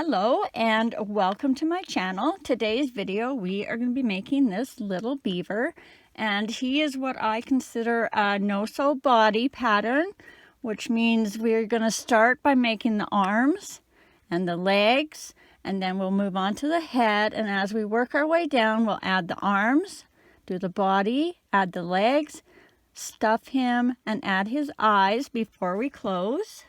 Hello and welcome to my channel. Today's video we are going to be making this little beaver, and he is what I consider a no-sew body pattern, which means we're going to start by making the arms and the legs, and then we'll move on to the head, and as we work our way down we'll add the arms, do the body, add the legs, stuff him, and add his eyes before we close.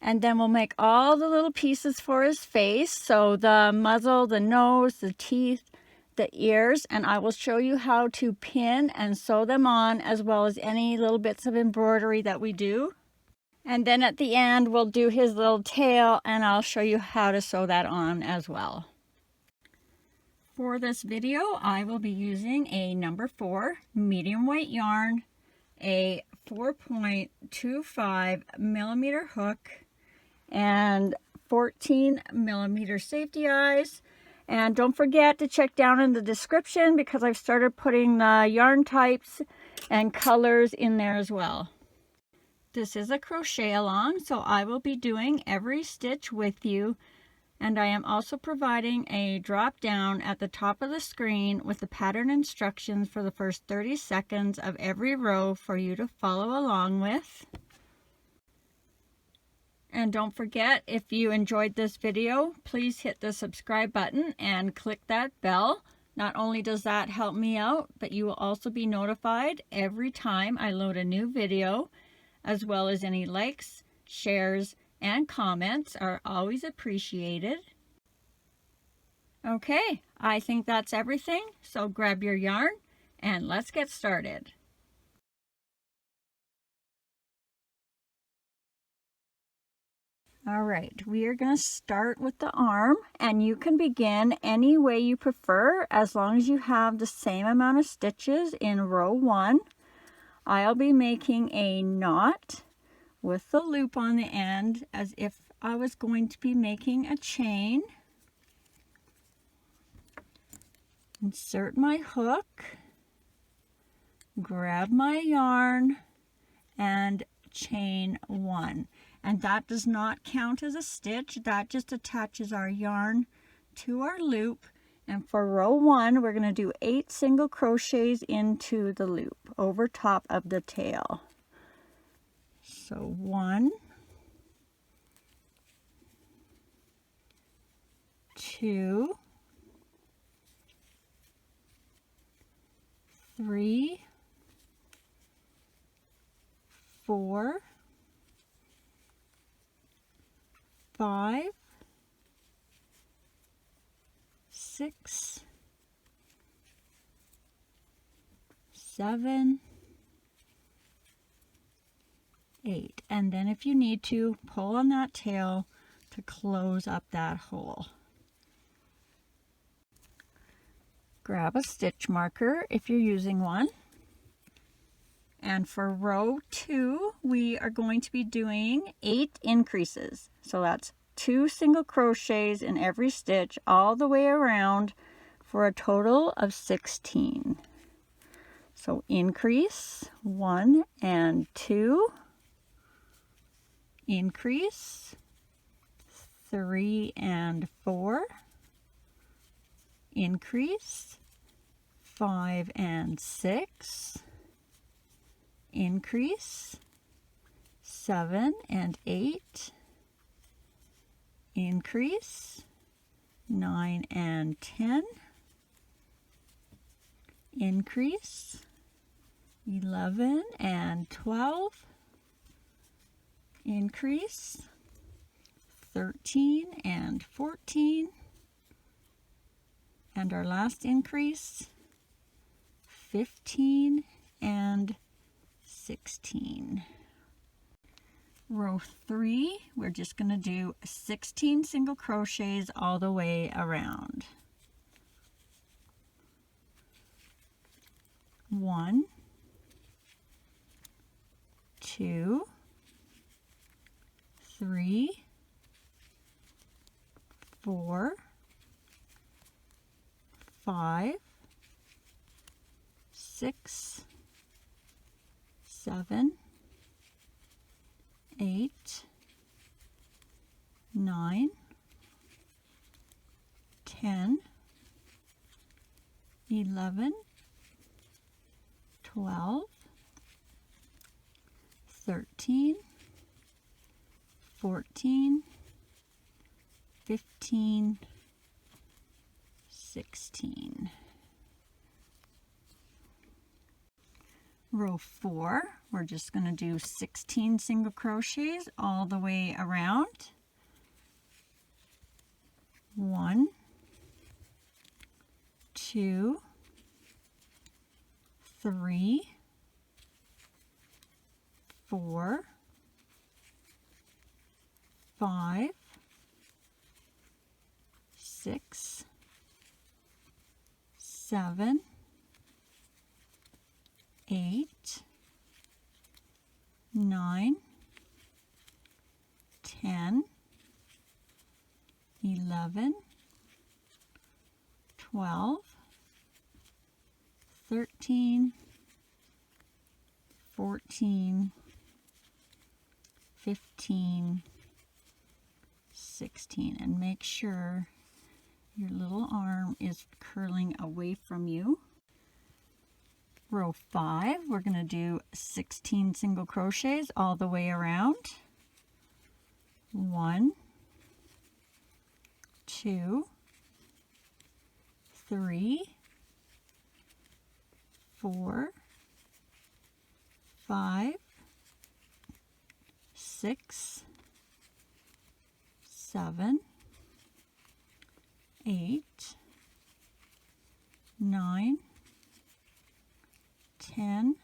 And then we'll make all the little pieces for his face. So the muzzle, the nose, the teeth, the ears. And I will show you how to pin and sew them on, as well as any little bits of embroidery that we do. And then at the end, we'll do his little tail, and I'll show you how to sew that on as well. For this video, I will be using a number 4 medium weight yarn, a 4.25 millimeter hook, and 14 millimeter safety eyes. And don't forget to check down in the description because I've started putting the yarn types and colors in there as well. This is a crochet along, so I will be doing every stitch with you, and I am also providing a drop down at the top of the screen with the pattern instructions for the first 30 seconds of every row for you to follow along with. And don't forget, if you enjoyed this video, please hit the subscribe button and click that bell. Not only does that help me out, but you will also be notified every time I load a new video, as well as any likes, shares, and comments are always appreciated. Okay, I think that's everything, so grab your yarn and let's get started. All right, we are going to start with the arm, and you can begin any way you prefer as long as you have the same amount of stitches in row 1. I'll be making a knot with the loop on the end as if I was going to be making a chain. Insert my hook, grab my yarn, and chain 1. And that does not count as a stitch. That just attaches our yarn to our loop. And for row 1, we're going to do 8 single crochets into the loop over top of the tail. So 1, 2, 3, 4, 5, 6, 7, 8. And then if you need to, pull on that tail to close up that hole. Grab a stitch marker if you're using one. And for row 2, we are going to be doing 8 increases. So that's 2 single crochets in every stitch all the way around for a total of 16. So increase 1 and 2, increase 3 and 4, increase 5 and 6, increase 7 and 8, increase 9 and 10, increase 11 and 12, increase 13 and 14, and our last increase 15 and 16. Row 3, we're just going to do 16 single crochets all the way around. 1, 2, 3, 4, 5, 6, 7, 8, 9, 10, 11, 12, 13, 14, 15, 16. Row 4, we're just going to do 16 single crochets all the way around. 1, 2, 3, 4, 5, 6, 7, 8, 9, 10, 11, 12, 13, 14, 15, 16, and make sure your little arm is curling away from you. Row 5, we're going to do 16 single crochets all the way around. 1, 2, 3, 4, 5, 6, 7, 8, 9, 10,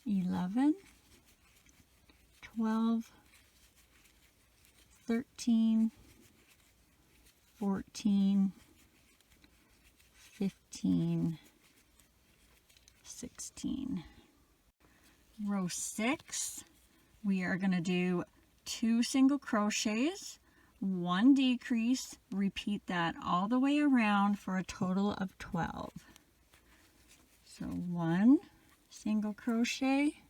11, 12, 13, 14, 15, 16. Row 6, we are going to do 2 single crochets, 1 decrease, repeat that all the way around for a total of 12. So 1 single crochet,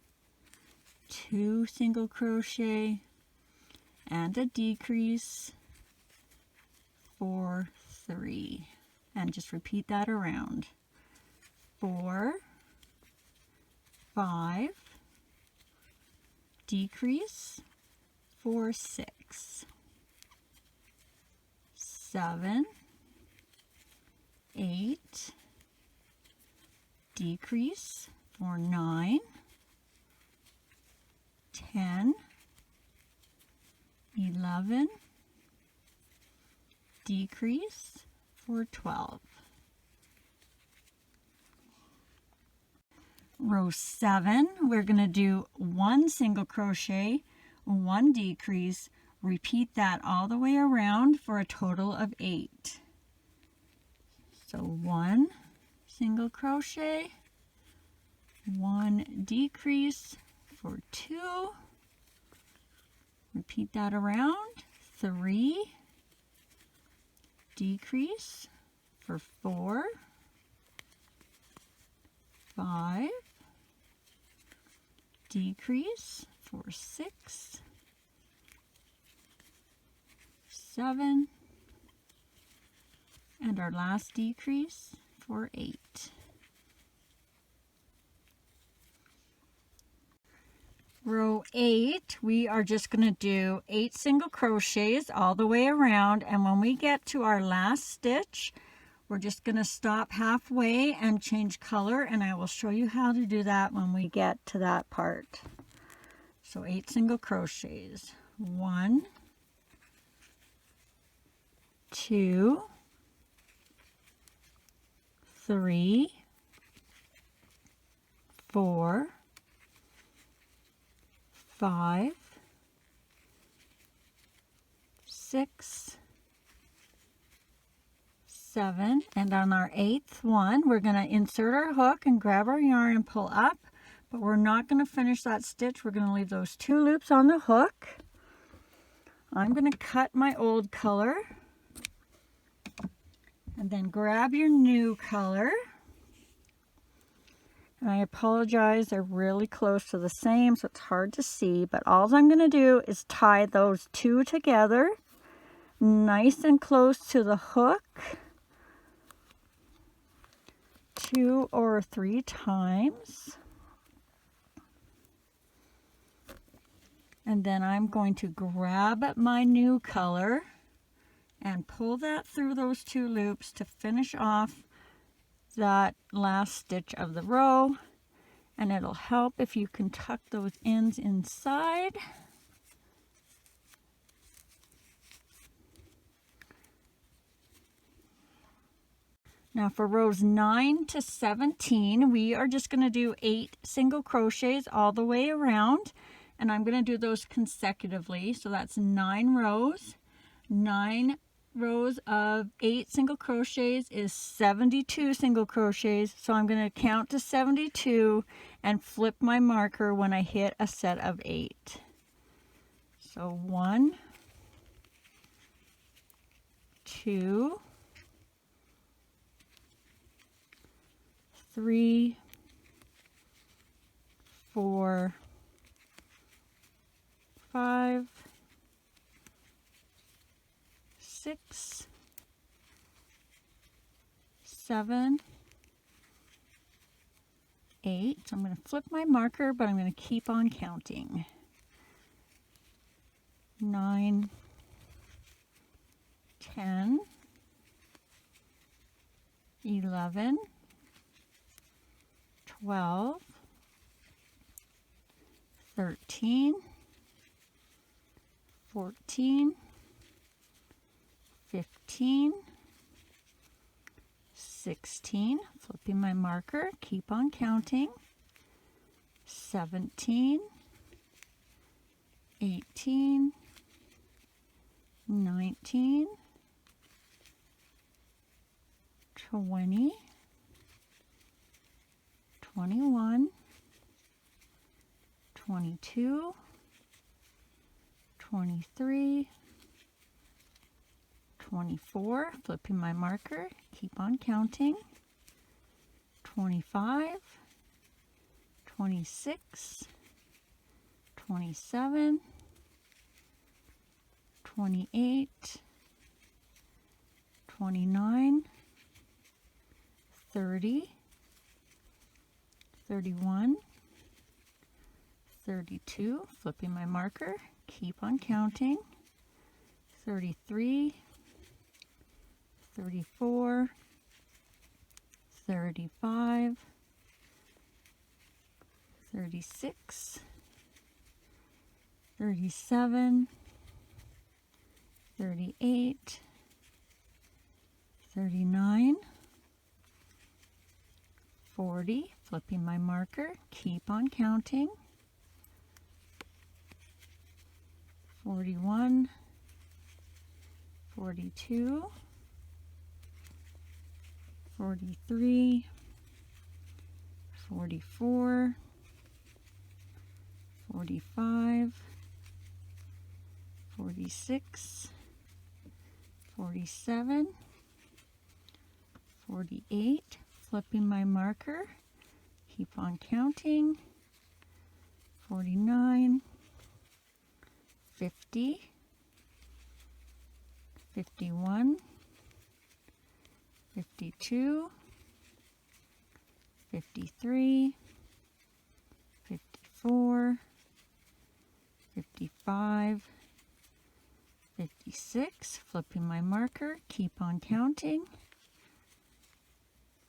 2 single crochet, and a decrease for 3. And just repeat that around. 4, 5, decrease for 6, 7, 8, decrease for 9, 10, 11, decrease for 12. Row 7, we're going to do 1 single crochet, 1 decrease, repeat that all the way around for a total of 8. So 1 single crochet, 1 decrease for 2, repeat that around, 3, decrease for 4, 5, decrease for 6, 7, and our last decrease for 8. Row 8, we are just going to do 8 single crochets all the way around, and when we get to our last stitch, we're just going to stop halfway and change color, and I will show you how to do that when we get to that part. So 8 single crochets. 1, 2, 3, 4, 5, 6, 7, and on our 8th one, we're going to insert our hook and grab our yarn and pull up, but we're not going to finish that stitch. We're going to leave those 2 loops on the hook. I'm going to cut my old color, and then grab your new color. And I apologize, they're really close to the same, so it's hard to see, but all I'm going to do is tie those 2 together, nice and close to the hook 2 or 3 times. And then I'm going to grab my new color and pull that through those 2 loops to finish off that last stitch of the row. And it'll help if you can tuck those ends inside. Now for rows 9 to 17, we are just going to do 8 single crochets all the way around. And I'm going to do those consecutively. So that's 9 rows. 9 rows of 8 single crochets is 72 single crochets. So I'm going to count to 72 and flip my marker when I hit a set of 8. So 1, 2, 3, 4, 5, 6, 7, 8. So I'm going to flip my marker, but I'm going to keep on counting. 9, 10, 11, 12, 13, 14, 15, 16, flipping my marker, keep on counting, 17, 18, 19, 20, 21, 22, 23, 24, flipping my marker, keep on counting, 25, 26, 27, 28, 29, 30, 31, 32, flipping my marker, keep on counting, 33, 34, 35, 36, 37, 38, 39, 40, flipping my marker, keep on counting, 41, 42, 43, 44, 45, 46, 47, 48, flipping my marker, keep on counting, 49, 50, 51, 52, 53, 54, 55, 56, flipping my marker, keep on counting,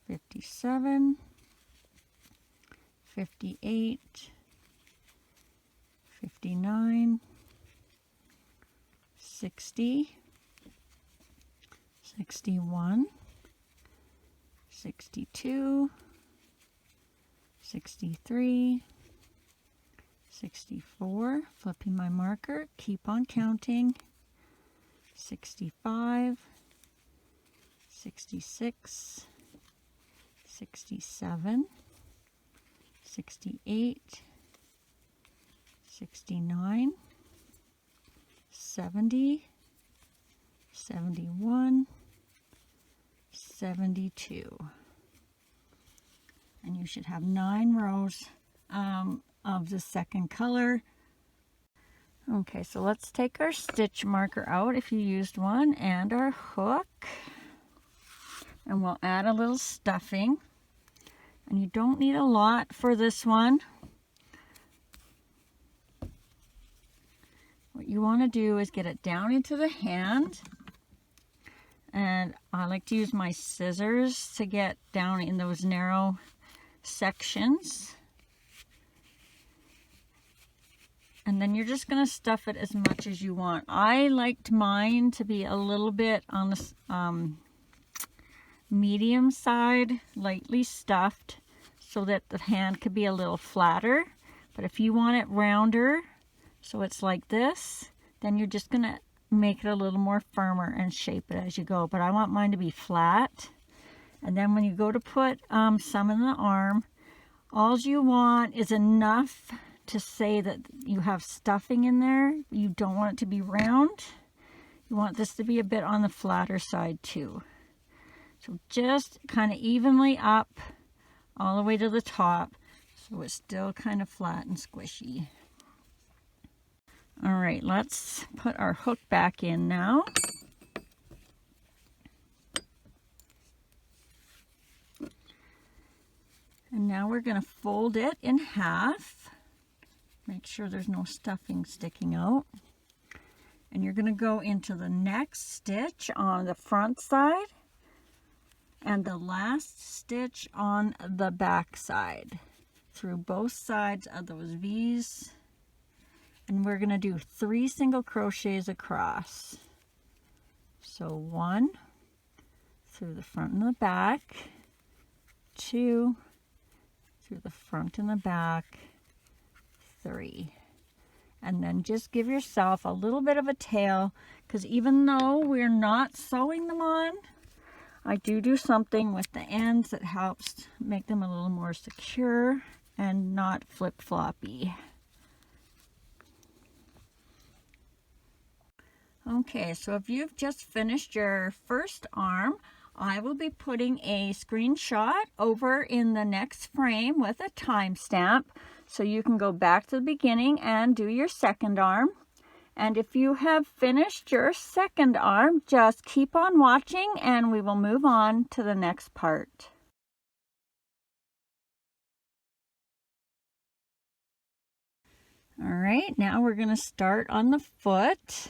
57, 58, 59, 60, 61, 62, 63, 64, flipping my marker, keep on counting, 65, 66, 67, 68, 69, 70, 71, 72. And you should have 9 rows of the second color. Okay, so let's take our stitch marker out if you used one, and our hook, and we'll add a little stuffing. And you don't need a lot for this one. What you want to do is get it down into the hand, and I like to use my scissors to get down in those narrow sections. And then you're just going to stuff it as much as you want. I liked mine to be a little bit on the medium side, lightly stuffed, so that the hand could be a little flatter. But if you want it rounder, so it's like this, then you're just going to make it a little more firmer and shape it as you go. But I want mine to be flat. And then when you go to put some in the arm, all you want is enough to say that you have stuffing in there. You don't want it to be round. You want this to be a bit on the flatter side too. So just kind of evenly up all the way to the top, so it's still kind of flat and squishy. All right, let's put our hook back in now. And now we're going to fold it in half. Make sure there's no stuffing sticking out. And you're going to go into the next stitch on the front side and the last stitch on the back side through both sides of those V's. And we're going to do 3 single crochets across. So 1 through the front and the back, 2 through the front and the back, 3. And then just give yourself a little bit of a tail, because even though we're not sewing them on, I do something with the ends that helps make them a little more secure and not flip-floppy. Okay, so if you've just finished your first arm, I will be putting a screenshot over in the next frame with a timestamp, so you can go back to the beginning and do your second arm. And if you have finished your second arm, just keep on watching and we will move on to the next part. All right, now we're going to start on the foot.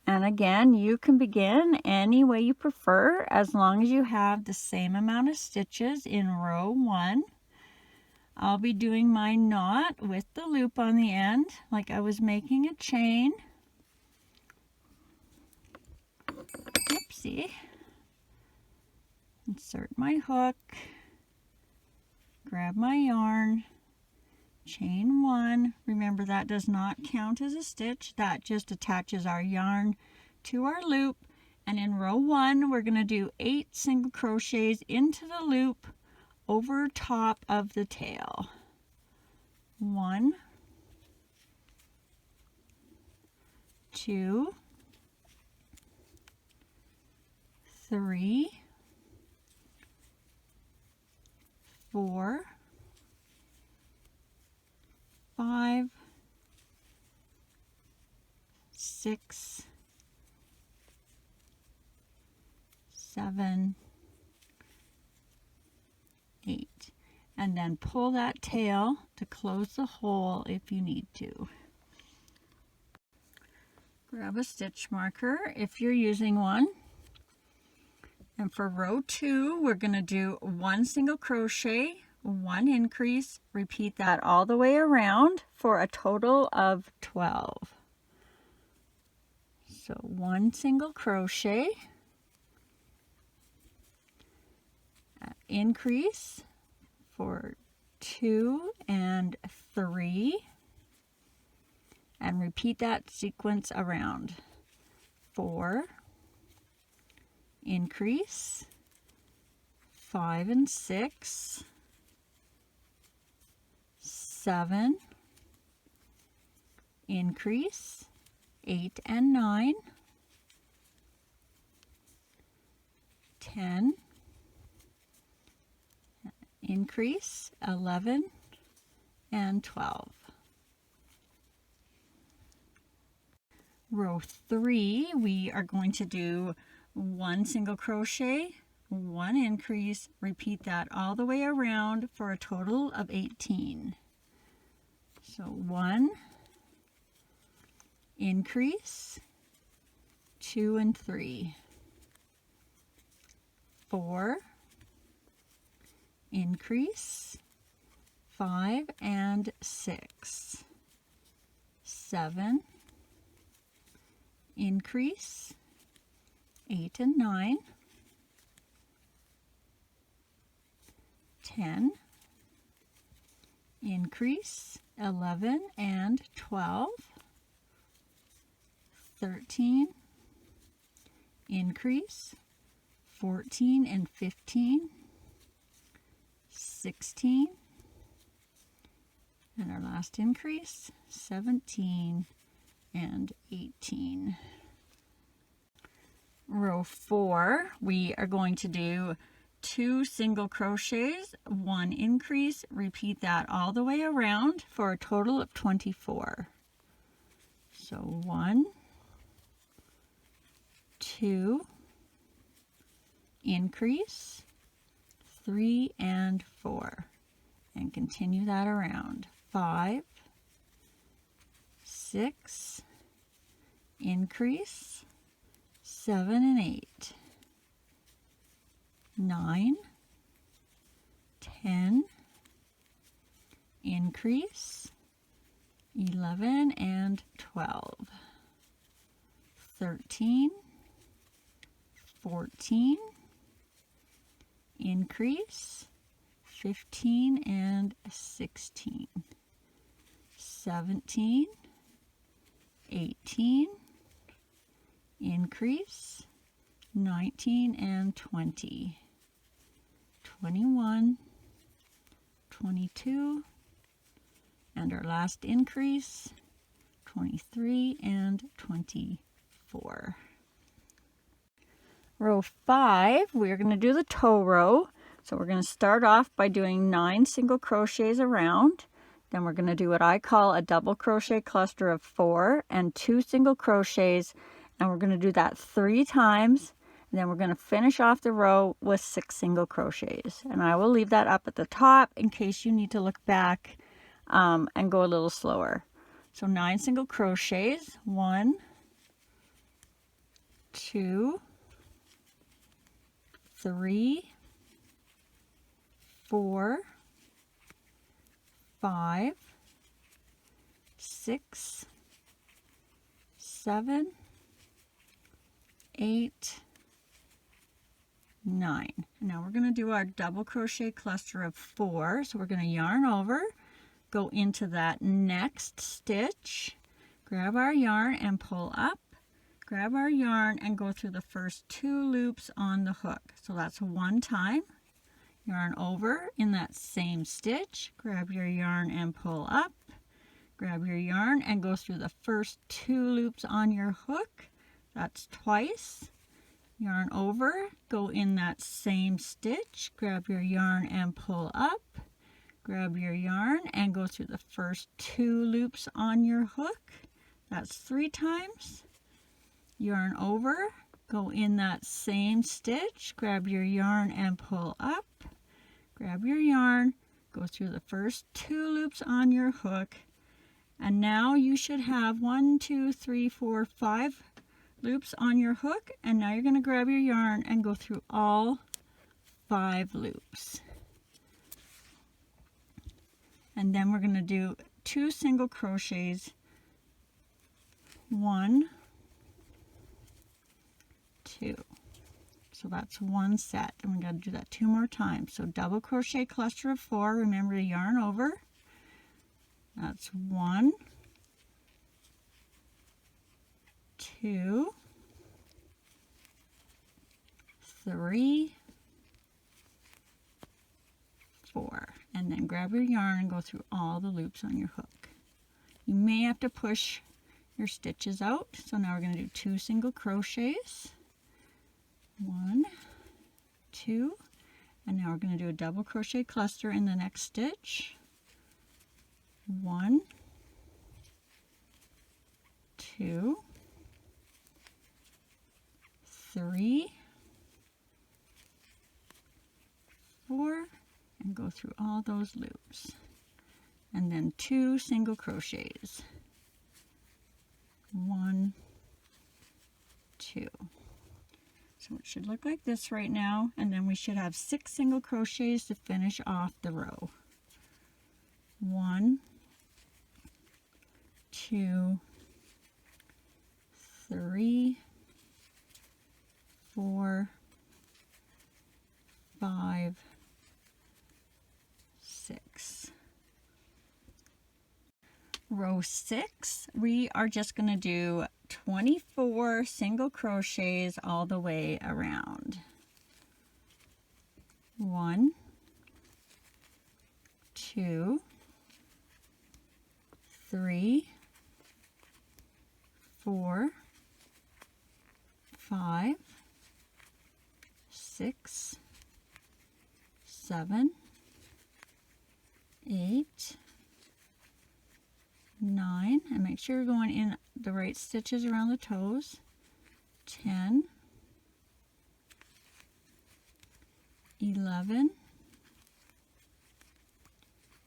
And again, you can begin any way you prefer, as long as you have the same amount of stitches in row 1. I'll be doing my knot with the loop on the end, like I was making a chain. Oopsie. Insert my hook, grab my yarn, chain 1. Remember, that does not count as a stitch. That just attaches our yarn to our loop. And in row 1, we're going to do 8 single crochets into the loop over top of the tail. 1, 2, 3, 4, 5, 6, 7, 8. And then pull that tail to close the hole if you need to. Grab a stitch marker if you're using one. And for row 2, we're going to do 1 single crochet, 1 increase, repeat that all the way around for a total of 12. So 1 single crochet, increase for 2 and 3, and repeat that sequence around. 4, increase, 5 and 6, 7, increase, 8 and 9, 10, increase, 11 and 12. Row 3, we are going to do 1 single crochet, 1 increase, repeat that all the way around for a total of 18. So 1, increase, 2 and 3, 4, increase, 5 and 6, 7, increase, 8 and 9, 10, increase, 11 and 12, 13, increase, 14 and 15, 16, and our last increase, 17 and 18. Row 4, we are going to do 2 single crochets, 1 increase, repeat that all the way around for a total of 24. So 1, 2, increase, 3 and 4, and continue that around. 5, 6, increase, 7 and 8, 9, 10, increase, 11 and 12, 13, 14, increase, 15 and 16, 17, 18, increase, 19 and 20, 21, 22, and our last increase, 23 and 24. Row 5, we're going to do the toe row. So we're going to start off by doing 9 single crochets around. Then we're going to do what I call a double crochet cluster of 4 and 2 single crochets, and we're going to do that 3 times. And then we're going to finish off the row with 6 single crochets, and I will leave that up at the top in case you need to look back and go a little slower. So 9 single crochets, 1, 2, 3, 4, 5, 6, 7, 8, 9. And now we're going to do our double crochet cluster of 4. So we're going to yarn over, go into that next stitch, grab our yarn and pull up, grab our yarn and go through the first 2 loops on the hook. So that's 1 time. Yarn over in that same stitch, grab your yarn and pull up, grab your yarn and go through the first 2 loops on your hook. That's twice. Yarn over, go in that same stitch, grab your yarn and pull up, grab your yarn and go through the first 2 loops on your hook. That's 3 times. Yarn over, go in that same stitch, grab your yarn and pull up, grab your yarn, go through the first 2 loops on your hook, and now you should have 1, 2, 3, 4, 5 loops on your hook, and now you're going to grab your yarn and go through all 5 loops. And then we're going to do 2 single crochets, 1, 2. So that's 1 set, and we're going to do that 2 more times. So double crochet cluster of 4, remember to yarn over. That's 1, 2, 3, 4, and then grab your yarn and go through all the loops on your hook. You may have to push your stitches out. So now we're going to do 2 single crochets, 1, 2, and now we're going to do a double crochet cluster in the next stitch, 1, 2, 3, 4, and go through all those loops, and then 2 single crochets. 1, 2. So it should look like this right now, and then we should have 6 single crochets to finish off the row. 1, 2, 3, 4, 5, 6. Row 6, we are just going to do 24 single crochets all the way around. 1, 2, 3, 4, 5, 6, 7, 8, 9, and make sure you're going in the right stitches around the toes. 10, 11,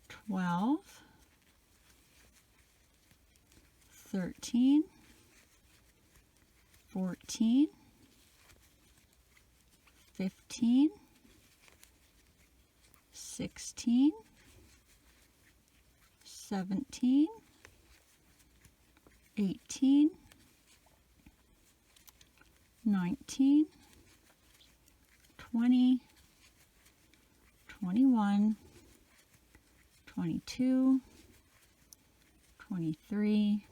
12, 13, 14, 15, 16, 17, 18, 19, 20, 21, 22, 23,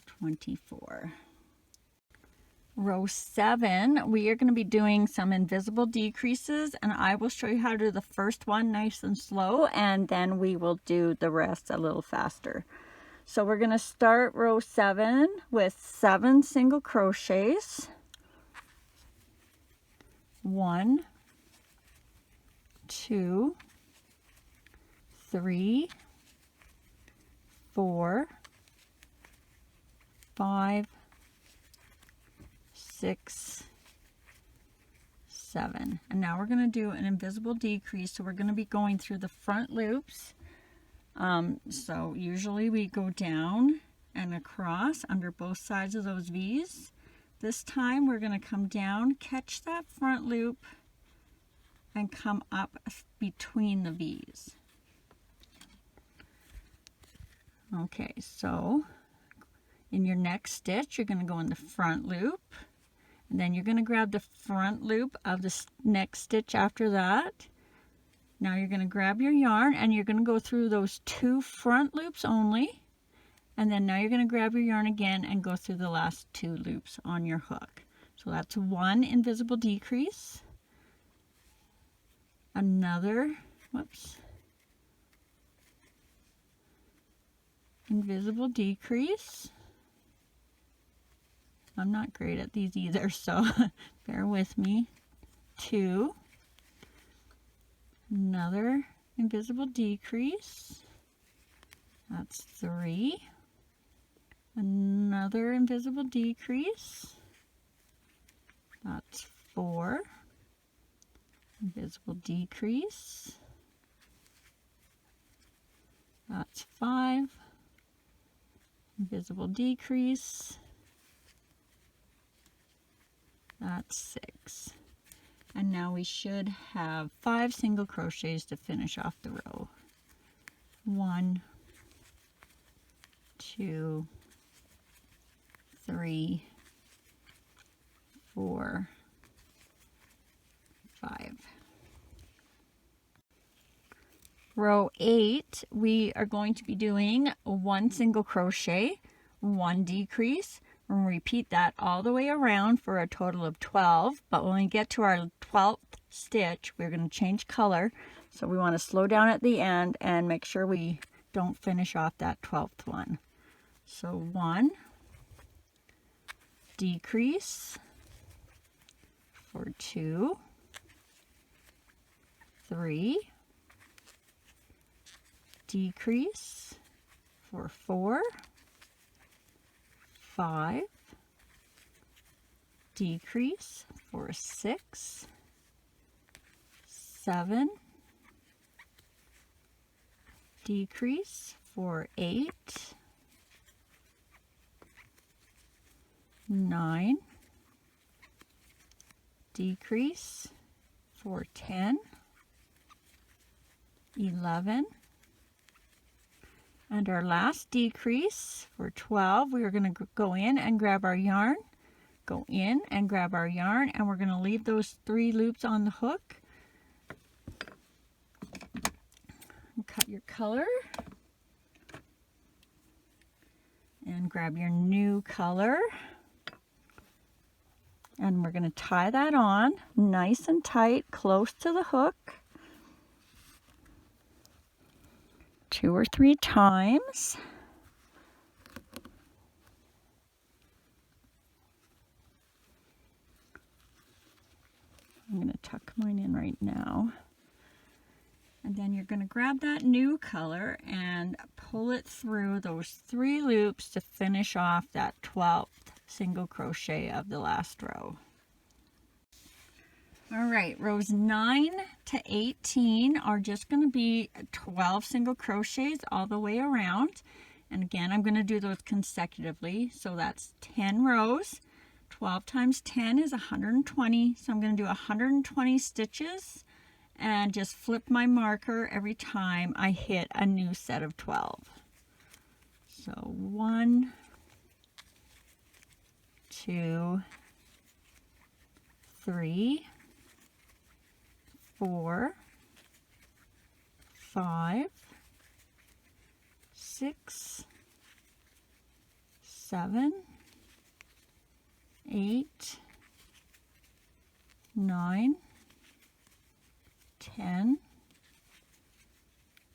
24. Row 7, we are going to be doing some invisible decreases, and I will show you how to do the first one nice and slow, and then we will do the rest a little faster. So we're going to start row 7 with 7 single crochets. 1, 2, 3, 4, 5, 6, 7. And now we're going to do an invisible decrease. So we're going to be going through the front loops. So usually we go down and across under both sides of those V's. This time we're going to come down, catch that front loop, and come up between the V's. Okay, so in your next stitch, you're going to go in the front loop, and then you're going to grab the front loop of the next stitch after that. Now you're going to grab your yarn, and you're going to go through those 2 front loops only, and then now you're going to grab your yarn again and go through the last 2 loops on your hook. So that's 1 invisible decrease, another, invisible decrease. I'm not great at these either, so bear with me. 2, another invisible decrease. That's 3, another invisible decrease. That's 4, invisible decrease. That's 5, invisible decrease. That's 6. And now we should have 5 single crochets to finish off the row. 1, 2, 3, 4, 5. Row 8, we are going to be doing 1 single crochet, 1 decrease. And repeat that all the way around for a total of 12. But when we get to our 12th stitch, we're going to change color. So we want to slow down at the end and make sure we don't finish off that 12th one. So 1 decrease for 2, 3, decrease for 4, 5, decrease for 6, 7, decrease for 8, 9, decrease for 10, 11, and our last decrease for 12, we are going to go in and grab our yarn, go in and grab our yarn, and we're going to leave those 3 loops on the hook. And cut your color and grab your new color, and we're going to tie that on nice and tight close to the hook 2 or 3 times. I'm going to tuck mine in right now. And then you're going to grab that new color and pull it through those 3 loops to finish off that 12th single crochet of the last row. All right, rows 9 to 18 are just going to be 12 single crochets all the way around. And again, I'm going to do those consecutively. So that's 10 rows. 12 times 10 is 120. So I'm going to do 120 stitches and just flip my marker every time I hit a new set of 12. So 1, 2, 3, 4, 5, 6, 7, 8, 9, 10,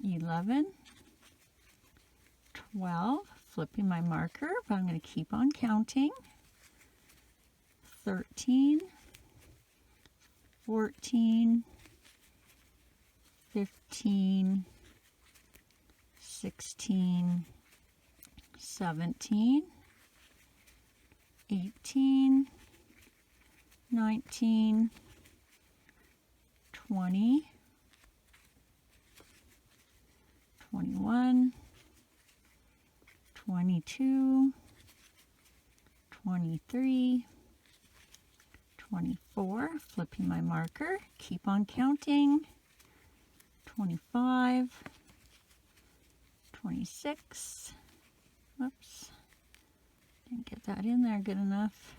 11, 12, flipping my marker, but I'm going to keep on counting, 13, 14, 15, 16, 17, 18, 19, 20, 21, 22, 23, 24, flipping my marker, keep on counting, 25, 26, whoops, didn't get that in there good enough,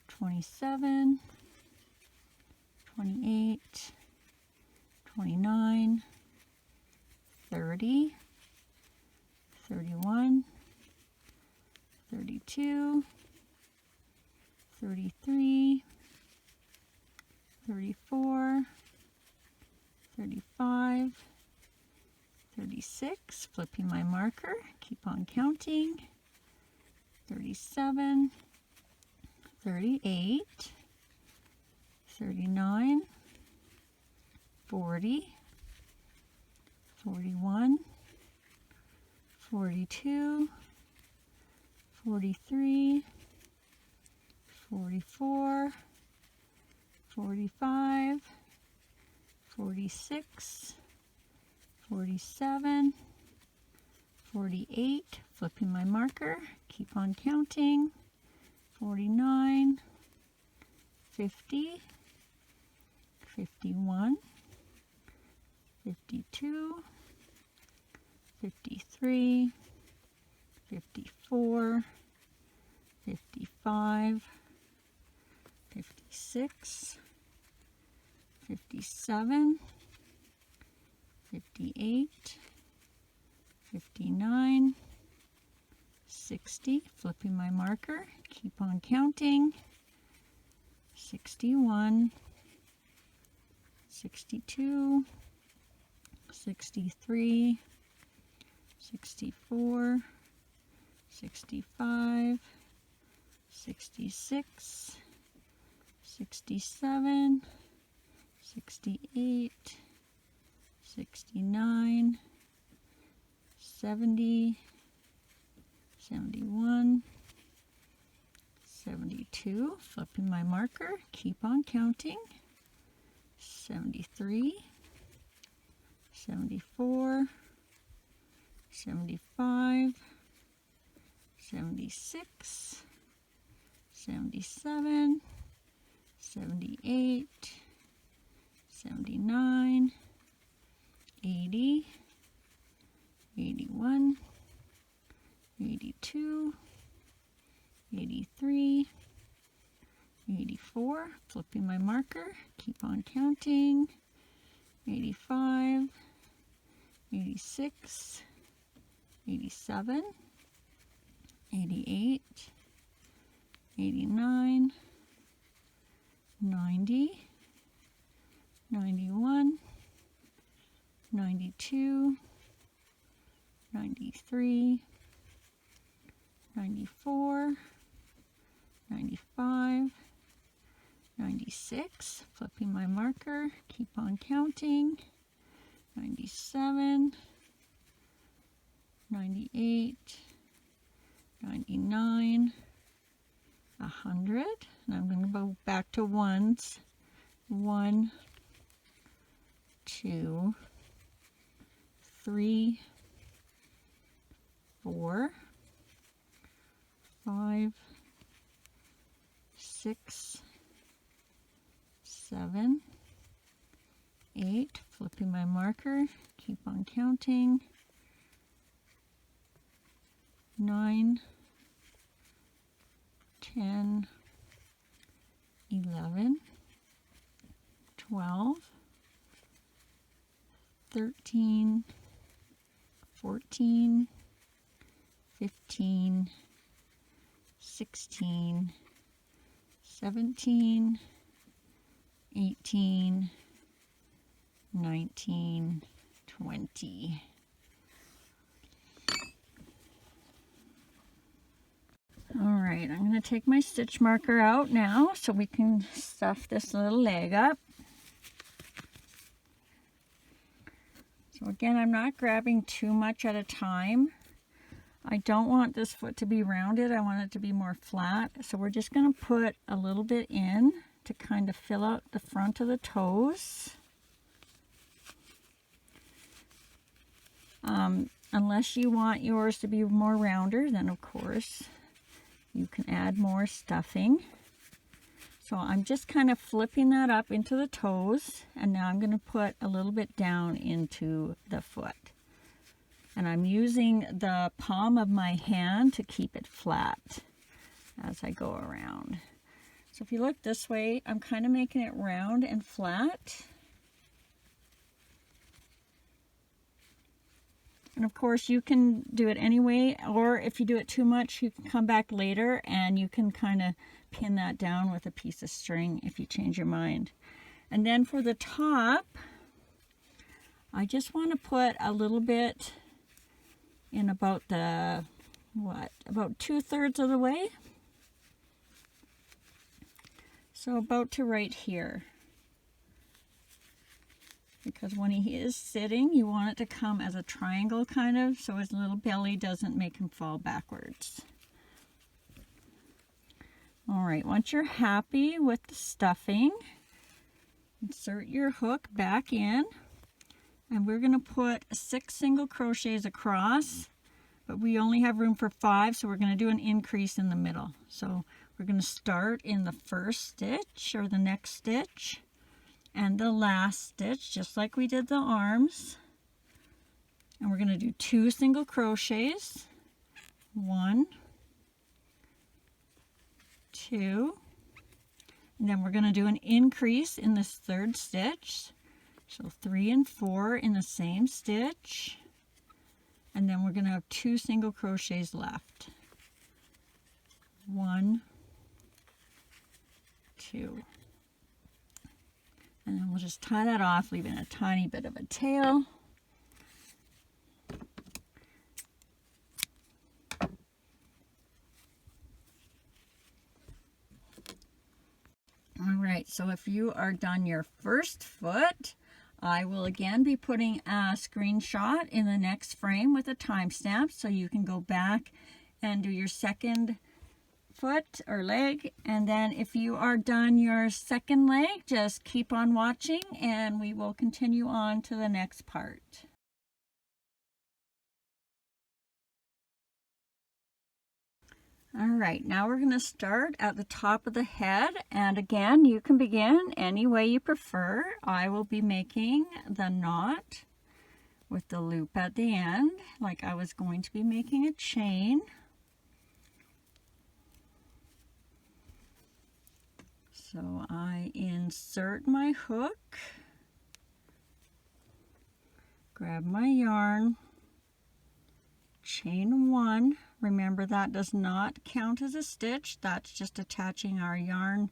27, 28, 29, 30, 31, 32, 33, 34, 35, 36, flipping my marker, keep on counting, 37, 38, 39, 40, 41, 42, 43, 44, 45, 46, 47, 48, flipping my marker, keep on counting, 49, 50, 51, 52, 53, 54, 55, 56, 57, 58, 59, 60, flipping my marker, keep on counting, 61, 62, 63, 64, 65, 66, 67, 68, 69, 70, 71, 72, flipping my marker, keep on counting, 73, 74, 75, 76, 77, 78, 79, 80, 81, 82, 83, 84, flipping my marker, keep on counting, 85, 86, 87, 88, 89, 90, 91, 92, 93, 94, 95, 96, flipping my marker, keep on counting, 97, 98, 99, 100, and I'm going to go back to ones, 1, 2, 3, 4, 5, 6, 7, 8, flipping my marker, keep on counting, 9, 10, 11, 12, 13, 14, 15, 16, 17, 18, 19, 20. All right, I'm going to take my stitch marker out now so we can stuff this little leg up. So again, I'm not grabbing too much at a time. I don't want this foot to be rounded. I want it to be more flat. So we're just going to put a little bit in to kind of fill out the front of the toes. Unless you want yours to be more rounder, then of course you can add more stuffing. So I'm just kind of flipping that up into the toes, and now I'm going to put a little bit down into the foot. And I'm using the palm of my hand to keep it flat as I go around. So if you look this way, I'm kind of making it round and flat. And of course you can do it anyway, or if you do it too much, you can come back later and you can kind of pin that down with a piece of string if you change your mind. And then for the top, I just want to put a little bit in about the, about 2/3 of the way. So about to right here. Because when he is sitting, you want it to come as a triangle kind of, so his little belly doesn't make him fall backwards. All right, once you're happy with the stuffing, insert your hook back in, and we're going to put 6 single crochets across, but we only have room for 5, so we're going to do an increase in the middle. So we're going to start in the first stitch or the next stitch and the last stitch, just like we did the arms, and we're going to do 2 single crochets, 1, 2, and then we're going to do an increase in this third stitch, so 3 and 4 in the same stitch, and then we're going to have 2 single crochets left, 1, 2, and then we'll just tie that off, leaving a tiny bit of a tail. All right, so if you are done your first foot, I will again be putting a screenshot in the next frame with a timestamp so you can go back and do your second foot or leg, and then if you are done your second leg, just keep on watching and we will continue on to the next part. All right, now we're going to start at the top of the head, and again, you can begin any way you prefer. I will be making the knot with the loop at the end, like I was going to be making a chain. So I insert my hook, grab my yarn, chain one. Remember, that does not count as a stitch. That's just attaching our yarn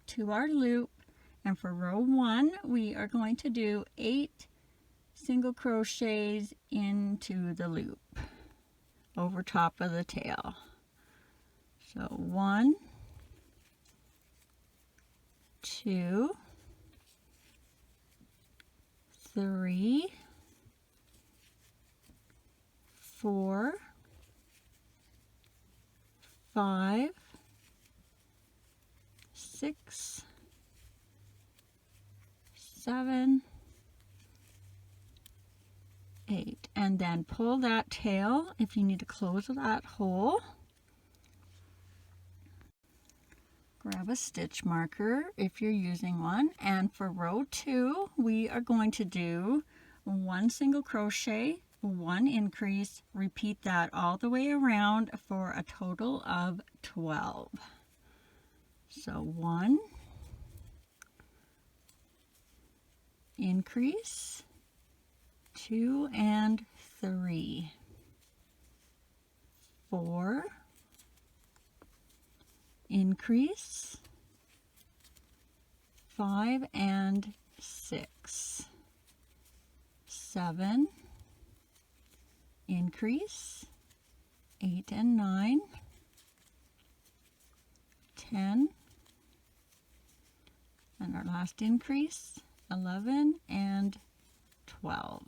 to our loop. And for row 1, we are going to do 8 single crochets into the loop over top of the tail. So 1, 2, 3, 4, 5, 6, 7, 8, and then pull that tail if you need to close that hole. Grab a stitch marker if you're using one, and for row 2 we are going to do 1 single crochet, 1 increase, repeat that all the way around for a total of 12. So 1 increase, 2 and 3, 4 increase, 5 and 6, 7 increase, 8 and 9, 10, and our last increase, 11 and 12.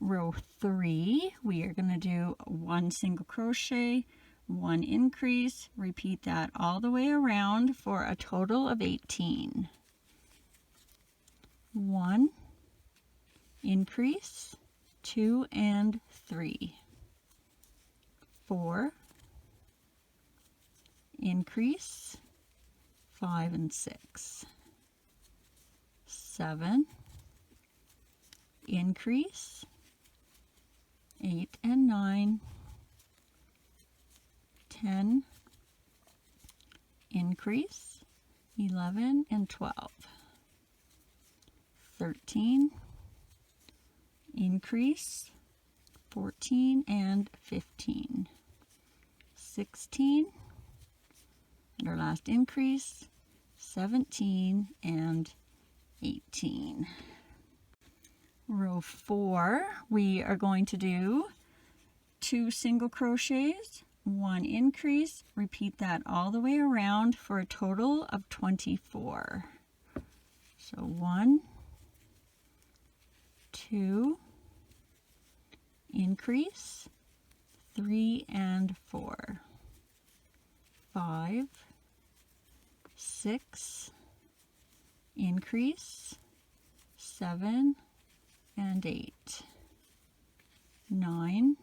Row 3, we are going to do 1 single crochet, 1 increase, repeat that all the way around for a total of 18. 1 increase, 2 and 3, 4 increase, 5 and 6, 7 increase, 8 and 9, 10 increase, 11 and 12, 13 increase, 14 and 15, 16, and our last increase, 17 and 18. Row 4, we are going to do 2 single crochets, 1 increase, repeat that all the way around for a total of 24. So 1, 2, increase, 3 and 4, 5, 6, increase, 7 and 8, 9,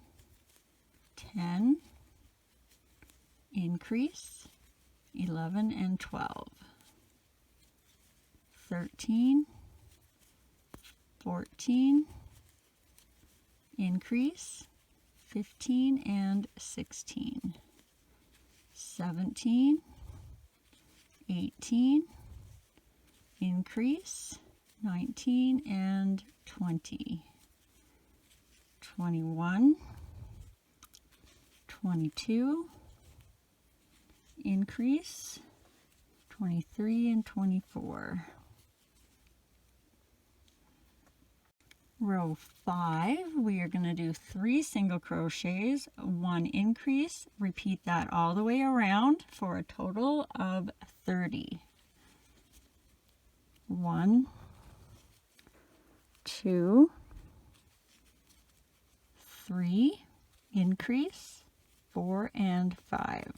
10, increase, 11 and 12, 13, 14, increase, 15 and 16, 17, 18, increase, 19 and 20, 21, 22, increase, 23 and 24. Row 5, we are going to do 3 single crochets, 1 increase, repeat that all the way around for a total of 30. 1, 2, 3, increase, increase, 4 and 5,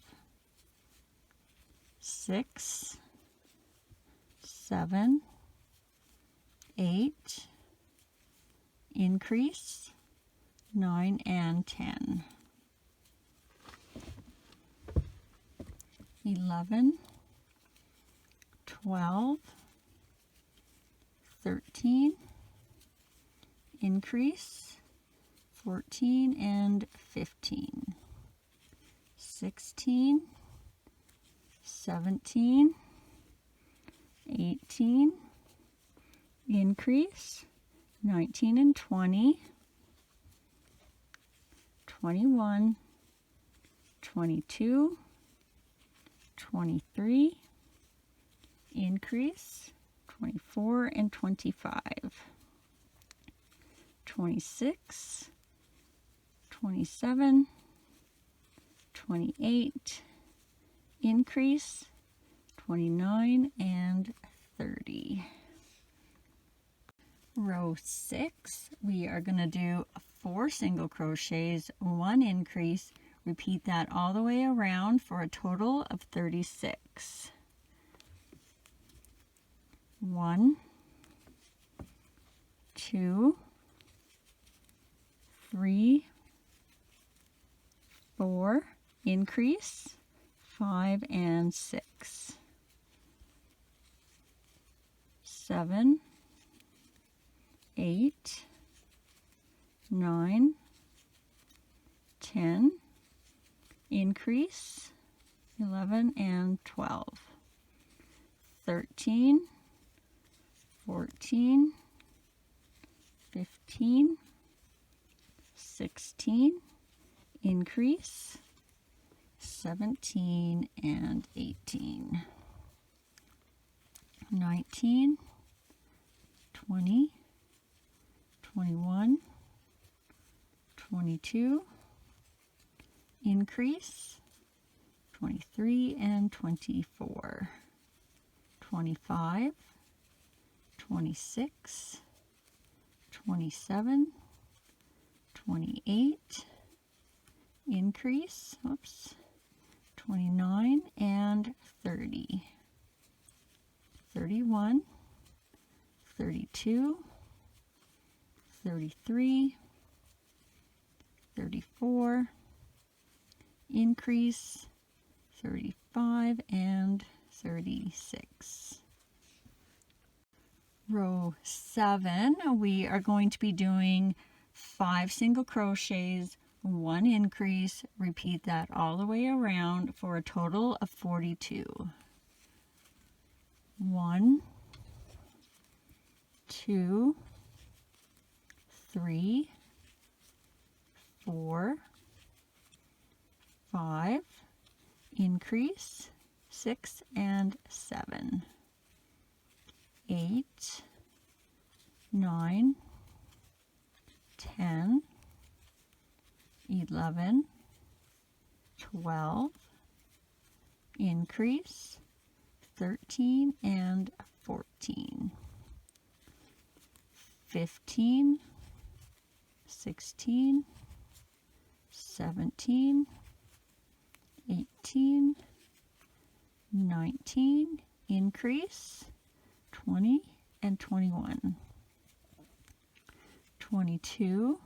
6, 7, 8, increase, 9 and 10, 11, 12, 13, increase, 14 and 15, 16, 17, 18, increase, 19 and 20, 21, 22, 23, increase, 24 and 25, 26, 27, 28, increase, 29 and 30. Row 6, we are going to do 4 single crochets, 1 increase. Repeat that all the way around for a total of 36. 1, 2, 3, 4, increase, 5 and 6, 7, 8, 9, 10, increase, 11 and 12, 13, 14, 15, 16, increase, 17 and 18, 19, 20, 21, 22, increase, 23 and 24, 25, 26, 27, 28, increase, 29 and 30, 31, 32, 33, 34, increase, 35 and 36. Row 7, we are going to be doing 5 single crochets, 1 increase. Repeat that all the way around for a total of 42. 1, 2, 3, 4, 5, increase, 6 and 7, 8, 9, 10, 11, 12, increase, 13 and 14, 15, 16, 17, 18, 19, increase, 20 and 21, 22,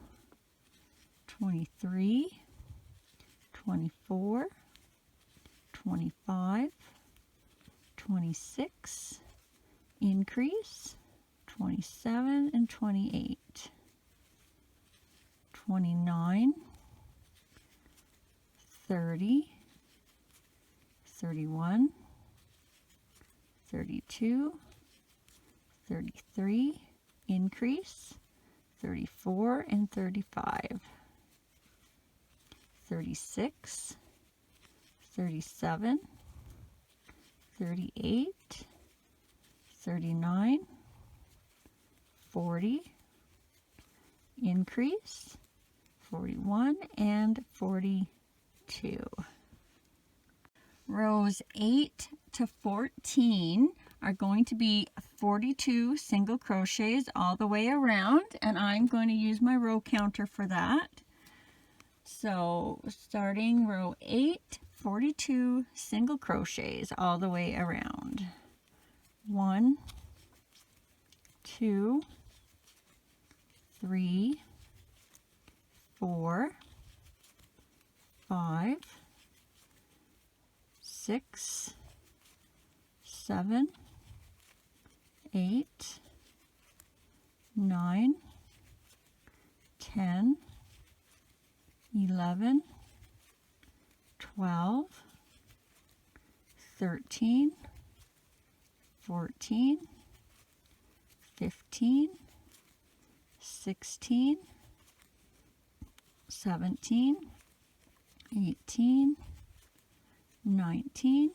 23, 24, 25, 26, increase, 27 and 28, 29, 30, 31, 32, 33, increase, 34 and 35, 36, 37, 38, 39, 40, increase, 41 and 42. Rows 8 to 14 are going to be 42 single crochets all the way around, and I'm going to use my row counter for that. So starting row 8, 42 single crochets all the way around. 1, 2, 3, 4, 5, 6, 7, 8, 9, 10, 11, 12, 13, 14, 15, 16, 17, 18, 19,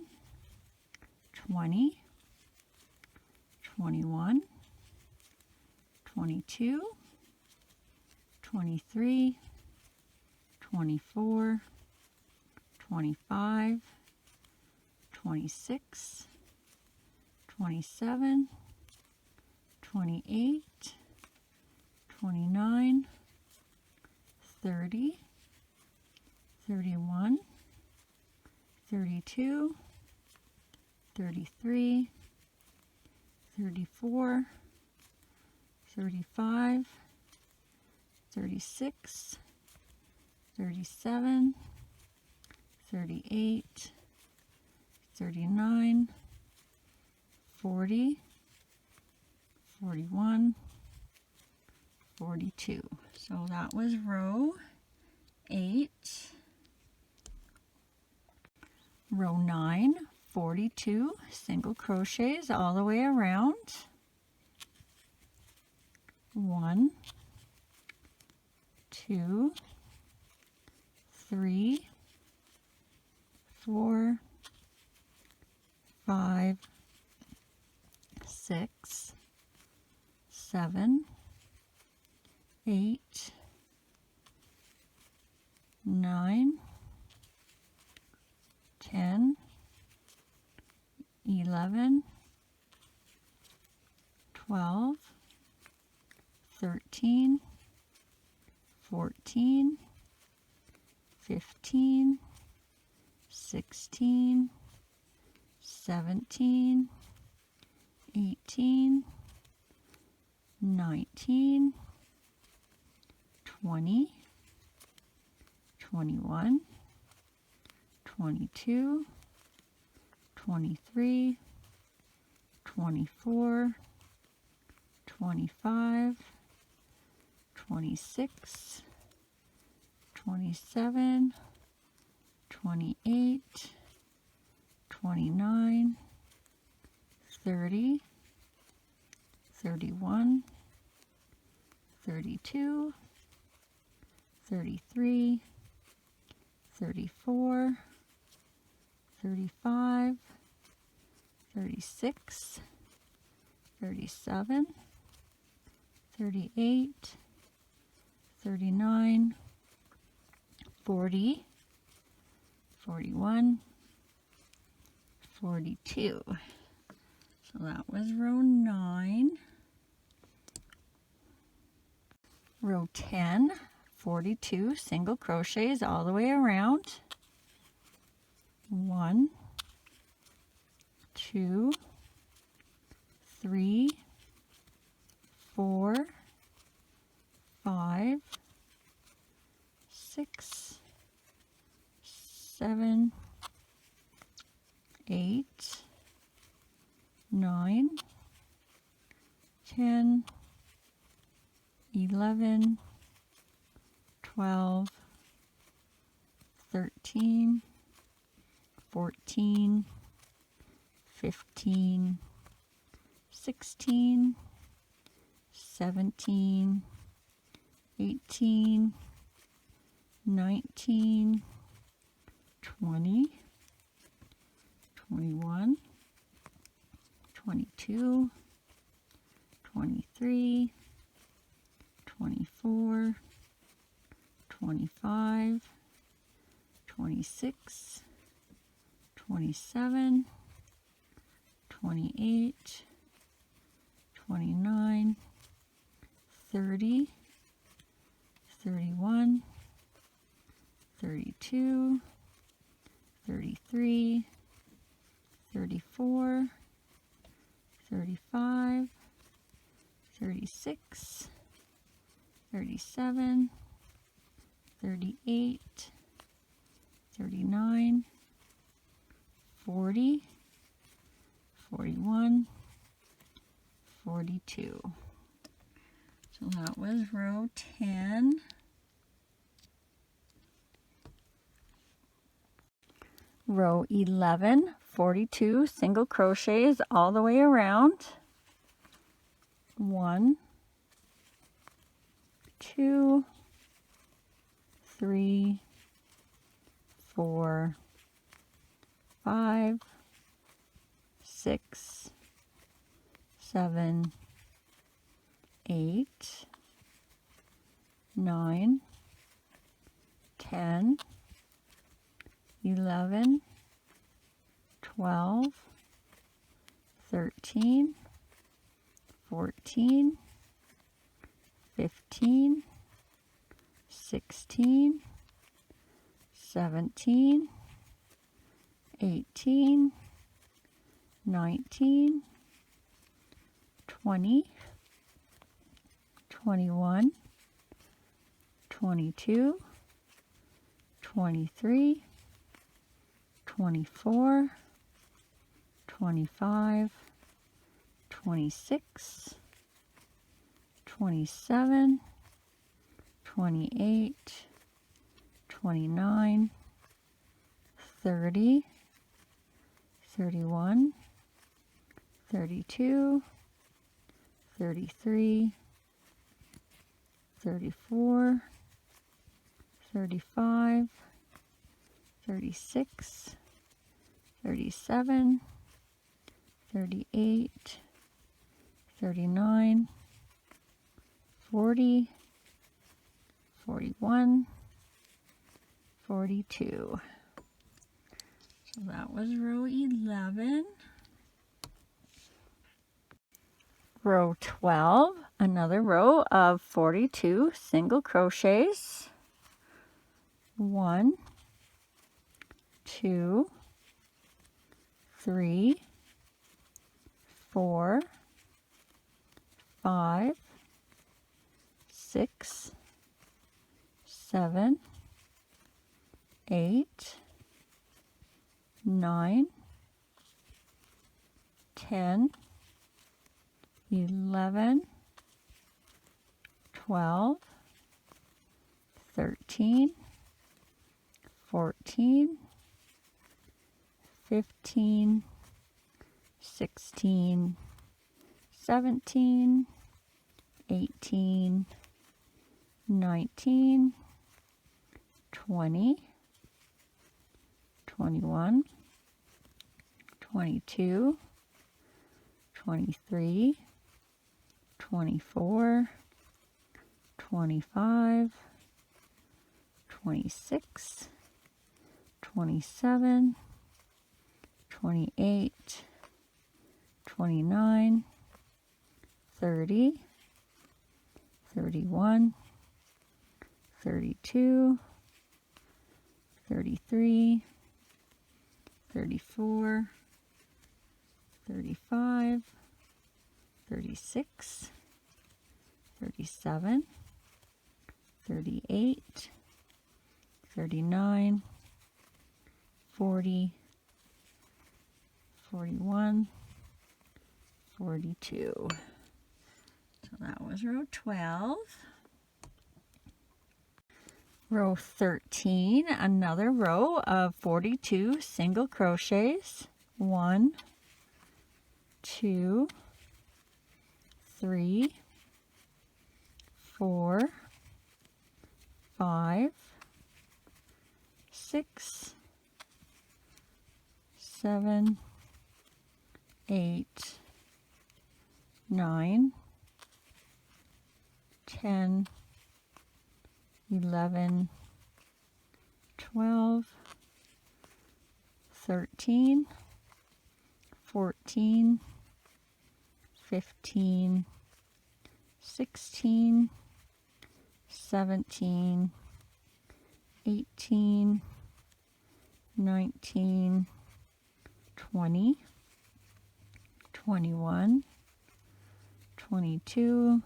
20, 21, 22, 23, 24, 25, 26, 27, 28, 29, 30, 31, 32, 33, 34, 35, 36, 37, 38, 39, 40, 41, 42. So that was row 8. Row 9, 42 single crochets all the way around. 1, 2, 3, 4, 5, 6, 7, 8, 9, 10, 11, 12, 13, 14, 15, 16, 17, 18, 19, 20, 21, 22, 23, 24, 25, 26, 27, 28, 29, 30, 31, 32, 33, 34, 35, 36, 37, 38, 39, 40, 41, 42. So that was row 9. Row 10, 42 single crochets all the way around. 1, 2, 3, 4, 5, 6, 7, 8, 9, 10, 11, 12, 13, 14, 15, 16, 17, 18, 19, 20, 21, 22, 23, 24, 25, 26, 27, 28, 29, 30, 31, 32, 33, 34, 35, 36, 37, 38, 39, 40, 41, 42. So that was row 10. Row 11, 42 single crochets all the way around. 1, 2, 3, 4, 5, 6, 7, 8, 9, 10, 11, 12, 13, 14, 15, 16, 17, 18, 19, 20, 21, 22, 23, 24, 25, 26, 27, 28, 29, 30, 31, 32, 33, 34, 35, 36, 37, 38, 39, 40, 41, 42. So that was row 11. Row 12, another row of 42 single crochets. 1, 2, 3, 4, 5, 6, 7, 8, 9, 10, 11, 12, 13, 14, 15, 16, 17, 18, 19, 20, 21, 22, 23, 24, 25, 26, 27, 28, 29, 30, 31, 32, 33, 34, 35, 36, 37, 38, 39, 40, 41, 42. So that was row 12. Row 13, another row of 42 single crochets. 1, 2, 3, 4, 5, 6, 7, 8, 9, 10, 11, 12, 13, 14, 15, 16, 17, 18, 19, 20, 21, 22,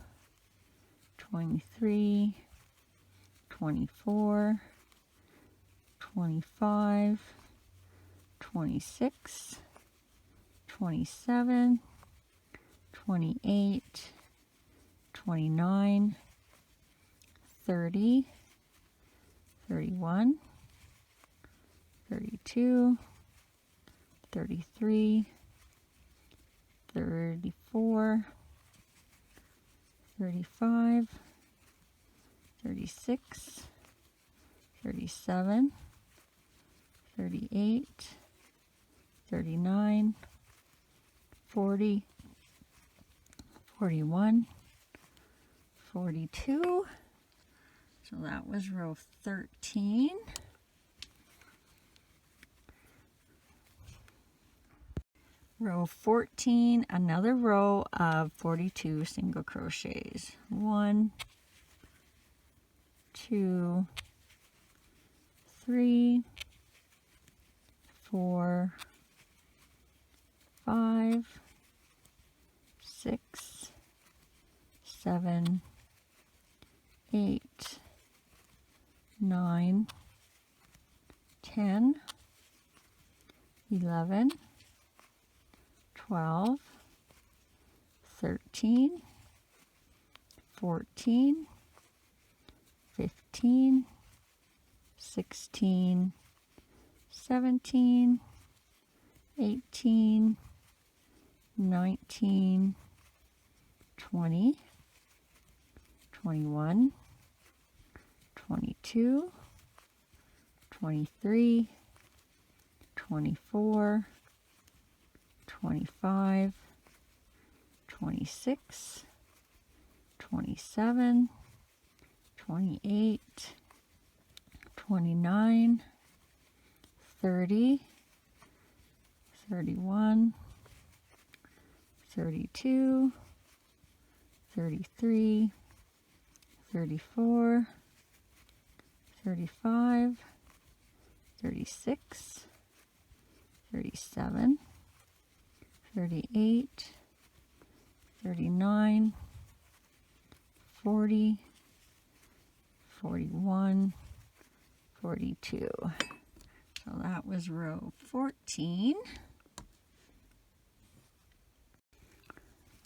23, 24, 25, 26, 27, 28, 29, 30, 31, 32, 33, 34, 35, 36, 37, 38, 39, 40, 41, 42. So that was row 13. Row 14, another row of 42 single crochets. 1, 2, 3, 4, 5, 6, 7, 8, 9, 10, 11, 12, 13, 14, 15, 16, 17, 18, 19, 20, 21, 22, 23, 24, 25, 26, 27, 28, 29, 30, 31, 32, 33, 34, 35, 36, 37, 38, 39, 40, 41, 42. So that was row 14.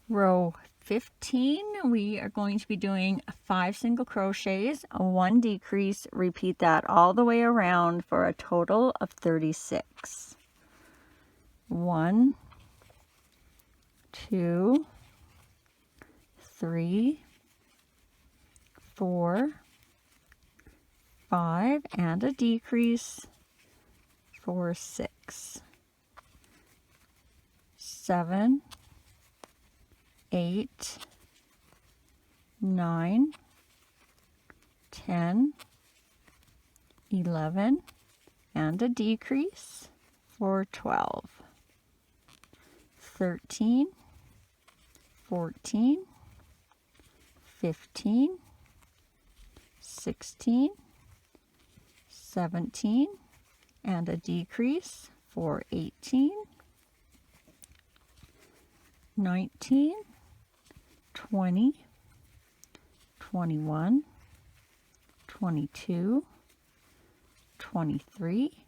Row 15, we are going to be doing 5 single crochets, 1 decrease. Repeat that all the way around for a total of 36. 1, 2, 3, 4, 5, and a decrease for 6, 7, 8, 9, 10, 11, and a decrease for 12, 13, 14, 15, 16, 17, and a decrease for 18, 19, 20, 21, 22, 23,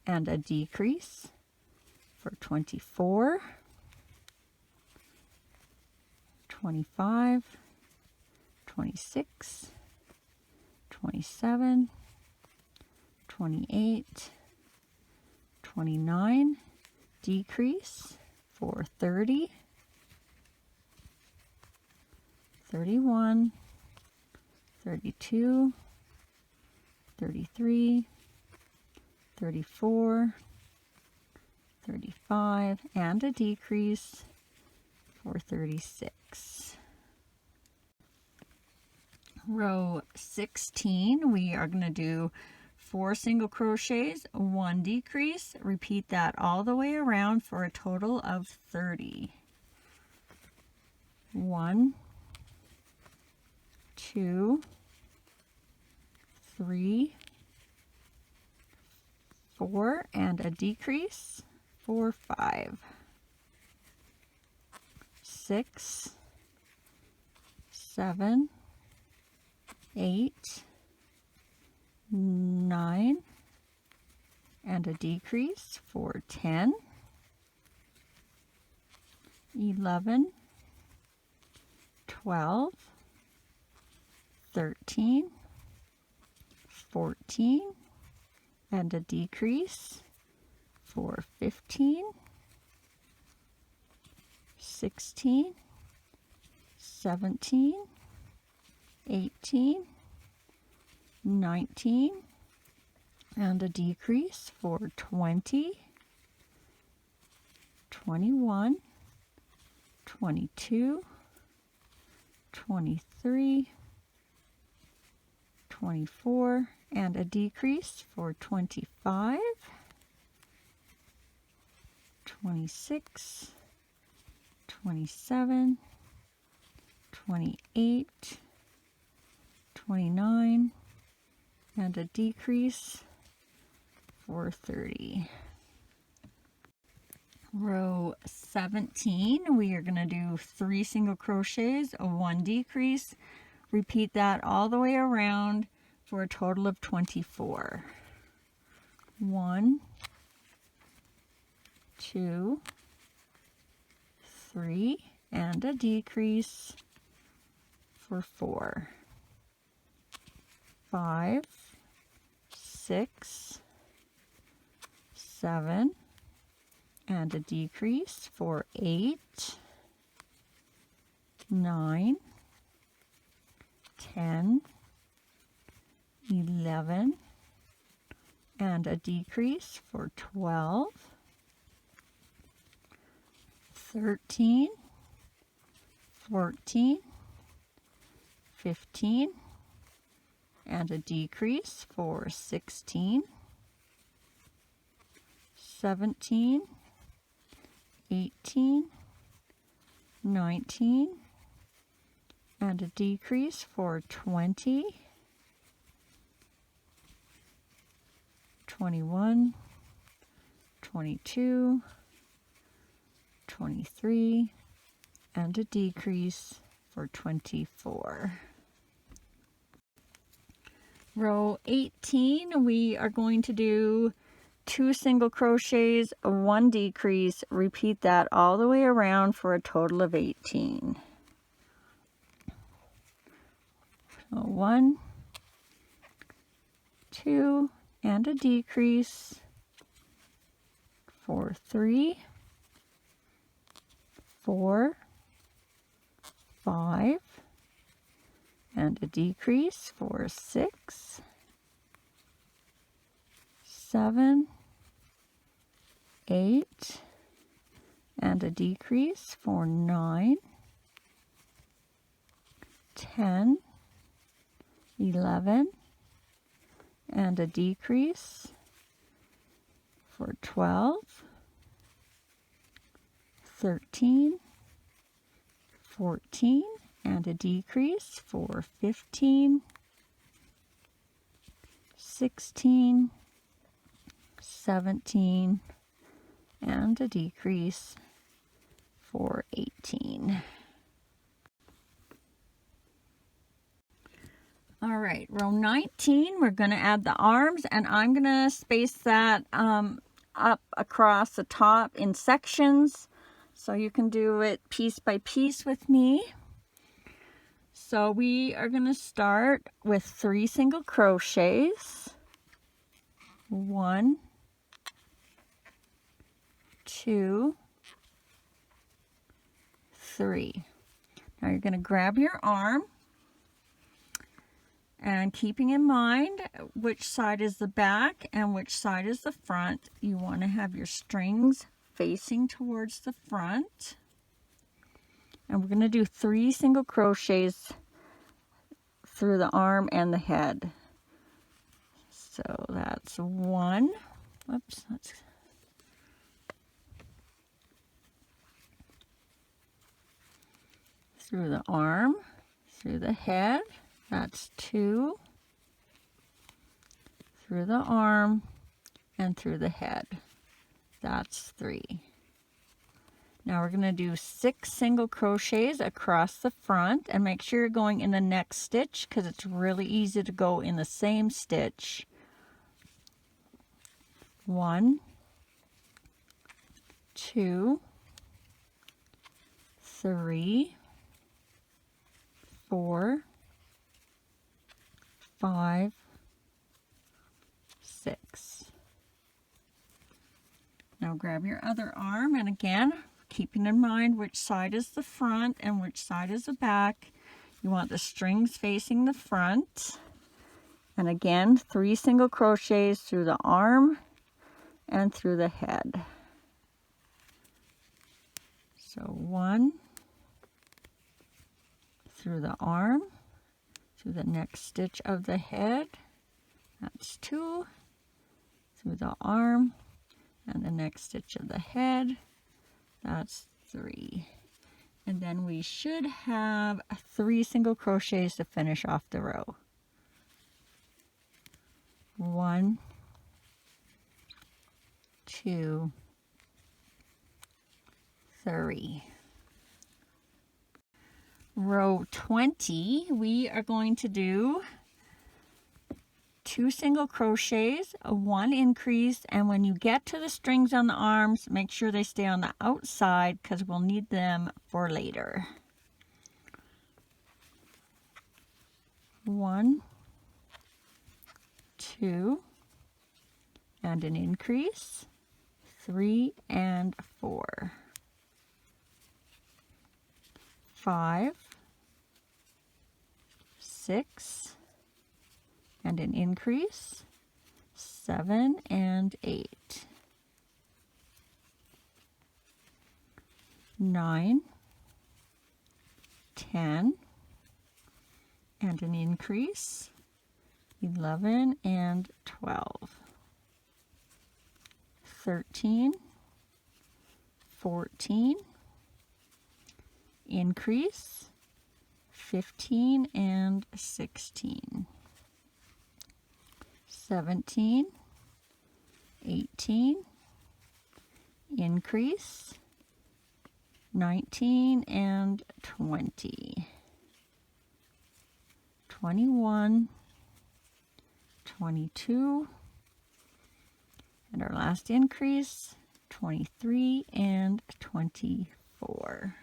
and a decrease for 24, 25, 26, 27, 28, 29, decrease for 30, 31, 32, 33, 34, 35, and a decrease for 36. Row 16, we are going to do 4 single crochets, 1 decrease. Repeat that all the way around for a total of 30. 1, 2, 3, 4 and a decrease for 5, 6, 7, 8, 9 and a decrease for 10, 11, 12, 13, 14 and a decrease for 15, 16, 17, 18, 19 and a decrease for 20, 21, 22, 23, 24 and a decrease for 25, 26, 27, 28, 29 and a decrease for 30. Row 17, we are going to do 3 single crochets, a 1 decrease. Repeat that all the way around for a total of 24. 1, 2, 3 and a decrease for 4, 5, 6, 7 and a decrease for 8, 9, 10, 11 and a decrease for 12, 13, 14, 15 and a decrease for 16, 17, 18, 19 and a decrease for 20, 21, 22, 23 and a decrease for 24. Row 18, we are going to do 2 single crochets, a 1 decrease. Repeat that all the way around for a total of 18. So 1, 2 and a decrease for 3, 4, 5 and a decrease for 6, 7, 8 and a decrease for 9, 10, 11 and a decrease for 12, 13, 14 and a decrease for 15, 16, 17 and a decrease for 18. All right, row 19, we're going to add the arms, and I'm going to space that up across the top in sections, so you can do it piece by piece with me. So we are going to start with 3 single crochets. 1, 2, 3. Now you're going to grab your arm, and keeping in mind which side is the back and which side is the front, you want to have your strings facing towards the front. And we're going to do 3 single crochets through the arm and the head. So that's 1. Whoops, that's through the arm, through the head. That's 2, through the arm, and through the head. That's 3. Now we're going to do 6 single crochets across the front, and make sure you're going in the next stitch because it's really easy to go in the same stitch. 1, 2, 3, 4, 5, 6. Now grab your other arm, and again, keeping in mind which side is the front and which side is the back. You want the strings facing the front. And again, 3 single crochets through the arm and through the head. So 1 through the arm, through the next stitch of the head. That's 2 through the arm and the next stitch of the head. That's 3. And then we should have 3 single crochets to finish off the row. 1, 2, 3. Row 20, we are going to do 2 single crochets, 1 increase, and when you get to the strings on the arms, make sure they stay on the outside because we'll need them for later. 1, 2, and an increase, 3 and 4, 5, 6, and an increase, 7 and 8, 9, 10, and an increase, 11 and 12, 13, 14, increase, 15 and 16, 17, 18, increase, 19 and 20, 21, 22, and our last increase, 23 and 24.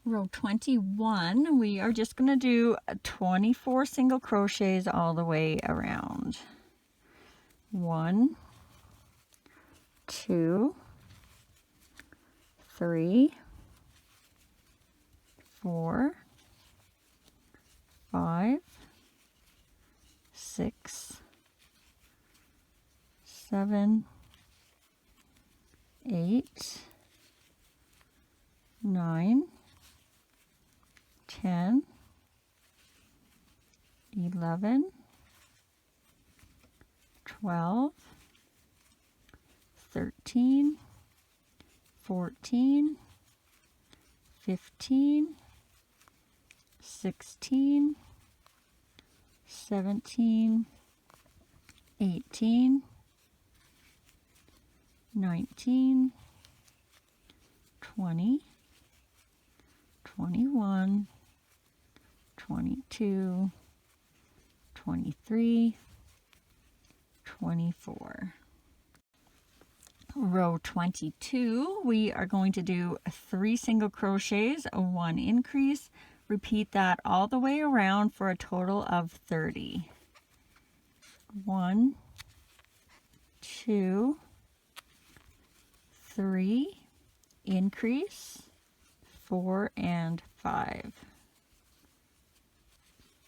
Row 21, we are just going to do 24 single crochets all the way around. 1, 2, 3, 4, 5, 6, 7, 8, 9, 10, 11, 12, 13, 14, 15, 16, 17, 18, 19, 20, 21, 22, 23, 24. Row 22, we are going to do 3 single crochets, 1 increase. Repeat that all the way around for a total of 30. 1, 2, 3, increase, 4 and 5,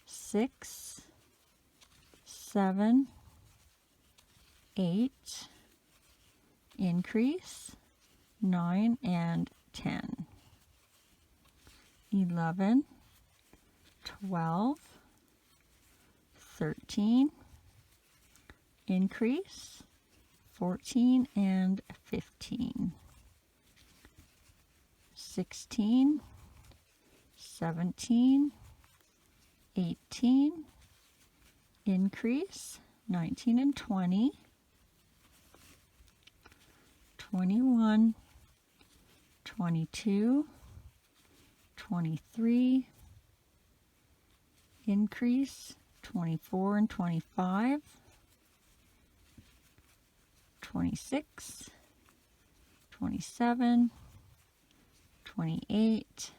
6, 7, 8, increase, 9 and 10, 11, 12, 13, increase, 14 and 15, 16, 17, 18, increase, 19 and 20, 21, 22, 23, increase, 24 and 25, 26, 27, 28,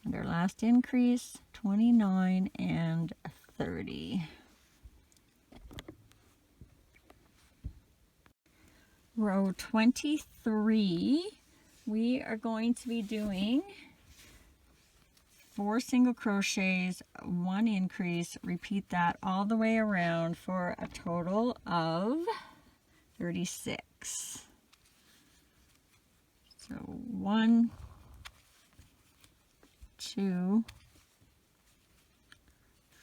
and our last increase, 29 and 30. Row 23, we are going to be doing 4 single crochets, 1 increase, repeat that all the way around for a total of 36. So 1, 2,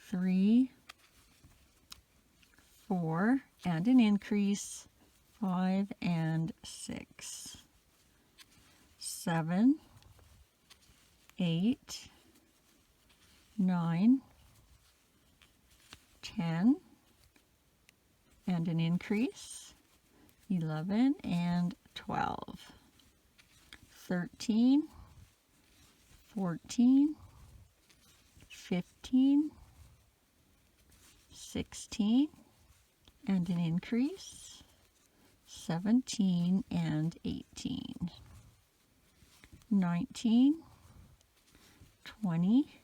3, 4, and an increase, 5 and 6, 7, 8, 9, 10, and an increase, 11 and 12, 13, 14, 15, 16, and an increase, 17 and 18, 19, 20,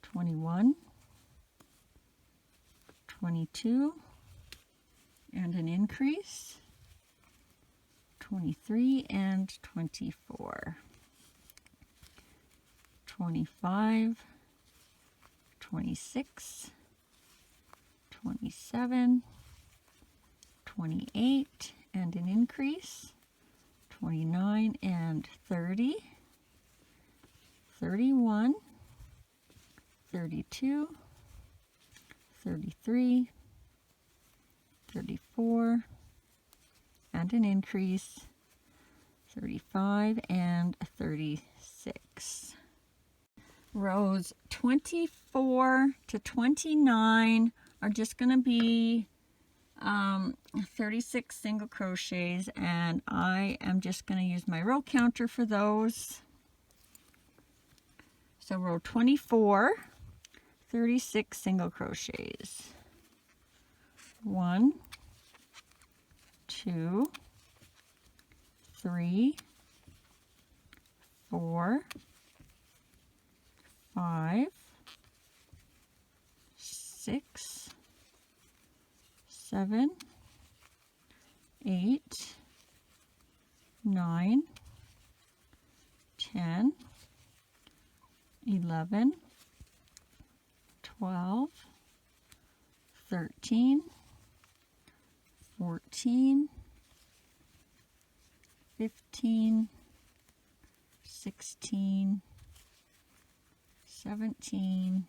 21, 22, and an increase, 23 and 24, 25, 26, 27, 28, and an increase, 29 and 30, 31, 32, 33, 34, and an increase, 35 and 36. Rows 24 to 29 are just going to be 36 single crochets, and I am just going to use my row counter for those. So row 24, 36 single crochets. 1, 2, 3, 4, 5, 6, 7, 8, 9, 10, 11, 12, 13, 14, 15, 16, 17,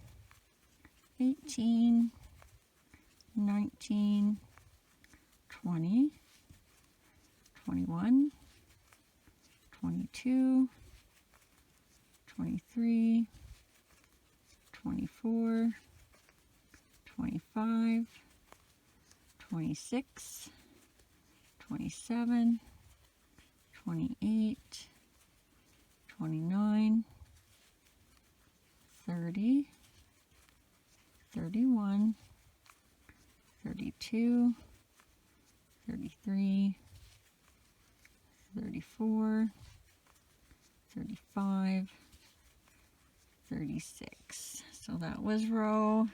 18, 19, 20, 21, 22, 23, 24, 25, 26, 27, 28, 29, 30, 31, 32, 33, 34, 35, 36. So that was row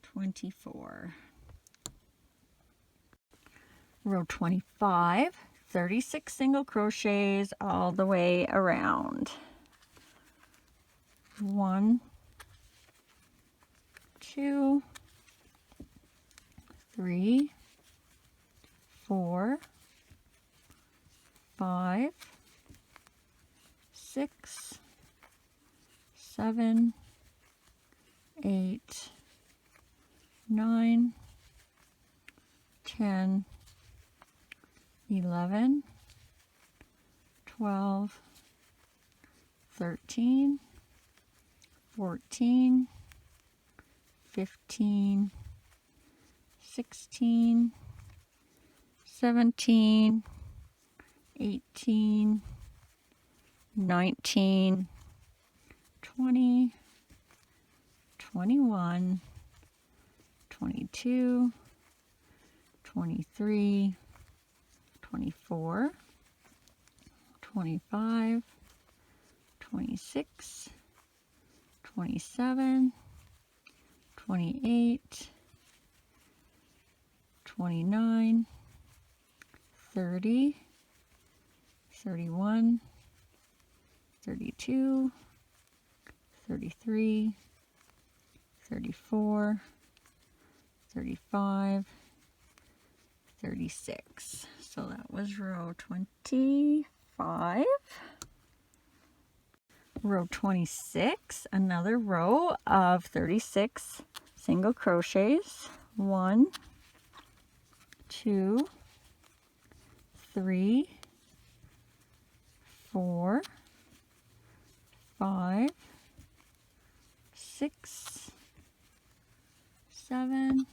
24. Row 25, 36 single crochets all the way around. 1, 2, 3, 4, 5, 6, 7, 8, 9, 10, 11, 12, 13, 14, 15, 16, 17, 18, 19, 20, 21, 22, 23, 24, 25, 26, 27, 28, 29, 30, 31, 32, 33, 34, 35, 36. So that was row 25. Row 26, another row of 36 single crochets. 1, 2, 3, 4, 5, 6, 7,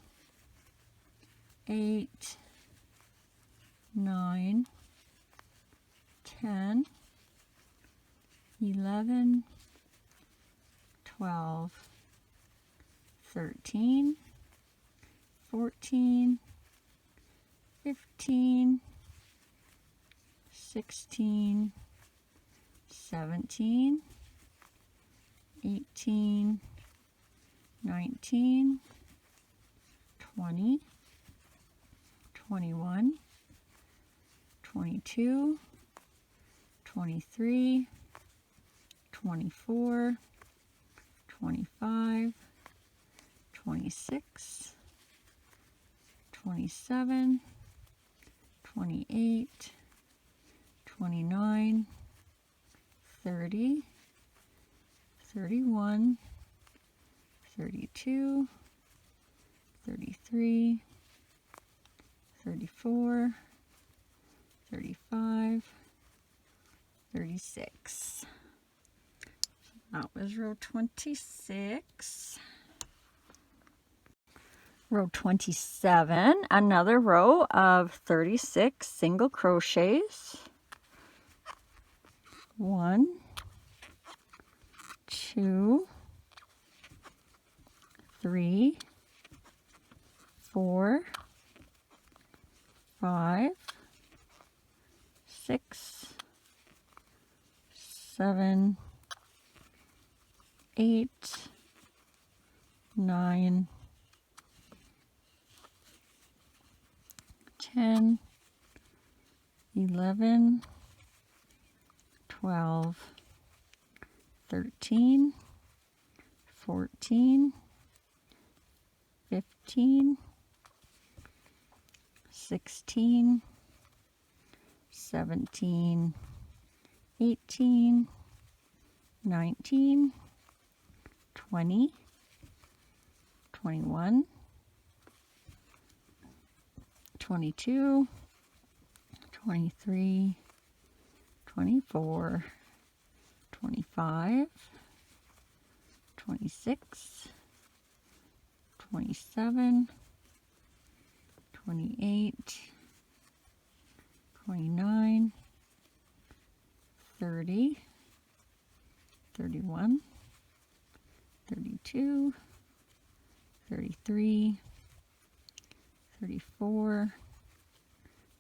8, 9, 10, 11, 12, 13, 14, 15, 16, 17, 18, 19, 20, 21, 22, 23, 24, 25, 26, 27, 28, 29, 30, 31, 32, 33, 34, 35, 36. That was row 26. Row 27, another row of 36 single crochets. 1, 2, 3, 4, 5, 6, 7, 8, 9, 10, 11, 12, 13, 14, 15, 16, 17, 18, 19, 20, 21, 22, 23, 24, 25, 26, 27, 28, 29, 30, 31, 32, 33, 34,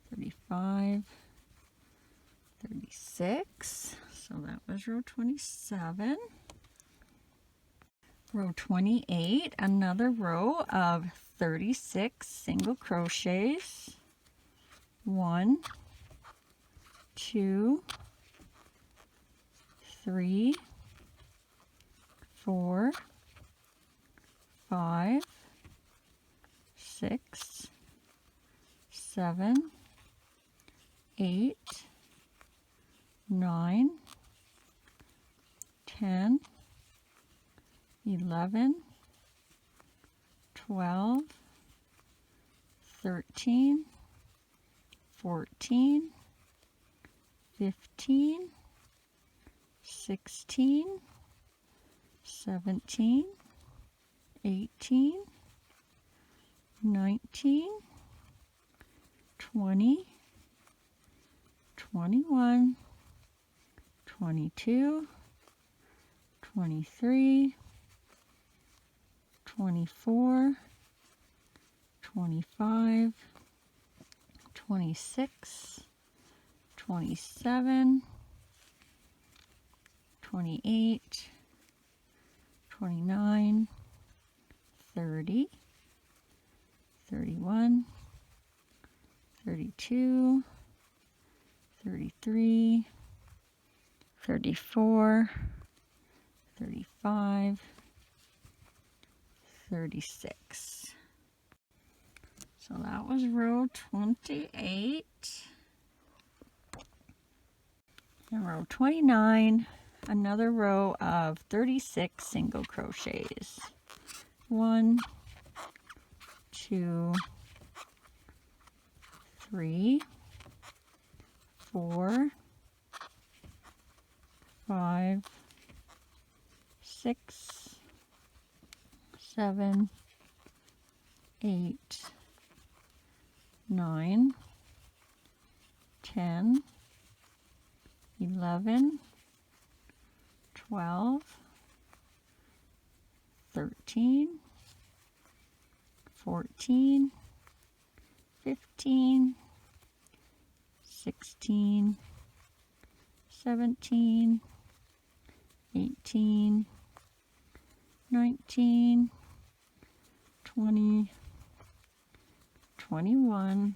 35, 36. So that was row 27. Row 28, another row of 36 single crochets. 1, 2, 3, 4, 5, 6, 7, 8, 9, 10, 11, 12, 13, 14, 15, 16, 17, 18, 19, 20, 21, 22, 23, 24, 25, 26, 27, 28, 29, 30, 31, 32, 33, 34, 35, 36. So that was row 28. And row 29, another row of 36 single crochets. 1, 2, 3, 4, 5, 6, 7, 8, 9, 10, 11, 12, 13, 14, 15, 16, 17, 18, 19, 20, 21,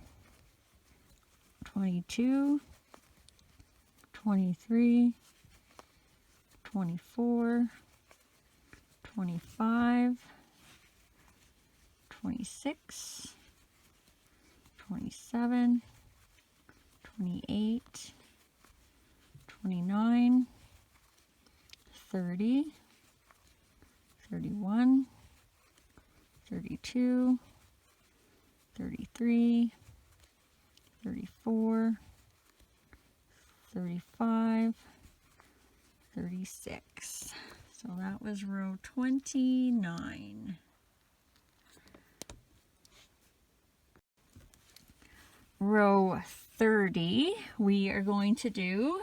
22, 23, 24, 25, 26, 27, 28, 29, 30, 31, 32, 33, 34, 35, 36. So that was row 29. Row 30, we are going to do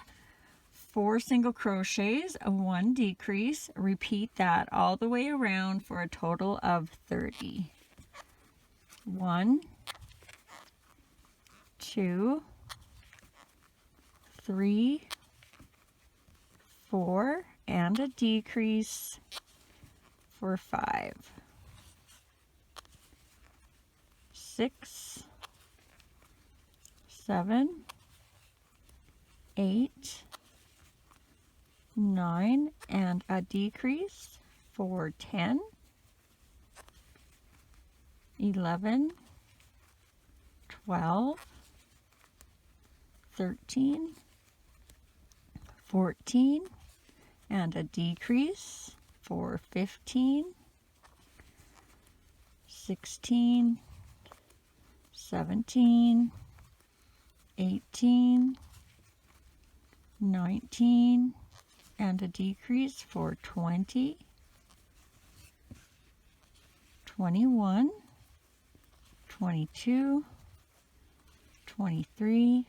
4 single crochets, a 1 decrease. Repeat that all the way around for a total of 30. 1, 2, 3, 4, and a decrease for 5, 6, 7, 8, 9, and a decrease for 10, 11, 12, 13, 14, and a decrease for 15, 16, 17, 18, 19, and a decrease for 20, 21, 22, 23,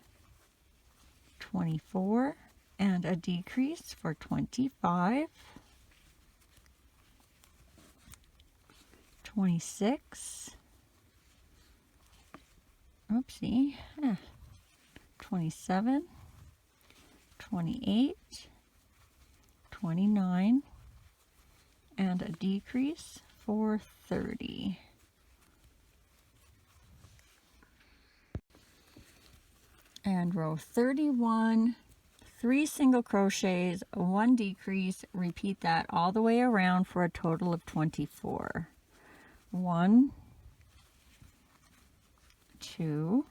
24, and a decrease for 25, 26, oopsie, 27, 28, 29, and a decrease for 30. And row 31, 3 single crochets, 1 decrease. Repeat that all the way around for a total of 24. 1, 2,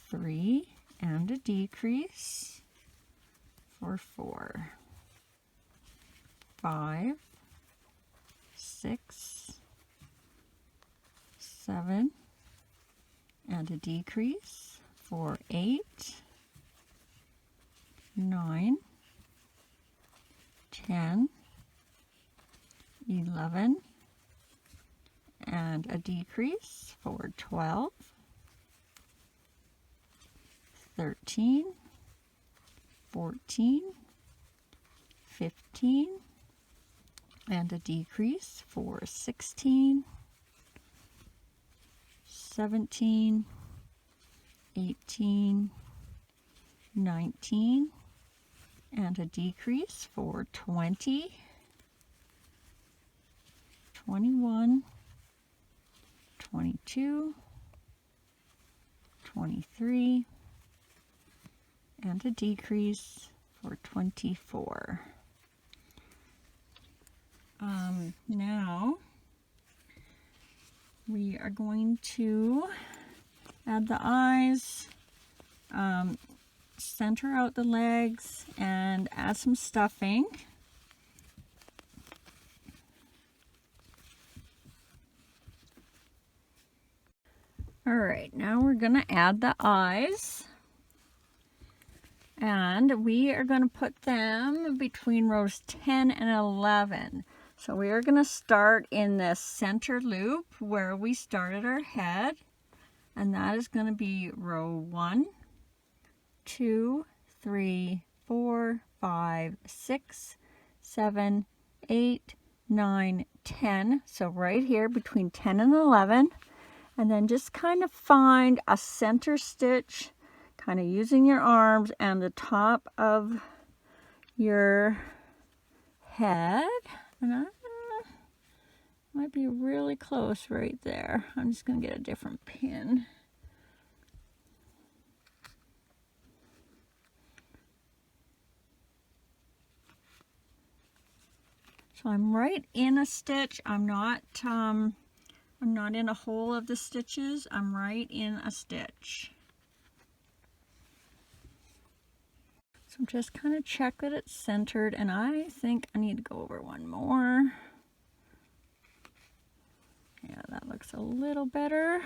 3, and a decrease for 4, 5, 6, 7, and a decrease for 8, 9, 10, 11, and a decrease for 12, 13, 14, 15, and a decrease for 16, 17, 18, 19, and a decrease for 20, 21, 22, 23, and a decrease for 24. Now we are going to add the eyes, center out the legs, and add some stuffing. All right, now we're going to add the eyes, and we are going to put them between rows 10 and 11. So we are going to start in the center loop where we started our head, and that is going to be row 1, 2, 3, 4, 5, 6, 7, 8, 9, 10. So right here between 10 and 11. And then just kind of find a center stitch, kind of using your arms and the top of your head. And I might be really close right there. I'm just going to get a different pin. So I'm right in a stitch. I'm not in a hole of the stitches. I'm right in a stitch. So just kind of check that it's centered, and I think I need to go over one more. Yeah, that looks a little better.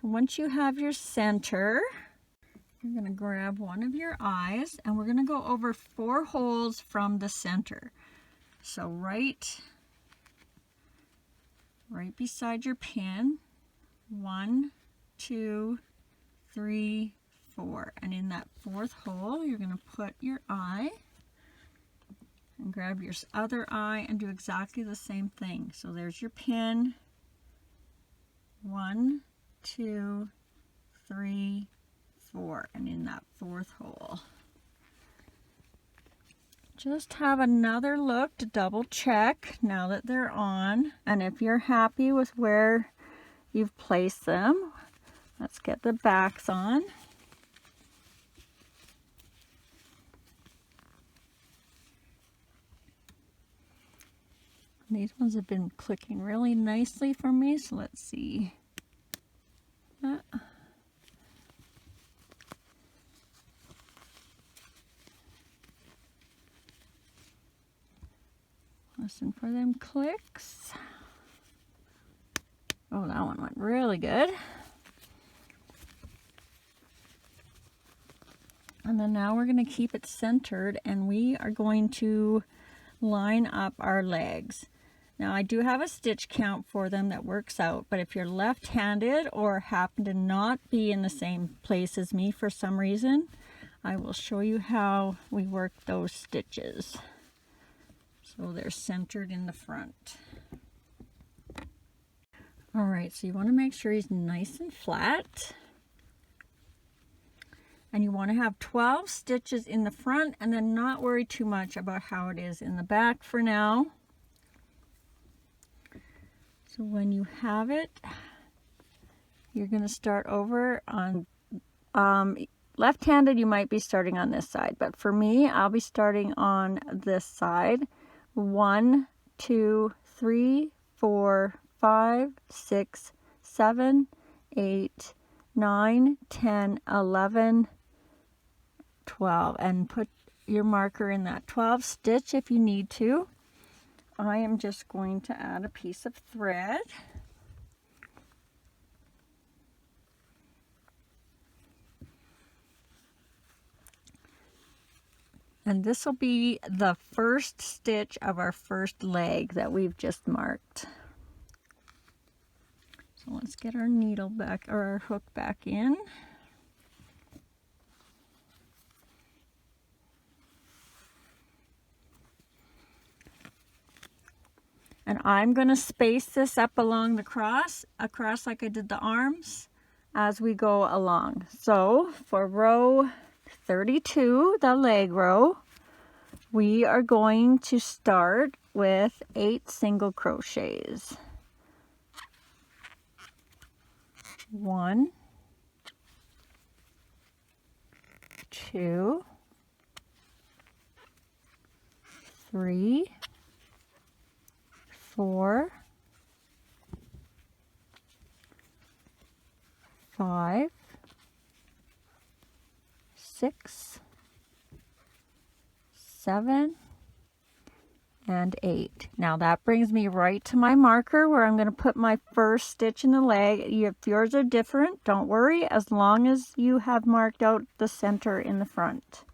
So once you have your center, you're going to grab one of your eyes, and we're going to go over 4 holes from the center. So right beside your pin, 1, 2, 3, 4. And in that 4th hole, you're going to put your eye and grab your other eye and do exactly the same thing. So there's your pin, 1, 2, 3, 4, and in that 4th hole. Just have another look to double check now that they're on, and if you're happy with where you've placed them, let's get the backs on. These ones have been clicking really nicely for me, so let's see. Listen for them clicks. Oh, that one went really good. And then now we're going to keep it centered, and we are going to line up our legs. Now I do have a stitch count for them that works out, but if you're left-handed or happen to not be in the same place as me for some reason, I will show you how we work those stitches. So they're centered in the front. All right, so you want to make sure he's nice and flat. And you want to have 12 stitches in the front, and then not worry too much about how it is in the back for now. So when you have it, you're going to start over on left-handed. You might be starting on this side, but for me, I'll be starting on this side. 1, 2, 3, 4, 5, 6, 7, 8, 9, 10, 11, 12, and put your marker in that 12th stitch if you need to. I am just going to add a piece of thread. And this will be the first stitch of our first leg that we've just marked. So let's get our needle back, or our hook back in. And I'm going to space this up along the across like I did the arms as we go along. So for row 32, the leg row, we are going to start with 8 single crochets. 1, 2, 3, 4, 5, 6, 7, and 8. Now that brings me right to my marker where I'm going to put my first stitch in the leg. If yours are different, don't worry, as long as you have marked out the center in the front.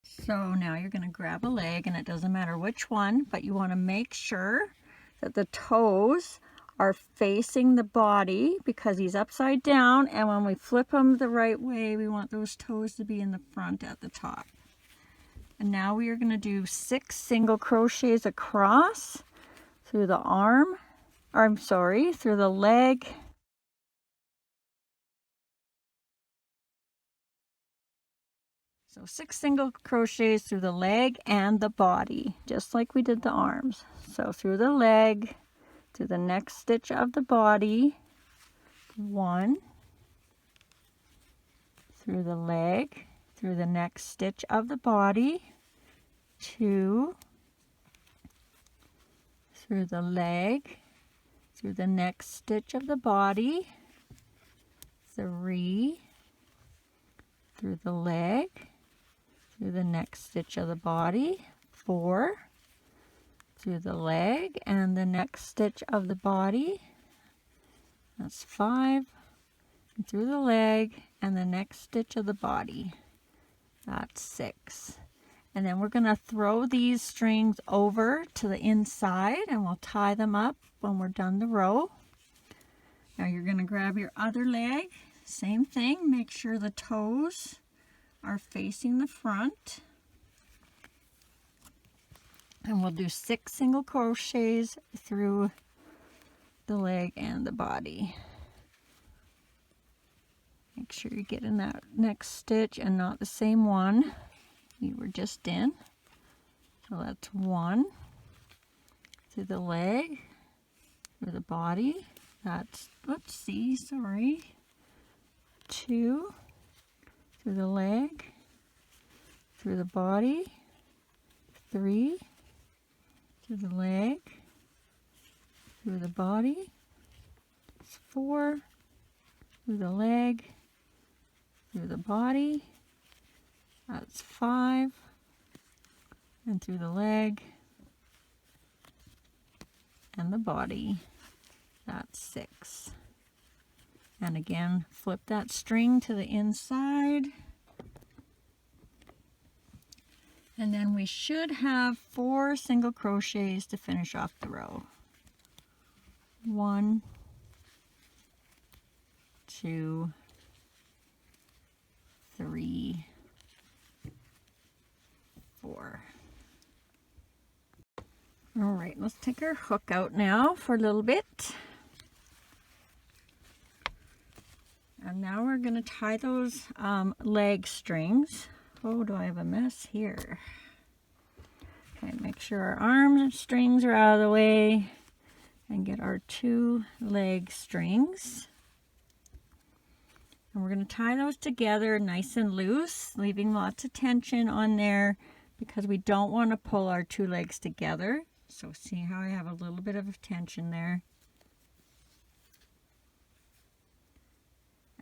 So now you're going to grab a leg, and it doesn't matter which one, but you want to make sure that the toes are facing the body because he's upside down, and when we flip him the right way, we want those toes to be in the front at the top. And now we are going to do 6 single crochets across through the arm, or I'm sorry, through the leg. So 6 single crochets through the leg and the body, just like we did the arms. So through the leg, through the next stitch of the body, 1, through the leg, through the next stitch of the body, 2, through the leg, through the next stitch of the body, 3, through the leg, through the next stitch of the body, 4, through the leg and the next stitch of the body, that's 5, and through the leg and the next stitch of the body, that's 6. And then we're going to throw these strings over to the inside and we'll tie them up when we're done the row. Now you're going to grab your other leg, same thing, make sure the toes are facing the front. And we'll do 6 single crochets through the leg and the body. Make sure you get in that next stitch and not the same one you were just in. So that's 1 through the leg, through the body. That's, oopsie, sorry. 2 through the leg, through the body. 3 through the leg, through the body. 4 through the leg, through the body. That's 5, and through the leg and the body, that's 6. And again, flip that string to the inside. And then we should have 4 single crochets to finish off the row. 1, 2, 3, 4. All right, let's take our hook out now for a little bit. And now we're going to tie those leg strings. Oh, do I have a mess here? Okay, make sure our arm strings are out of the way and get our 2 leg strings. And we're going to tie those together nice and loose, leaving lots of tension on there because we don't want to pull our 2 legs together. So see how I have a little bit of tension there.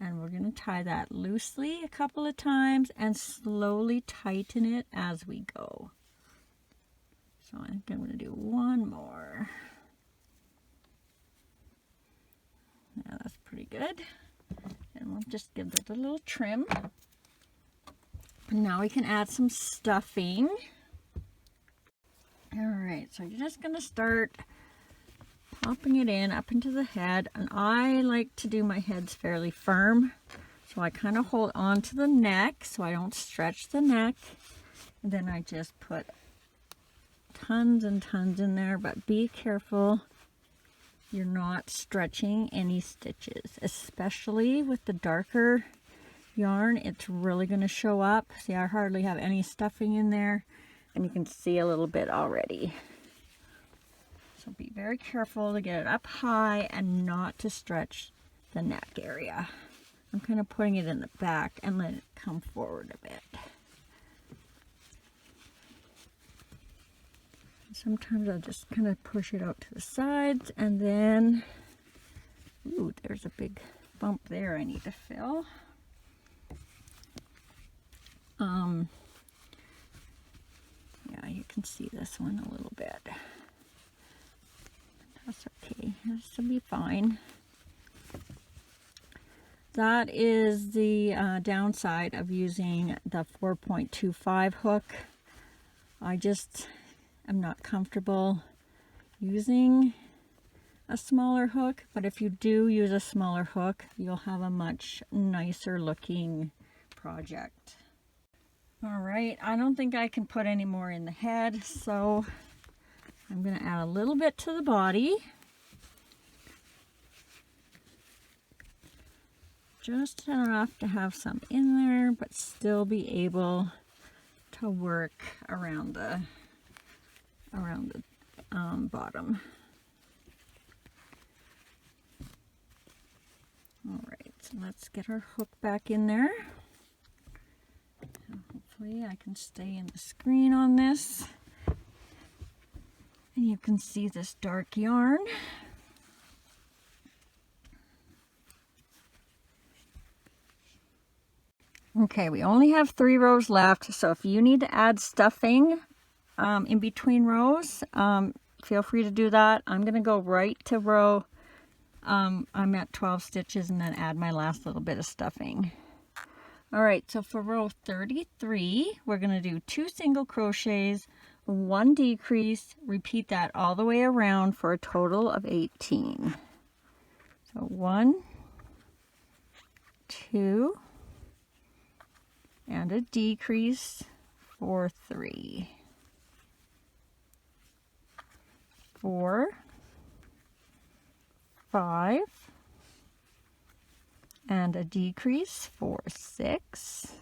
And we're going to tie that loosely a couple of times and slowly tighten it as we go. So I think I'm going to do one more. Yeah, that's pretty good. And we'll just give it a little trim. And now we can add some stuffing. All right, so you're just going to start popping it in up into the head, and I like to do my heads fairly firm, so I kind of hold on to the neck so I don't stretch the neck, and then I just tons and tons in there, but be careful you're not stretching any stitches, especially with the darker yarn. It's really going to show up. See, I hardly have any stuffing in there, and you can see a little bit already. So be very careful to get it up high and not to stretch the neck area. I'm kind of putting it in the back and let it come forward a bit. Sometimes I'll just kind of push it out to the sides, and then, ooh, there's a big bump there I need to fill. Yeah, you can see this one a little bit. That's okay, this will be fine. That is the downside of using the 4.25 hook. I'm not comfortable using a smaller hook, but if you do use a smaller hook, you'll have a much nicer looking project. All right, I don't think I can put any more in the head, so I'm going to add a little bit to the body. Just enough to have some in there, but still be able to work around the bottom. All right, so let's get our hook back in there. And hopefully I can stay in the screen on this. And you can see this dark yarn. Okay, we only have 3 rows left, so if you need to add stuffing in between rows, feel free to do that. I'm going to go right to row, I'm at 12 stitches, and then add my last little bit of stuffing. All right, so for row 33, we're going to do 2 single crochets, 1 decrease, repeat that all the way around for a total of 18. So 1, 2, and a decrease for 3, 4, 5, and a decrease for 6,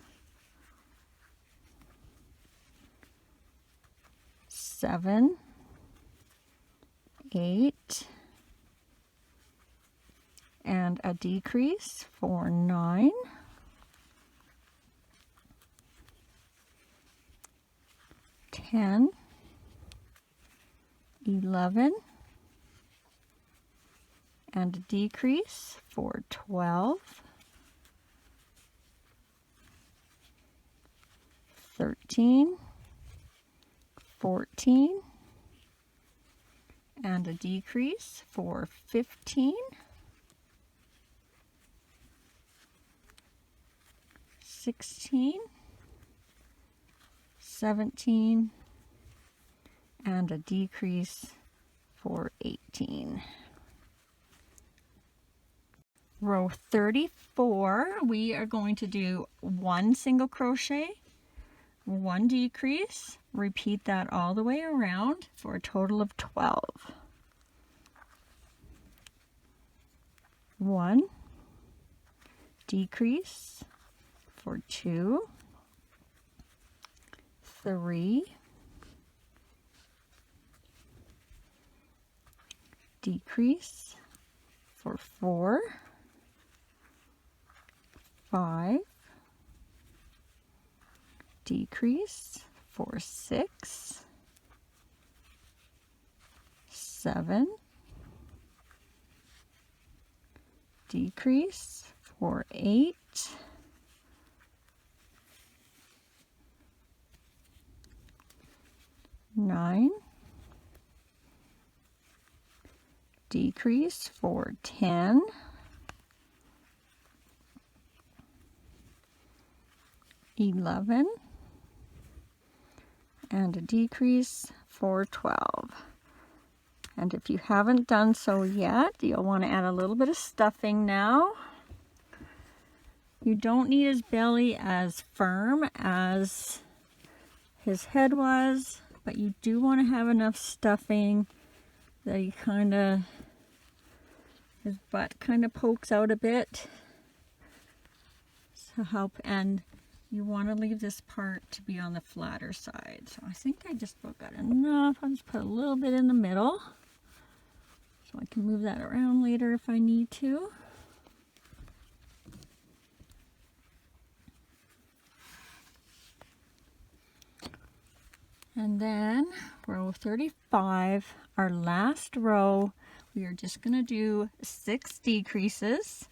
7, 8, and a decrease for 9, 10, 11, and a decrease for 12, 13, 14, and a decrease for 15, 16, 17, and a decrease for 18. Row 34, we are going to do 1 single crochet, 1 decrease, repeat that all the way around for a total of 12. 1 decrease for 2, 3, decrease for 4, 5, decrease for 6, 7, decrease for 8, 9, decrease for 10, 11, and a decrease for 12. And if you haven't done so yet, you'll want to add a little bit of stuffing now. You don't need his belly as firm as his head was, but you do want to have enough stuffing that he kind of, his butt kind of pokes out a bit to help, and you want to leave this part to be on the flatter side. So I think I just about got enough. I'll just put a little bit in the middle so I can move that around later if I need to. And then row 35, our last row, we are just going to do 6 decreases.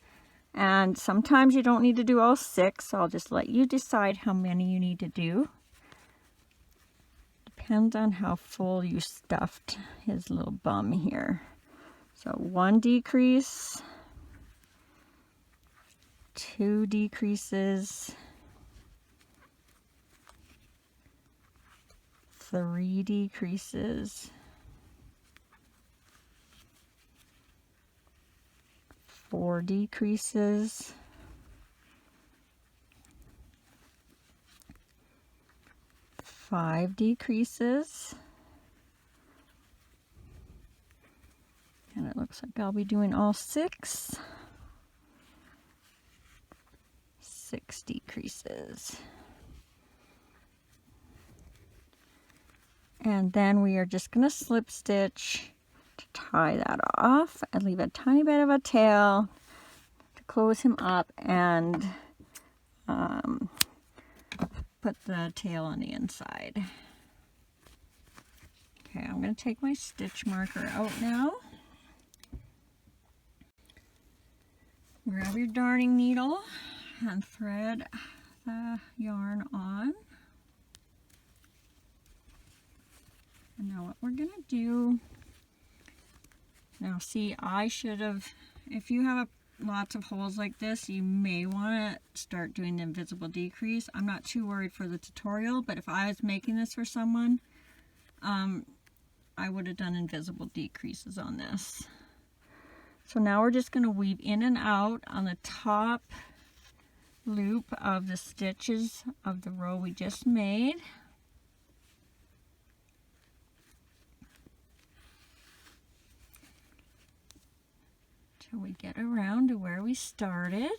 And sometimes you don't need to do all 6, so I'll just let you decide how many you need to do. Depends on how full you stuffed his little bum here. So 1 decrease, 2 decreases, 3 decreases, 4 decreases, 5 decreases, and it looks like I'll be doing all 6, 6 decreases. And then we are just going to slip stitch to tie that off and leave a tiny bit of a tail to close him up, and put the tail on the inside. Okay, I'm going to take my stitch marker out now. Grab your darning needle and thread the yarn on. And now what we're going to do, now see, I should have, if you have lots of holes like this, you may want to start doing the invisible decrease. I'm not too worried for the tutorial, but if I was making this for someone, I would have done invisible decreases on this. So now we're just going to weave in and out on the top loop of the stitches of the row we just made. Till we get around to where we started.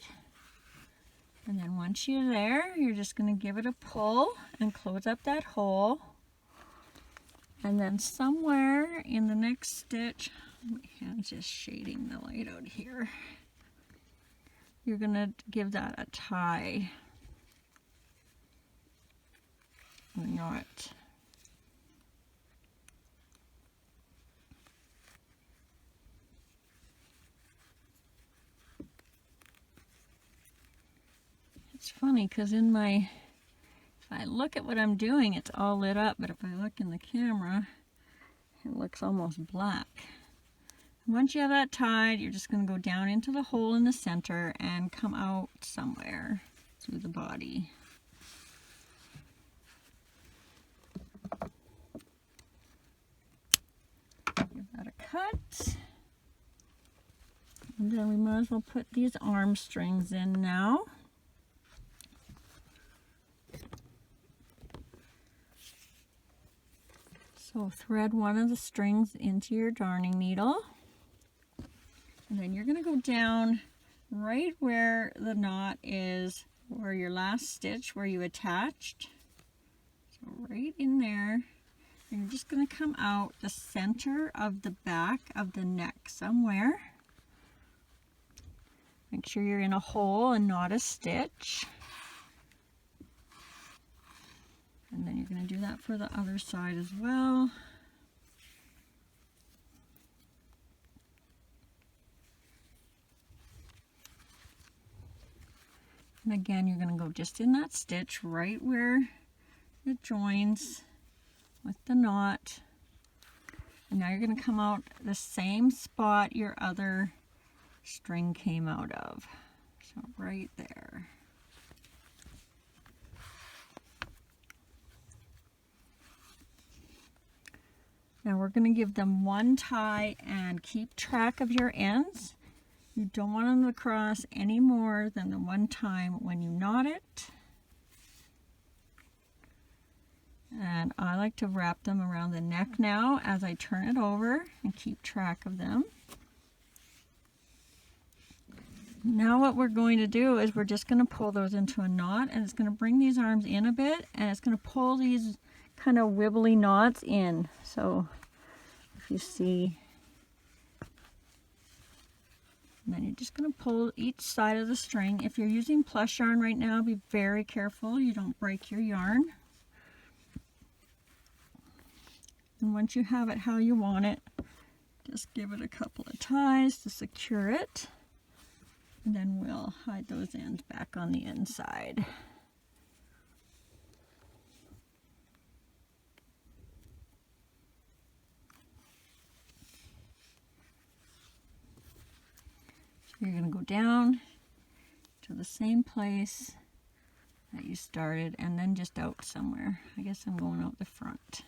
And then once you're there, you're just going to give it a pull and close up that hole. And then somewhere in the next stitch, my hand's just shading the light out here, you're going to give that a tie. Or not. It's funny because in my, if I look at what I'm doing, it's all lit up, but if I look in the camera, it looks almost black. Once you have that tied, you're just going to go down into the hole in the center and come out somewhere through the body. Give that a cut. And then we might as well put these arm strings in now. So thread one of the strings into your darning needle, and then you're going to go down right where the knot is, where your last stitch where you attached. So right in there, and you're just going to come out the center of the back of the neck somewhere. Make sure you're in a hole and not a stitch. And then you're going to do that for the other side as well. And again, you're going to go just in that stitch right where it joins with the knot. And now you're going to come out the same spot your other string came out of. So right there. Now we're going to give them one tie and keep track of your ends. You don't want them to cross any more than the one time when you knot it. And I like to wrap them around the neck now as I turn it over and keep track of them. Now what we're going to do is we're just going to pull those into a knot, and it's going to bring these arms in a bit, and it's going to pull these kind of wibbly knots in. So if you see, and then you're just going to pull each side of the string. If you're using plush yarn right now, be very careful you don't break your yarn. And once you have it how you want it, just give it a couple of ties to secure it. And then we'll hide those ends back on the inside. So you're going to go down to the same place that you started and then just out somewhere. I guess I'm going out the front.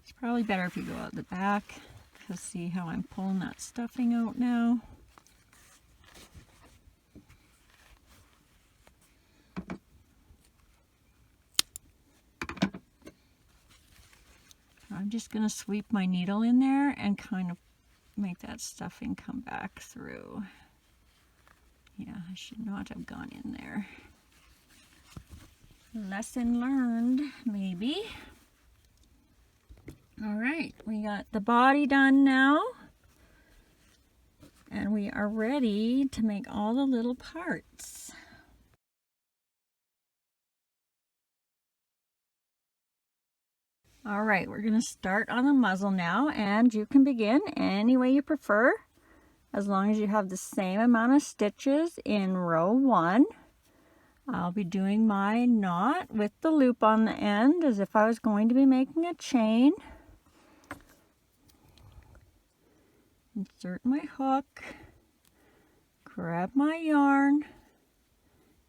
It's probably better if you go out the back. Because see how I'm pulling that stuffing out now. I'm just going to sweep my needle in there and kind of make that stuffing come back through. Yeah, I should not have gone in there. Lesson learned, maybe. All right, we got the body done now, and we are ready to make all the little parts. All right, we're going to start on the muzzle now, and you can begin any way you prefer, as long as you have the same amount of stitches in row 1. I'll be doing my knot with the loop on the end as if I was going to be making a chain. Insert my hook, grab my yarn,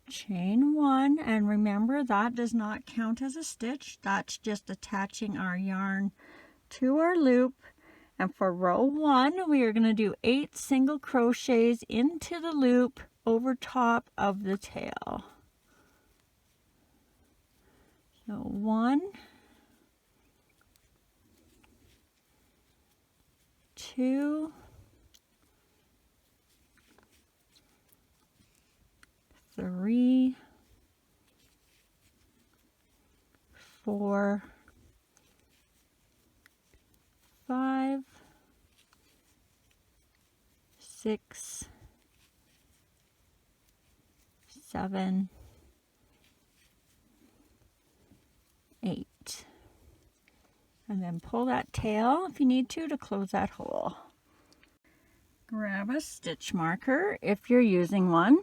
chain 1, and remember that does not count as a stitch. That's just attaching our yarn to our loop. And for row 1, we are going to do 8 single crochets into the loop over top of the tail. So 1, 2, 3, 4, 5, 6, 7, 8. And then pull that tail if you need to close that hole. Grab a stitch marker if you're using one.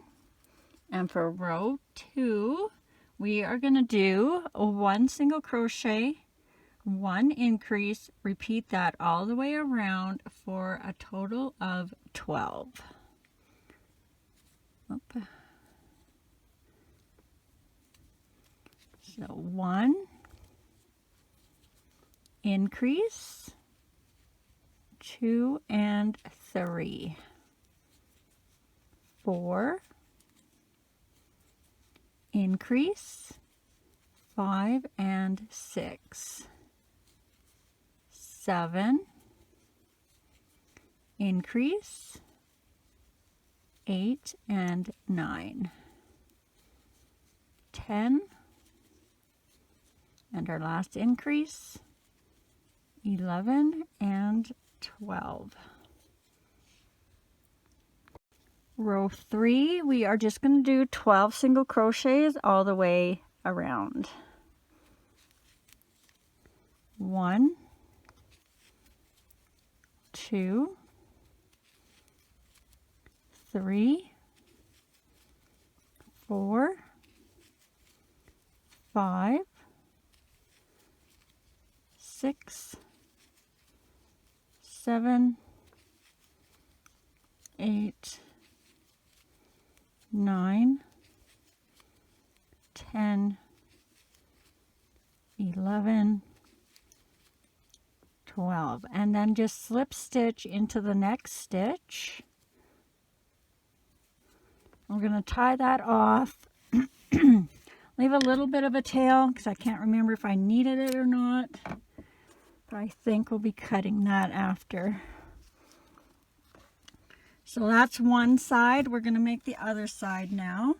And for row 2, we are going to do 1 single crochet, 1 increase, repeat that all the way around for a total of 12. Oop. So 1 increase, 2 and 3, 4 increase, 5 and 6, 7 increase, 8 and 9, 10, and our last increase, 11 and 12. Row 3, we are just going to do 12 single crochets all the way around. 1, 2, 3, 4, 5, 6, 7, 8, 9, 10, 11, 12, and then just slip stitch into the next stitch. We're going to tie that off leave a little bit of a tail because I can't remember if I needed it or not. But I think we'll be cutting that after. So that's one side. We're going to make the other side now.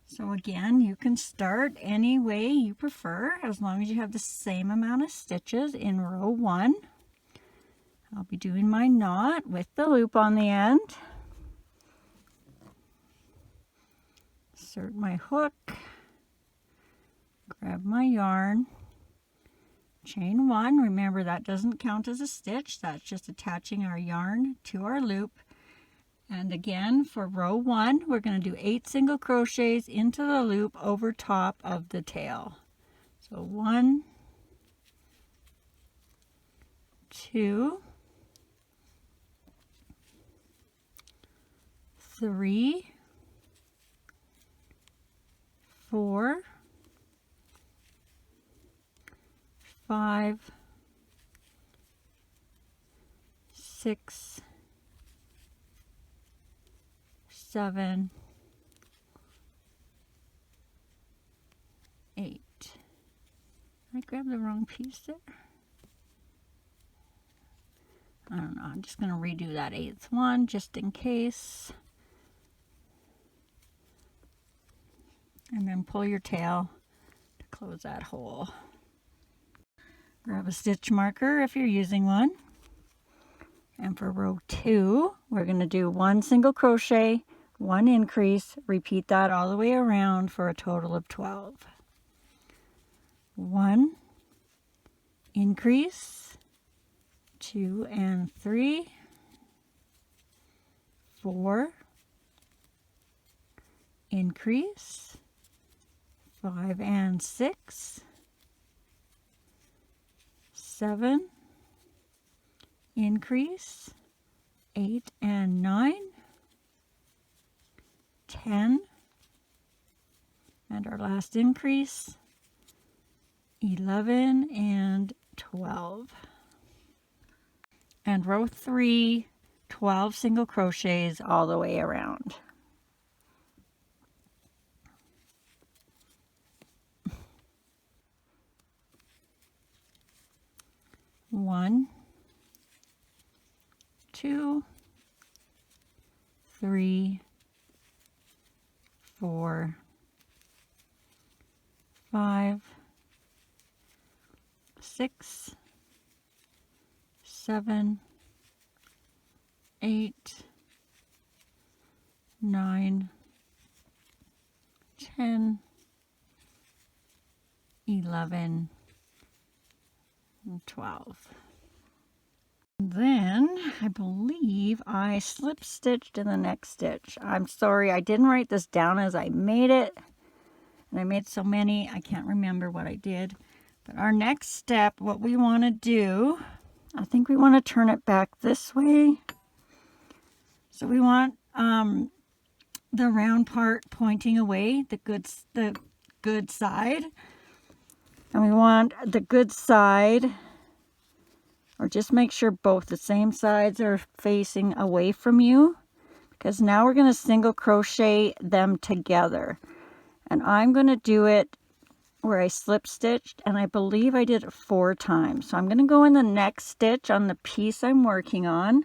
So again, you can start any way you prefer as long as you have the same amount of stitches in row 1. I'll be doing my knot with the loop on the end. Insert my hook, grab my yarn, chain 1. Remember, that doesn't count as a stitch. That's just attaching our yarn to our loop. And again, for row 1, we're going to do 8 single crochets into the loop over top of the tail. So 1, 2, 3, 4, 5, 6, 7, 8. I grabbed the wrong piece there. I don't know. I'm just going to redo that 8th one just in case. And then pull your tail to close that hole. Grab a stitch marker if you're using one. And for row 2, we're going to do 1 single crochet, 1 increase, repeat that all the way around for a total of 12. 1 increase, 2 and 3, 4 increase, 5 and 6, 7 increase, 8 and 9, 10, and our last increase, 11 and 12. And row 3, 12 single crochets all the way around. One, 2, 3, 4, 5, 6, 7, 8, 9, 10, 11, and 12. Then I believe I slip stitched in the next stitch. I'm sorry, I didn't write this down as I made it, and I made so many I can't remember what I did. But our next step, what we want to do, I think we want to turn it back this way. So we want the round part pointing away, the good side, and we want the good side, or just make sure both the same sides are facing away from you, because now we're going to single crochet them together. And I'm going to do it where I slip stitched, and I believe I did it 4 times. So I'm going to go in the next stitch on the piece I'm working on,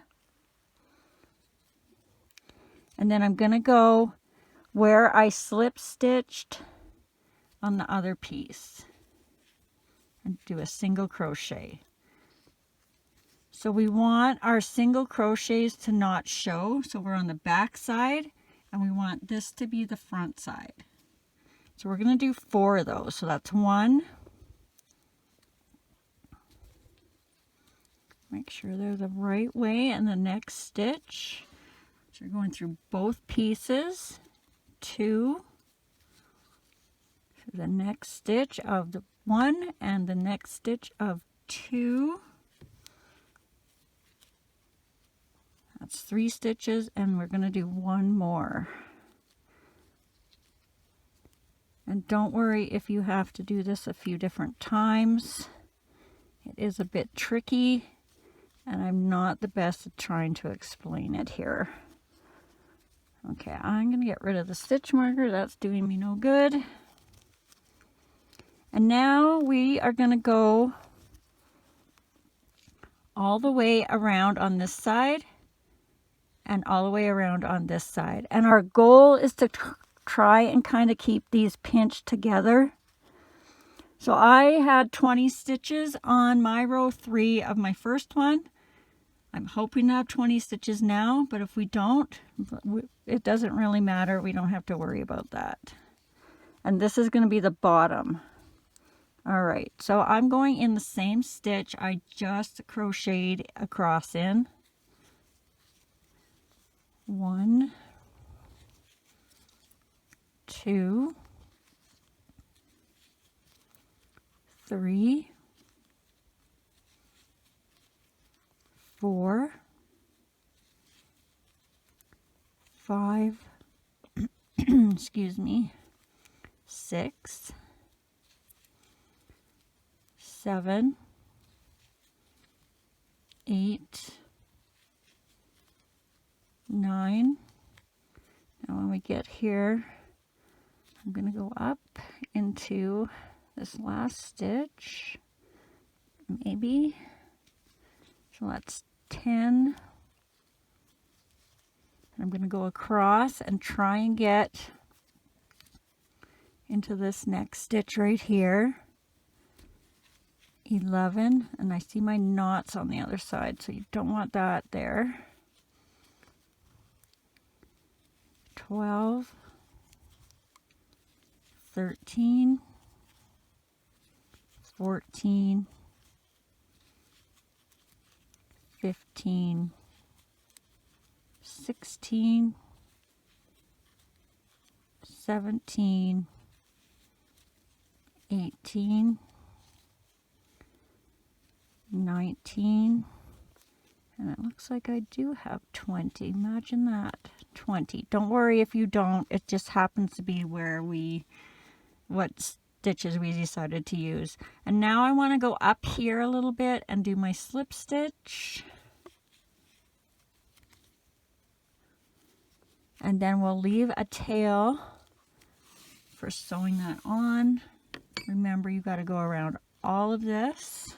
and then I'm going to go where I slip stitched on the other piece and do a single crochet. So we want our single crochets to not show, so we're on the back side, and we want this to be the front side. So we're going to do 4 of those. So that's 1. Make sure they're the right way in the next stitch. So you're going through both pieces. 2. So the next stitch of the 1 and the next stitch of 2. That's 3 stitches, and we're going to do 1 more. And don't worry if you have to do this a few different times. It is a bit tricky, and I'm not the best at trying to explain it here. Okay, I'm going to get rid of the stitch marker. That's doing me no good. And now we are going to go all the way around on this side and all the way around on this side. And our goal is to try and kind of keep these pinched together. So I had 20 stitches on my row 3 of my first one. I'm hoping to have 20 stitches now, but if we don't, it doesn't really matter. We don't have to worry about that. And this is going to be the bottom. All right, so I'm going in the same stitch I just crocheted across in. 1, 2, 3, 4, 5, excuse me, 6, 7, 8, 9. Now when we get here, I'm going to go up into this last stitch, maybe. So that's 10. I'm going to go across and try and get into this next stitch right here. 11, and I see my knots on the other side, so you don't want that there. 12, 13, 14, 15, 16, 17, 18, 19, and it looks like I do have 20. Imagine that, 20. Don't worry if you don't, it just happens to be where what stitches we decided to use. And now I want to go up here a little bit and do my slip stitch. And then we'll leave a tail for sewing that on. Remember, you got to go around all of this.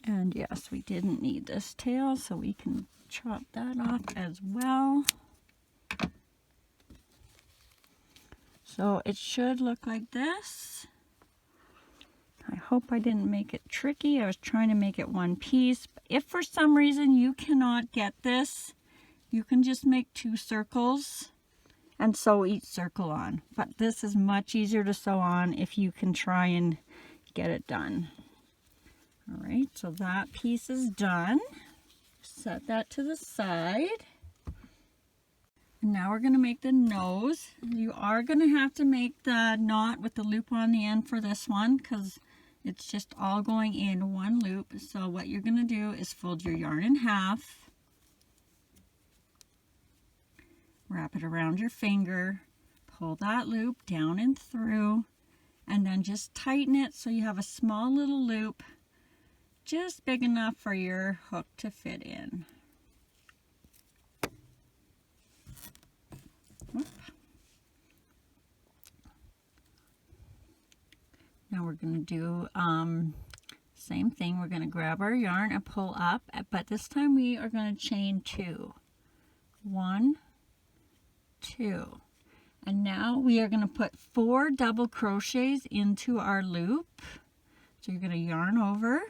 And yes, we didn't need this tail, so we can chop that off as well. So it should look like this. I hope I didn't make it tricky. I was trying to make it one piece. If for some reason you cannot get this, you can just make 2 circles and sew each circle on. But this is much easier to sew on if you can try and get it done. All right, so that piece is done. Set that to the side. And now we're going to make the nose. You are going to have to make the knot with the loop on the end for this one because it's just all going in one loop. So what you're going to do is fold your yarn in half, wrap it around your finger, pull that loop down and through, and then just tighten it so you have a small little loop just big enough for your hook to fit in. Whoop. Now we're going to do same thing. We're going to grab our yarn and pull up, but this time we are going to chain 2. 1, 2. And now we are going to put 4 double crochets into our loop. So you're going to yarn over,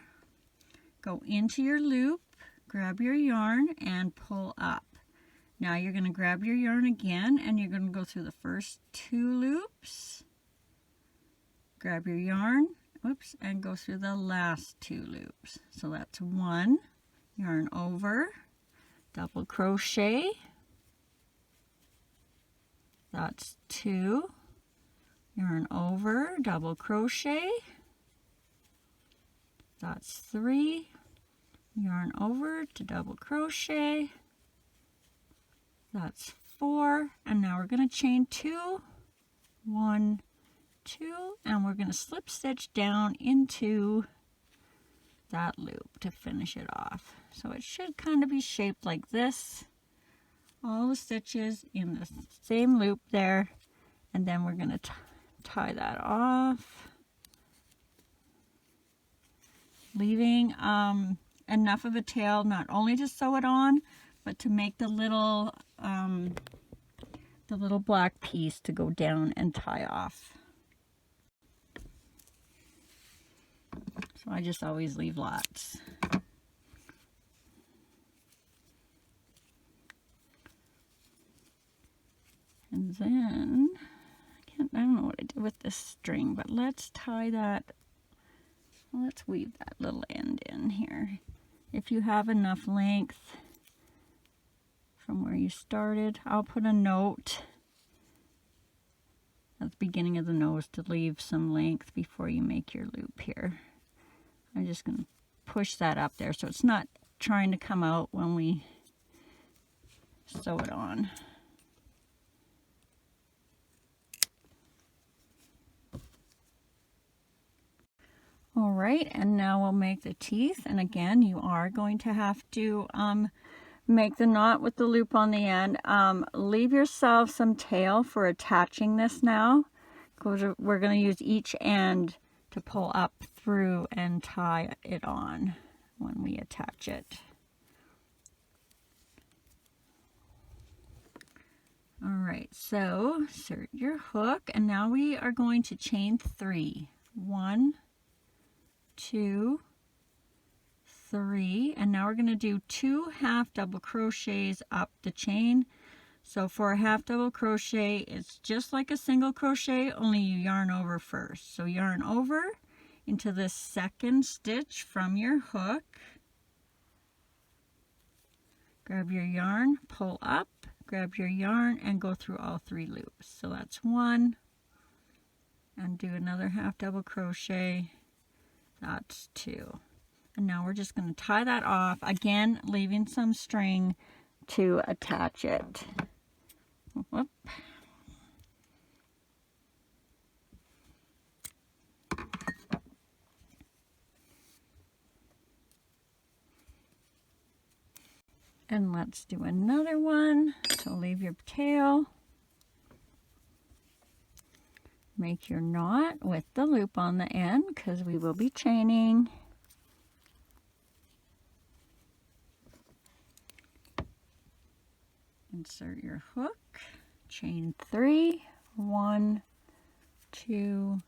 go into your loop, grab your yarn and pull up. Now you're going to grab your yarn again and you're going to go through the first 2 loops, grab your yarn, whoops, and go through the last 2 loops. So that's 1, yarn over, double crochet, that's 2, yarn over, double crochet, that's 3, yarn over to double crochet, that's 4, and now we're going to chain 2, 1, 2, and we're going to slip stitch down into that loop to finish it off. So it should kind of be shaped like this. All the stitches in the same loop there. And then we're going to tie that off. Leaving enough of a tail not only to sew it on, but to make the little black piece to go down and tie off. So I just always leave lots. And then, I don't know what I did with this string, but let's tie that, let's weave that little end in here. If you have enough length from where you started, I'll put a note at the beginning of the nose to leave some length before you make your loop here. I'm just going to push that up there so it's not trying to come out when we sew it on. All right, and now we'll make the teeth. And again, you are going to have to make the knot with the loop on the end. Leave yourself some tail for attaching this now, because we're going to use each end to pull up through and tie it on when we attach it. All right, so insert your hook, and now we are going to chain 3. 1, 2, 3, and now we're going to do 2 half double crochets up the chain. So for a half double crochet, it's just like a single crochet, only you yarn over first. So yarn over into the second stitch from your hook, grab your yarn, pull up, grab your yarn, and go through all 3 loops. So that's 1, and do another half double crochet. That's 2. And now we're just going to tie that off, again leaving some string to attach it. Whoop. And let's do another one. So leave your tail. Make your knot with the loop on the end because we will be chaining. Insert your hook, chain 3, 1, 2,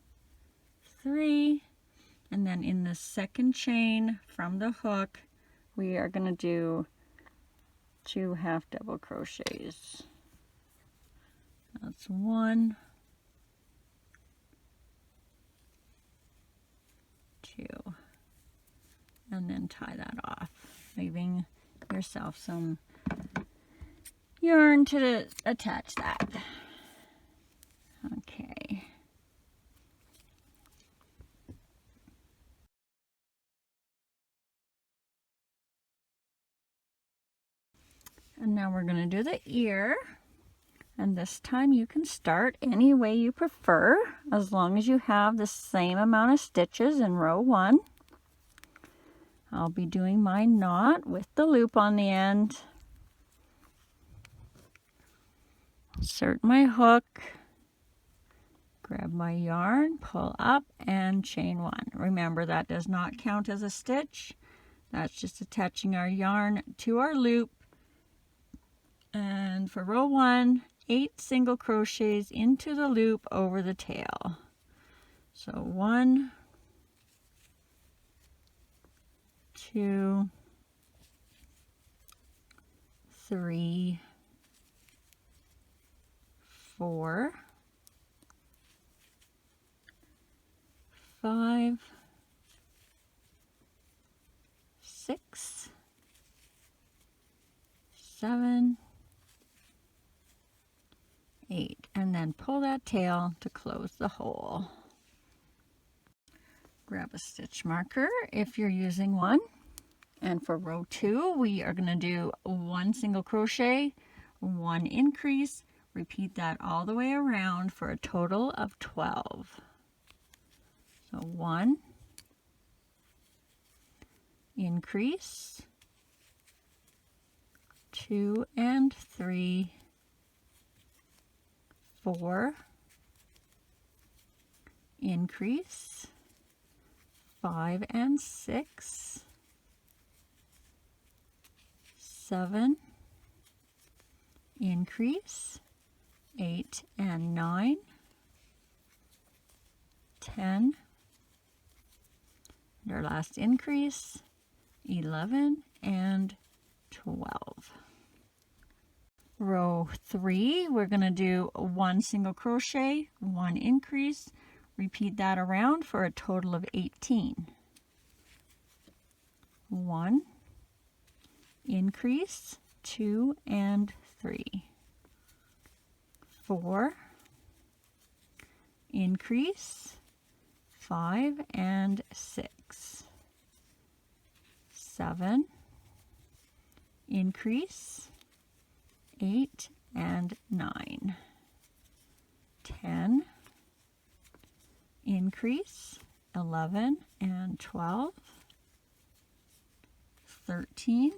3, and then in the second chain from the hook, we are going to do 2 half double crochets. That's 1, 2, and then tie that off, leaving yourself some yarn to attach that. Okay. And now we're going to do the ear. And this time you can start any way you prefer, as long as you have the same amount of stitches in row 1. I'll be doing my knot with the loop on the end. Insert my hook, grab my yarn, pull up, and chain 1. Remember, that does not count as a stitch. That's just attaching our yarn to our loop. And for row 1, 8 single crochets into the loop over the tail. So 1, 2, 3, 4, 5, 6, 7, 8, and then pull that tail to close the hole. Grab a stitch marker if you're using one, and for row 2 we are going to do 1 single crochet, 1 increase. Repeat that all the way around for a total of 12. So 1, increase, 2 and 3, 4, increase, 5 and 6, 7, increase, 8 and 9, 10, and our last increase, 11 and 12. Row 3, we're going to do 1 single crochet, 1 increase, repeat that around for a total of 18. 1, increase, 2 and 3, 4, increase, 5 and 6, 7, increase, 8 and 9, 10, increase, 11 and 12, 13,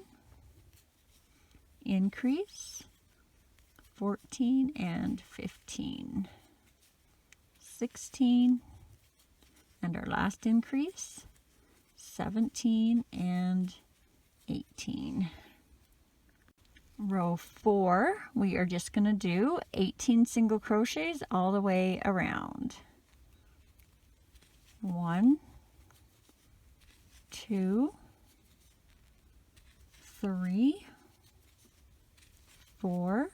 increase, 14 and 15, 16, and our last increase, 17 and 18. Row 4, we are just going to do 18 single crochets all the way around. 1, 2, 3, 4,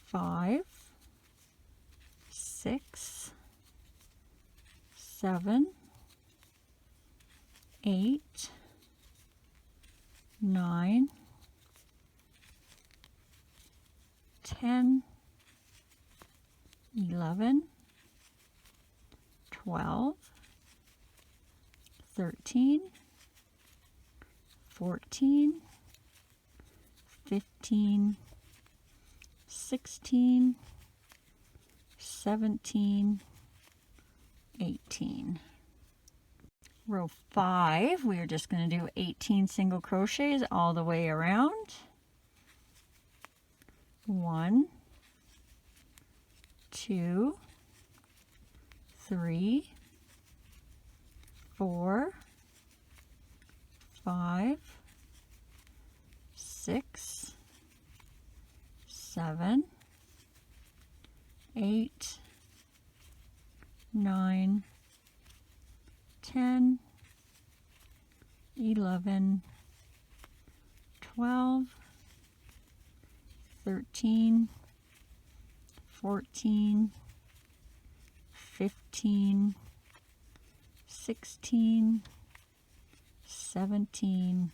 5, 6, 7, 8, 9, 10, 11, 12, 13, 14, 15, 16, 17, 18. Row 5, we are just going to do 18 single crochets all the way around. 1, 2, 3, 4, 5, 6, 7, 8, 9, 10, 11, 12, 13, 14, 15, 16, 17,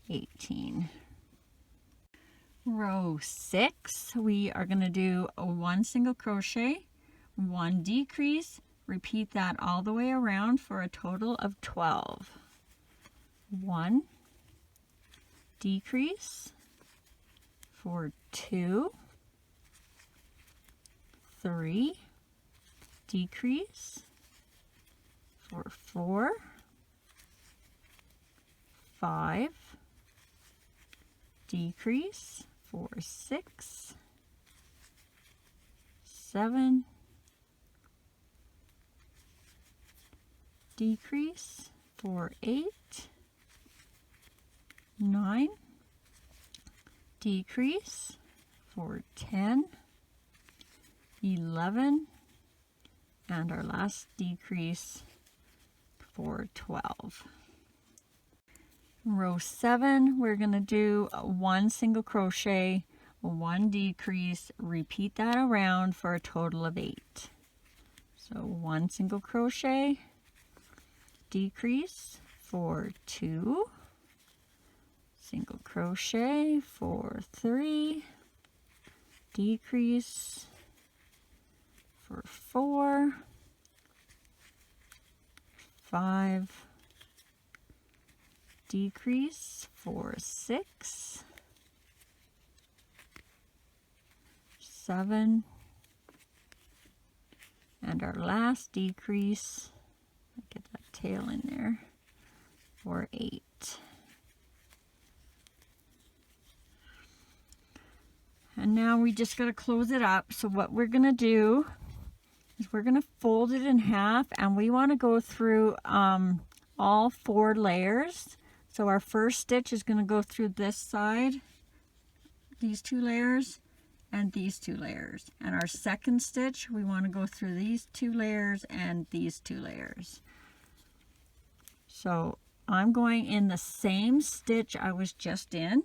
18. Row 6, we are going to do a 1 single crochet, 1 decrease, repeat that all the way around for a total of 12. 1, decrease, for 2, 3, decrease, for 4, 5, decrease, for 6, 7, decrease, for 8, 9, decrease, for 10, 11, and our last decrease for 12. Row 7, we're going to do 1 single crochet, 1 decrease, repeat that around for a total of 8. So 1 single crochet, decrease for 2, single crochet for 3, decrease for 4, 5, decrease for 6, 7, and our last decrease, get that tail in there, for 8. And now we just got to close it up. So what we're going to do is we're going to fold it in half, and we want to go through all 4 layers. So our first stitch is going to go through this side, these 2 layers, and these 2 layers. And our second stitch, we want to go through these 2 layers and these 2 layers. So I'm going in the same stitch I was just in,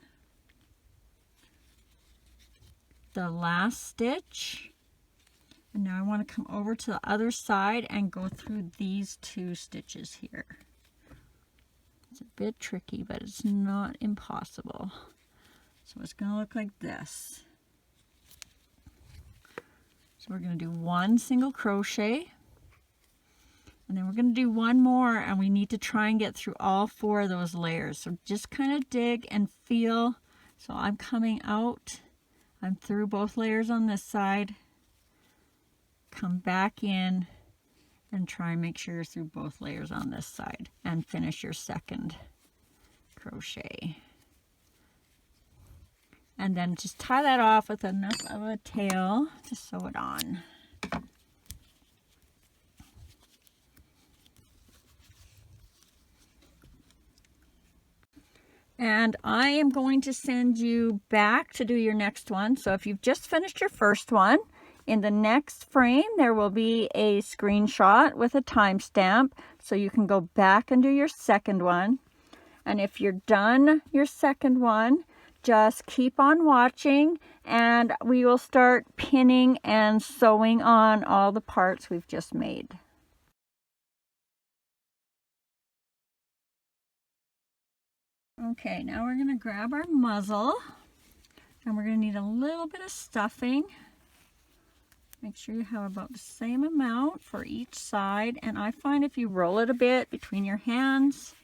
the last stitch, and now I want to come over to the other side and go through these 2 stitches here. It's a bit tricky, but it's not impossible. So it's going to look like this. So we're going to do 1 single crochet, and then we're going to do 1 more, and we need to try and get through all 4 of those layers. So just kind of dig and feel. So I'm coming out, I'm through both layers on this side, come back in, and try and make sure you're through both layers on this side, and finish your second crochet. And then just tie that off with enough of a tail to sew it on. And I am going to send you back to do your next one. So if you've just finished your first one, in the next frame there will be a screenshot with a timestamp, so you can go back and do your second one. And if you're done your second one, just keep on watching, and we will start pinning and sewing on all the parts we've just made. Okay, now we're going to grab our muzzle, and we're going to need a little bit of stuffing. Make sure you have about the same amount for each side, and I find if you roll it a bit between your hands,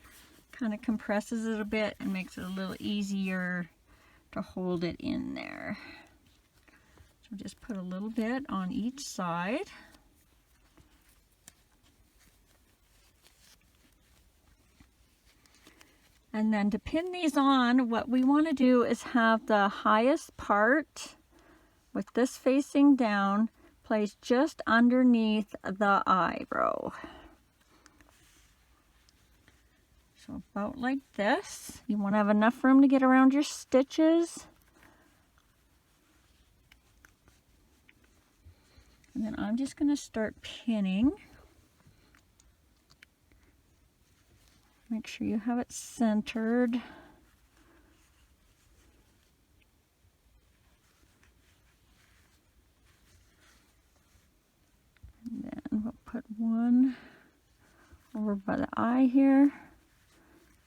kind of compresses it a bit and makes it a little easier to hold it in there. So just put a little bit on each side. And then to pin these on, what we want to do is have the highest part with this facing down placed just underneath the eyebrow. So about like this. You want to have enough room to get around your stitches. And then I'm just going to start pinning. Make sure you have it centered. And then we'll put one over by the eye here.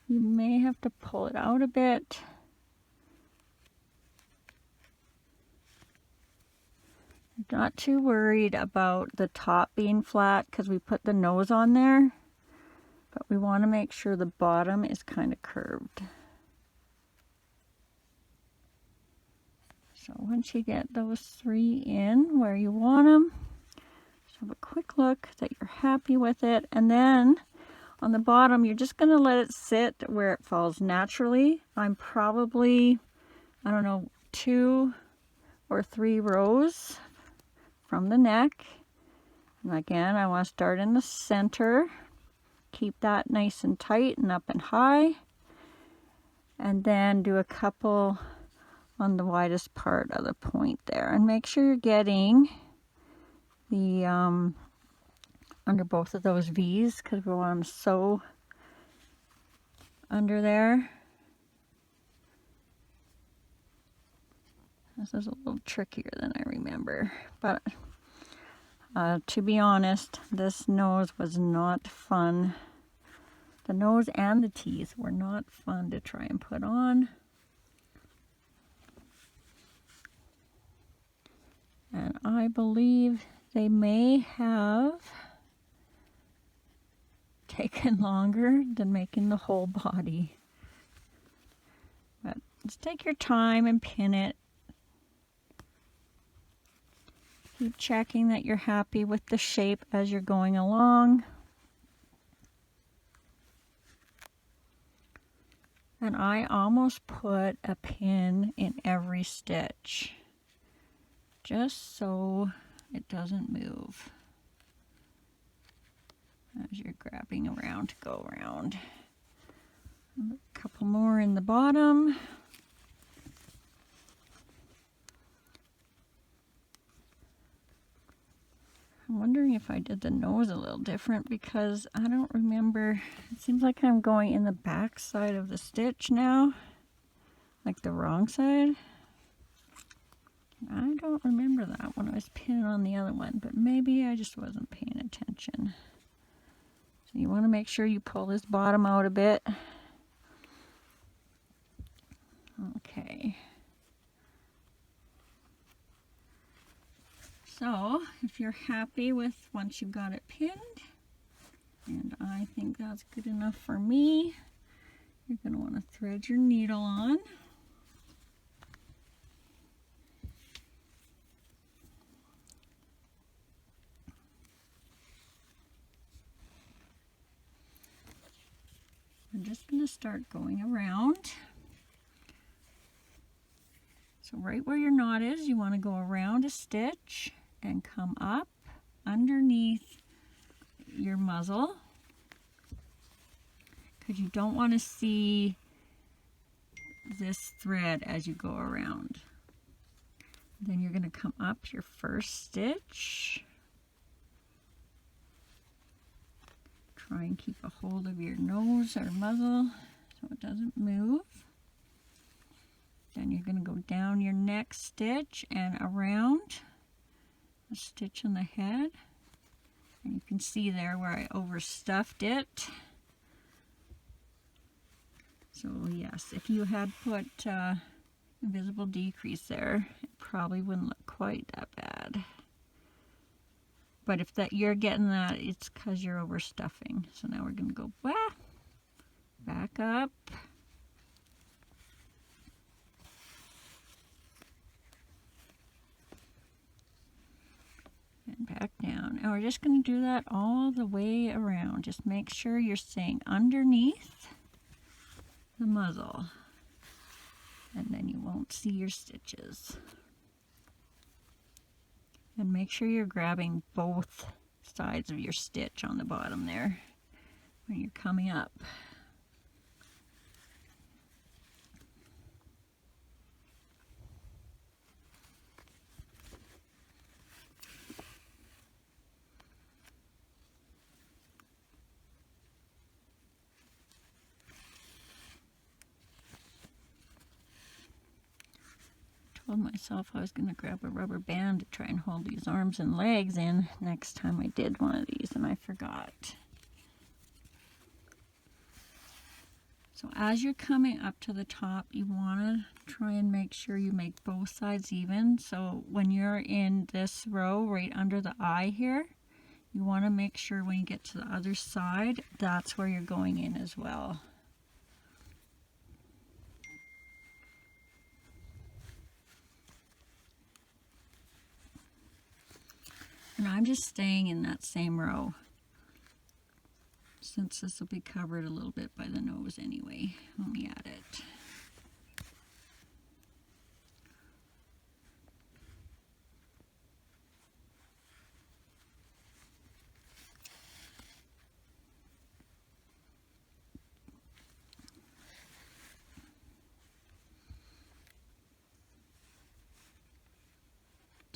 You may have to pull it out a bit. I'm not too worried about the top being flat because we put the nose on there, but we want to make sure the bottom is kind of curved. So once you get those 3 in where you want them, just have a quick look that you're happy with it, and then on the bottom, you're just going to let it sit where it falls naturally. I'm probably, I don't know, 2 or 3 rows from the neck. And again, I want to start in the center. Keep that nice and tight and up and high. And then do a couple on the widest part of the point there. And make sure you're getting the under both of those V's, because we want them so under there. This is a little trickier than I remember, but to be honest, this nose was not fun. The nose and the teeth were not fun to try and put on. And I believe they may have taken longer than making the whole body. But just take your time and pin it. Keep checking that you're happy with the shape as you're going along. And I almost put a pin in every stitch. just so it doesn't move as you're grabbing around to go around. A couple more in the bottom. I'm wondering if I did the nose a little different because I don't remember. It seems like I'm going in the back side of the stitch now, like the wrong side. I don't remember that when I was pinning on the other one, but maybe I just wasn't paying attention. So you want to make sure you pull this bottom out a bit. Okay. So if you're happy with once you've got it pinned, and I think that's good enough for me, you're going to want to thread your needle on. I'm just going to start going around. So right where your knot is, you want to go around a stitch and come up underneath your muzzle, because you don't want to see this thread as you go around. Then you're going to come up your first stitch. Try and keep a hold of your nose or muzzle so it doesn't move. Then you're going to go down your next stitch and around a stitch in the head. And you can see there where I overstuffed it. So yes, if you had put invisible decrease there, it probably wouldn't look quite that bad. But if that you're getting that, it's because you're overstuffing. So now we're going to go back up. And back down. And we're just going to do that all the way around. Just make sure you're staying underneath the muzzle. And then you won't see your stitches. And make sure you're grabbing both sides of your stitch on the bottom there when you're coming up. Told myself I was going to grab a rubber band to try and hold these arms and legs in next time I did one of these, and I forgot. So as you're coming up to the top, you want to try and make sure you make both sides even. So when you're in this row right under the eye here, you want to make sure when you get to the other side, that's where you're going in as well. And I'm just staying in that same row, since this will be covered a little bit by the nose anyway when we add it.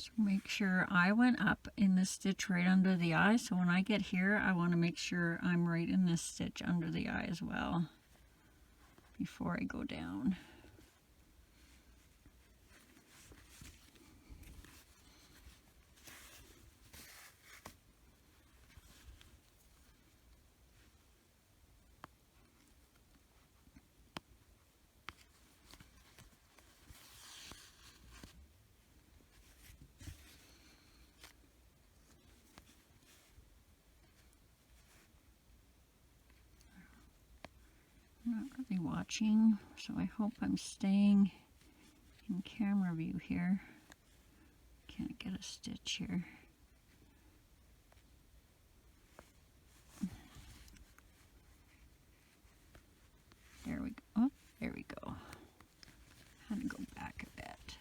So make sure I went up in this stitch right under the eye, so when I get here I want to make sure I'm right in this stitch under the eye as well before I go down. Not really watching, so I hope I'm staying in camera view here. Can't get a stitch here. There we go. Oh, there we go. Had to go back a bit.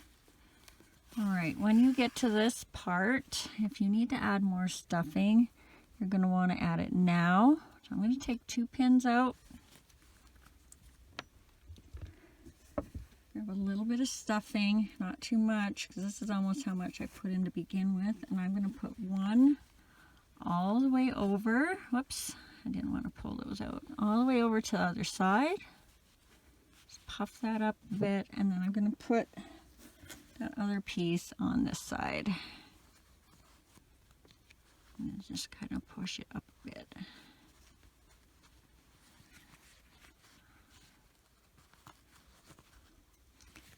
All right, when you get to this part, if you need to add more stuffing, you're going to want to add it now. So I'm going to take 2 pins out. I have a little bit of stuffing, not too much, because this is almost how much I put in to begin with. And I'm going to put one all the way over. Whoops, I didn't want to pull those out. All the way over to the other side. Just puff that up a bit, and then I'm going to put that other piece on this side. And just kind of push it up a bit.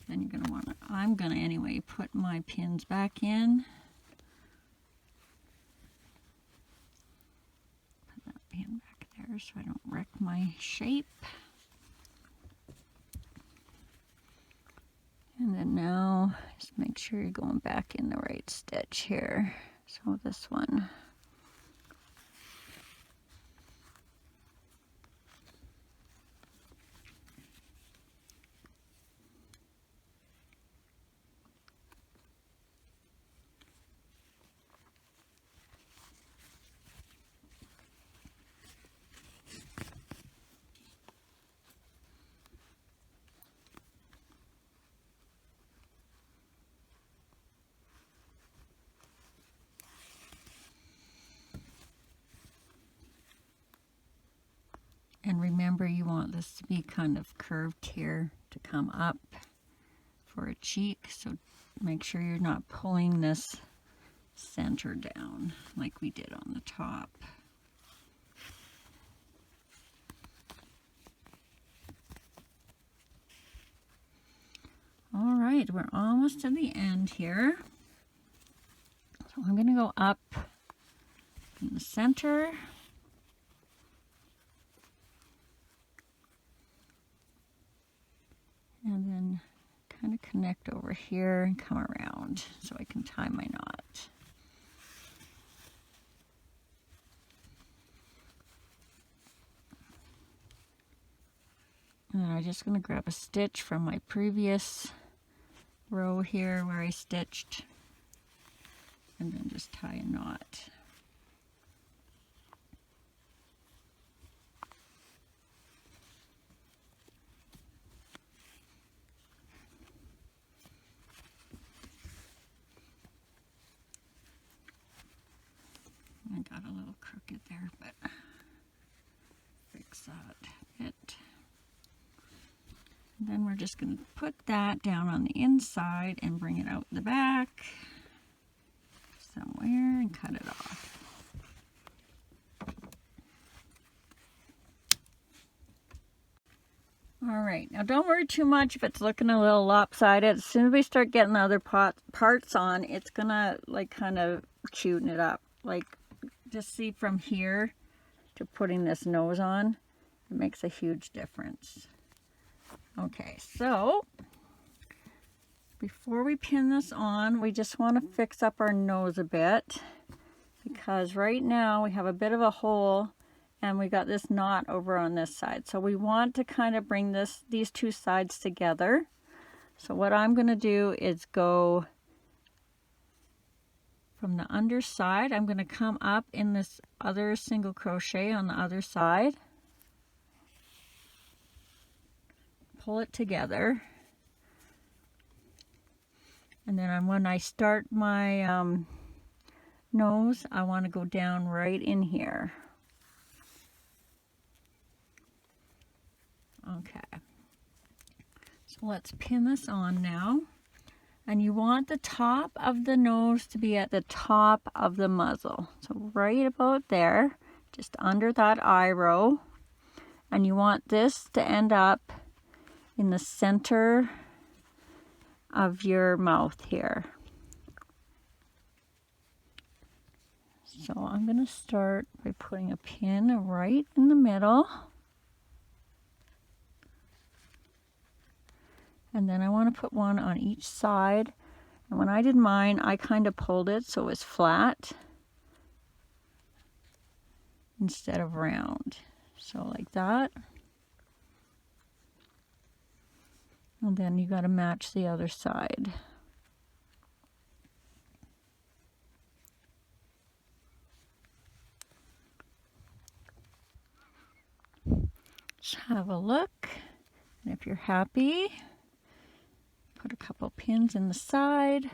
Then you're going to want to, I'm going to anyway, put my pins back in. Put that pin back there so I don't wreck my shape. And then now, just make sure you're going back in the right stitch here. So this one. And remember, you want this to be kind of curved here to come up for a cheek. So make sure you're not pulling this center down like we did on the top. All right, we're almost to the end here. So I'm going to go up in the center. And then kind of connect over here and come around so I can tie my knot. And then I'm just going to grab a stitch from my previous row here where I stitched, and then just tie a knot. I got a little crooked there, but fix that bit. And then we're just going to put that down on the inside and bring it out the back somewhere and cut it off. All right, now don't worry too much if it's looking a little lopsided. As soon as we start getting the other parts on, it's gonna like kind of cuten it up. Like, just see from here to putting this nose on, it makes a huge difference. Okay, so before we pin this on, we just want to fix up our nose a bit, because right now we have a bit of a hole and we got this knot over on this side. So we want to kind of bring these two sides together. So what I'm going to do is go from the underside. I'm going to come up in this other single crochet on the other side. Pull it together. And then when I start my nose, I want to go down right in here. Okay. So let's pin this on now. And you want the top of the nose to be at the top of the muzzle. So right about there, just under that eye row. And you want this to end up in the center of your mouth here. So I'm going to start by putting a pin right in the middle. And then I want to put one on each side. And when I did mine, I kind of pulled it so it was flat instead of round. So like that. And then you got to match the other side. Let's have a look. And if you're happy, put a couple pins in the side.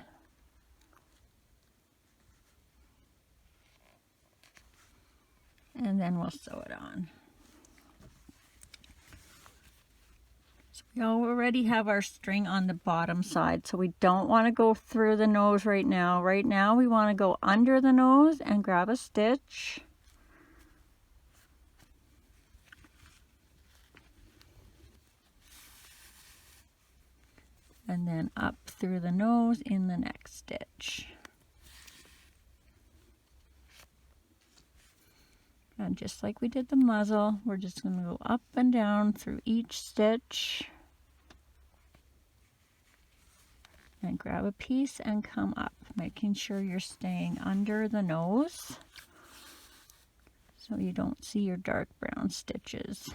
And then we'll sew it on. So we already have our string on the bottom side, so we don't want to go through the nose right now. Right now we want to go under the nose and grab a stitch. And then up through the nose in the next stitch. And just like we did the muzzle, we're just going to go up and down through each stitch. And grab a piece and come up, making sure you're staying under the nose so you don't see your dark brown stitches.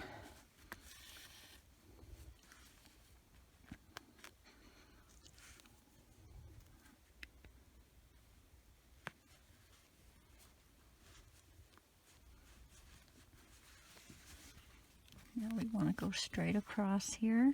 Now we want to go straight across here.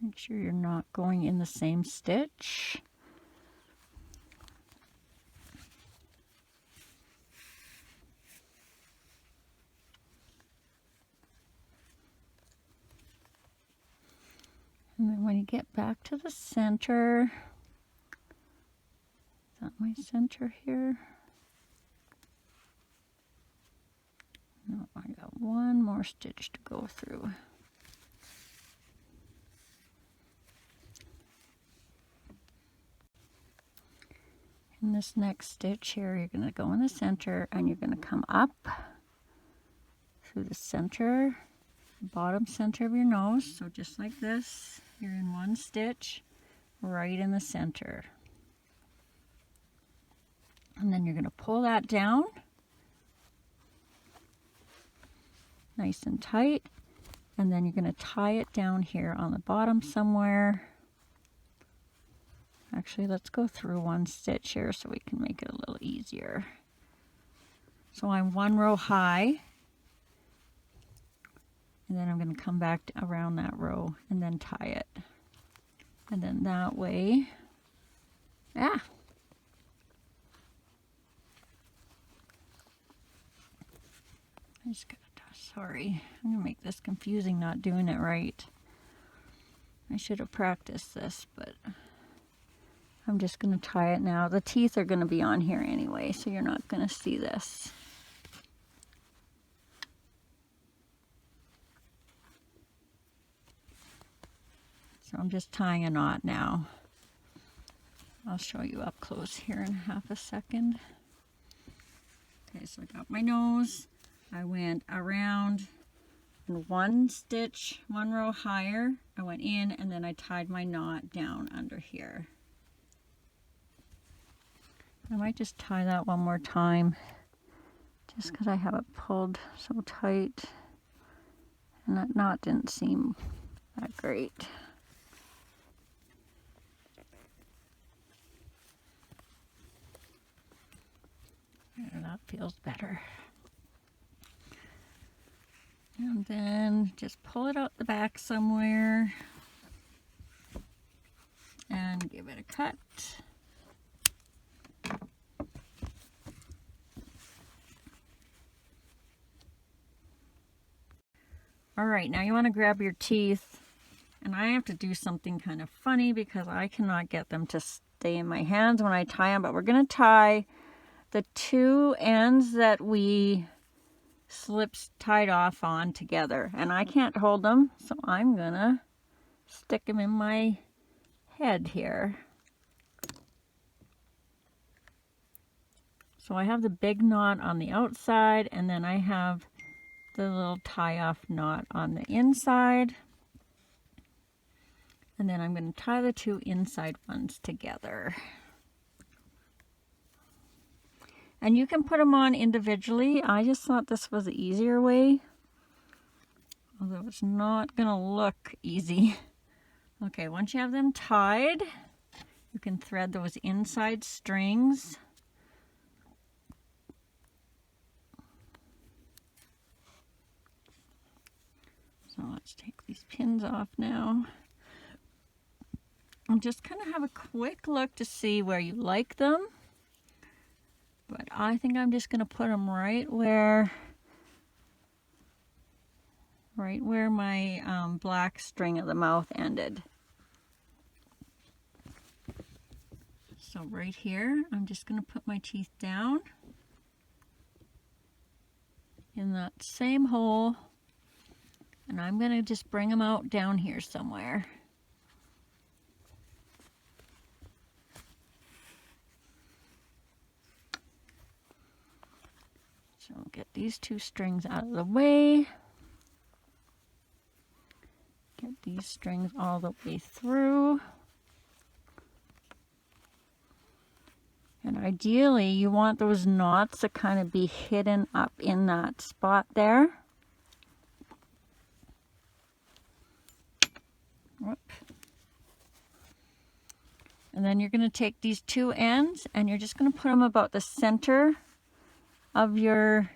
Make sure you're not going in the same stitch. And then when you get back to the center, is that my center here? No, I got one more stitch to go through. In this next stitch here, you're going to go in the center and you're going to come up through the center, bottom center of your nose. So just like this, you're in one stitch right in the center. And then you're going to pull that down nice and tight. And then you're going to tie it down here on the bottom somewhere. Actually, let's go through one stitch here so we can make it a little easier. So I'm one row high, and then I'm going to come back around that row and then tie it. And then that way, I just got to, sorry, I'm going to make this confusing not doing it right. I should have practiced this, but I'm just going to tie it now. The teeth are going to be on here anyway, so you're not going to see this. So I'm just tying a knot now. I'll show you up close here in half a second. Okay, so I got my nose. I went around in one stitch, one row higher. I went in and then I tied my knot down under here. I might just tie that one more time just because I have it pulled so tight and that knot didn't seem that great. There, that feels better. And then just pull it out the back somewhere and give it a cut. All right, now you want to grab your teeth, and I have to do something kind of funny because I cannot get them to stay in my hands when I tie them, but we're going to tie the two ends that we tied off on together, and I can't hold them, so I'm going to stick them in my head here. So I have the big knot on the outside, and then I have the little tie-off knot on the inside. And then I'm going to tie the two inside ones together. And you can put them on individually. I just thought this was the easier way, although it's not going to look easy. Okay, once you have them tied, you can thread those inside strings. So let's take these pins off now. And just kind of have a quick look to see where you like them. But I think I'm just going to put them right where my black string of the mouth ended. So right here, I'm just going to put my teeth down in that same hole, and I'm going to just bring them out down here somewhere. So get these two strings out of the way. Get these strings all the way through. And ideally, you want those knots to kind of be hidden up in that spot there. Whoop. And then you're going to take these two ends and you're just going to put them about the center of your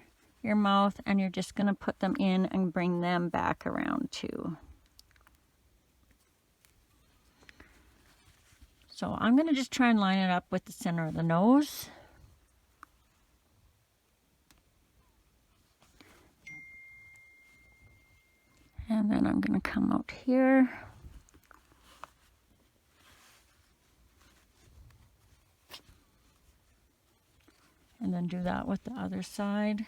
mouth, and you're just going to put them in and bring them back around too. So I'm going to just try and line it up with the center of the nose. And then I'm going to come out here. And then do that with the other side.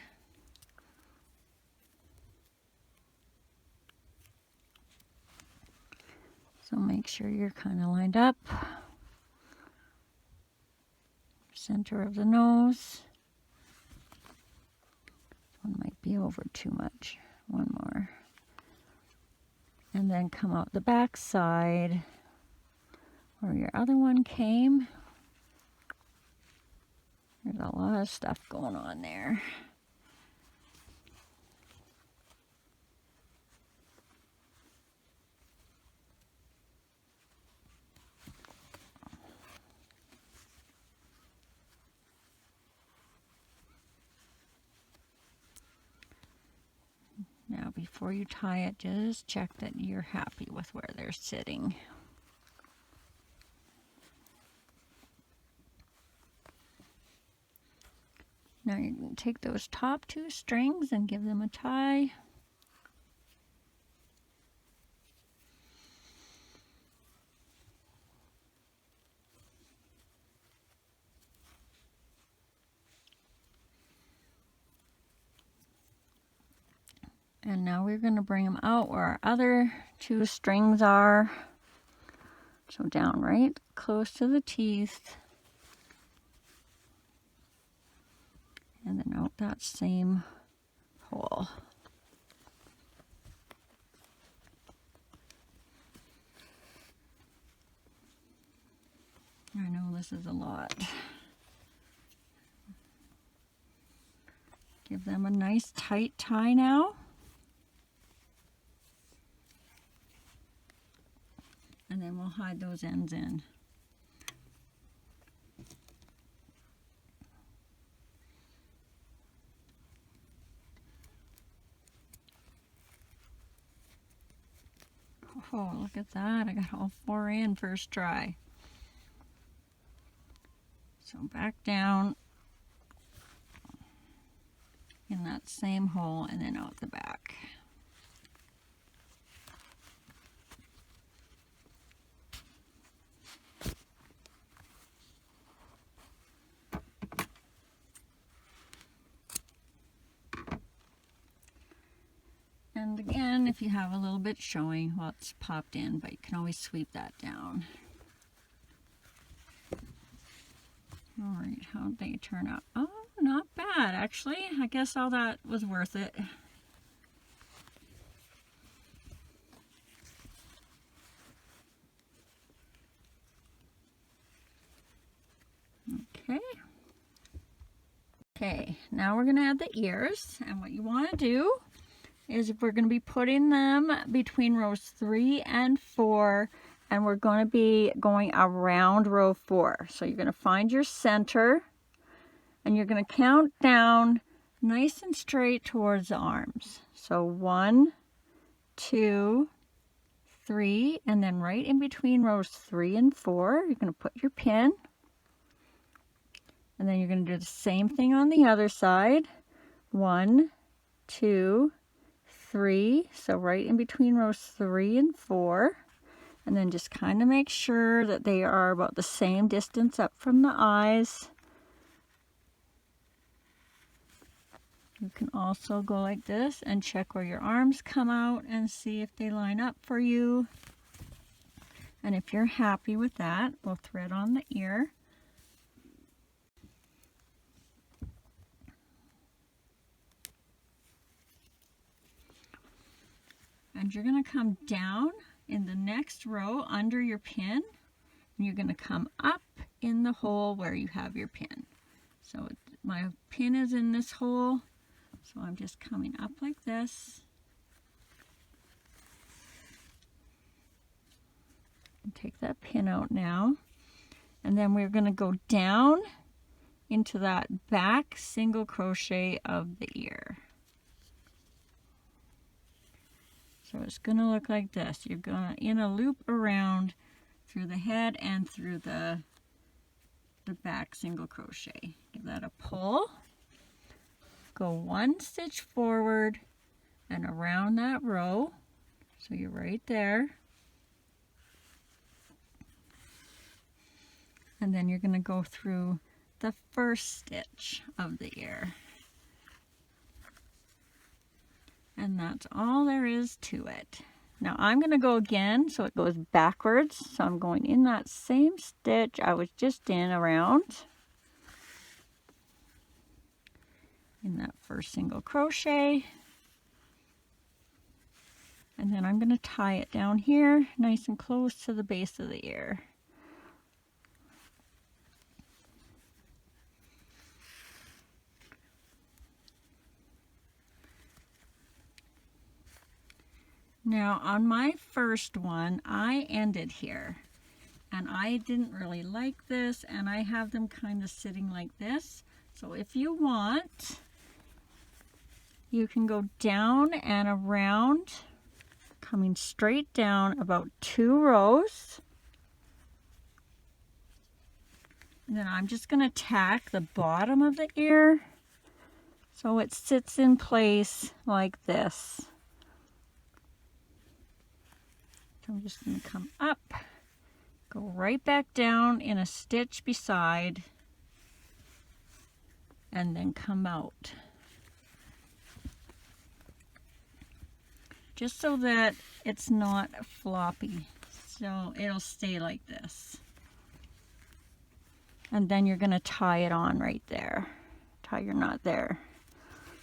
So make sure you're kind of lined up. Center of the nose. One might be over too much. One more. And then come out the back side where your other one came. There's a lot of stuff going on there. Now before you tie it, just check that you're happy with where they're sitting. Now you're going to take those top two strings and give them a tie. And now we're going to bring them out where our other two strings are. So down right close to the teeth. And then out that same hole. I know this is a lot. Give them a nice tight tie now. And then we'll hide those ends in. Oh, look at that. I got all four in first try. So back down in that same hole and then out the back. And again, if you have a little bit showing, well, it's popped in, but you can always sweep that down. All right, how'd they turn out? Oh, not bad actually. I guess all that was worth it. Okay, now we're going to add the ears, and what you want to do is we're going to be putting them between rows 3 and 4, and we're going to be going around row 4. So you're going to find your center, and you're going to count down nice and straight towards the arms. So 1, 2, 3, and then right in between rows 3 and 4, you're going to put your pin. And then you're going to do the same thing on the other side. 1, 2, 3. So right in between rows 3 and 4. And then just kind of make sure that they are about the same distance up from the eyes. You can also go like this and check where your arms come out and see if they line up for you. And if you're happy with that, we'll thread on the ear. And you're going to come down in the next row under your pin, and you're going to come up in the hole where you have your pin. So my pin is in this hole, so I'm just coming up like this. And take that pin out now, and then we're going to go down into that back single crochet of the ear. So it's going to look like this. You're going to in a loop around through the head and through the back single crochet. Give that a pull. Go 1 stitch forward and around that row. So you're right there. And then you're going to go through the first stitch of the ear. And that's all there is to it. Now I'm going to go again so it goes backwards. So I'm going in that same stitch I was just in around. In that first single crochet. And then I'm going to tie it down here nice and close to the base of the ear. Now on my first one, I ended here, and I didn't really like this, and I have them kind of sitting like this. So if you want, you can go down and around, coming straight down about 2 rows. And then I'm just going to tack the bottom of the ear so it sits in place like this. I'm just going to come up, go right back down in a stitch beside, and then come out. Just so that it's not floppy, so it'll stay like this. And then you're going to tie it on right there. Tie your knot there.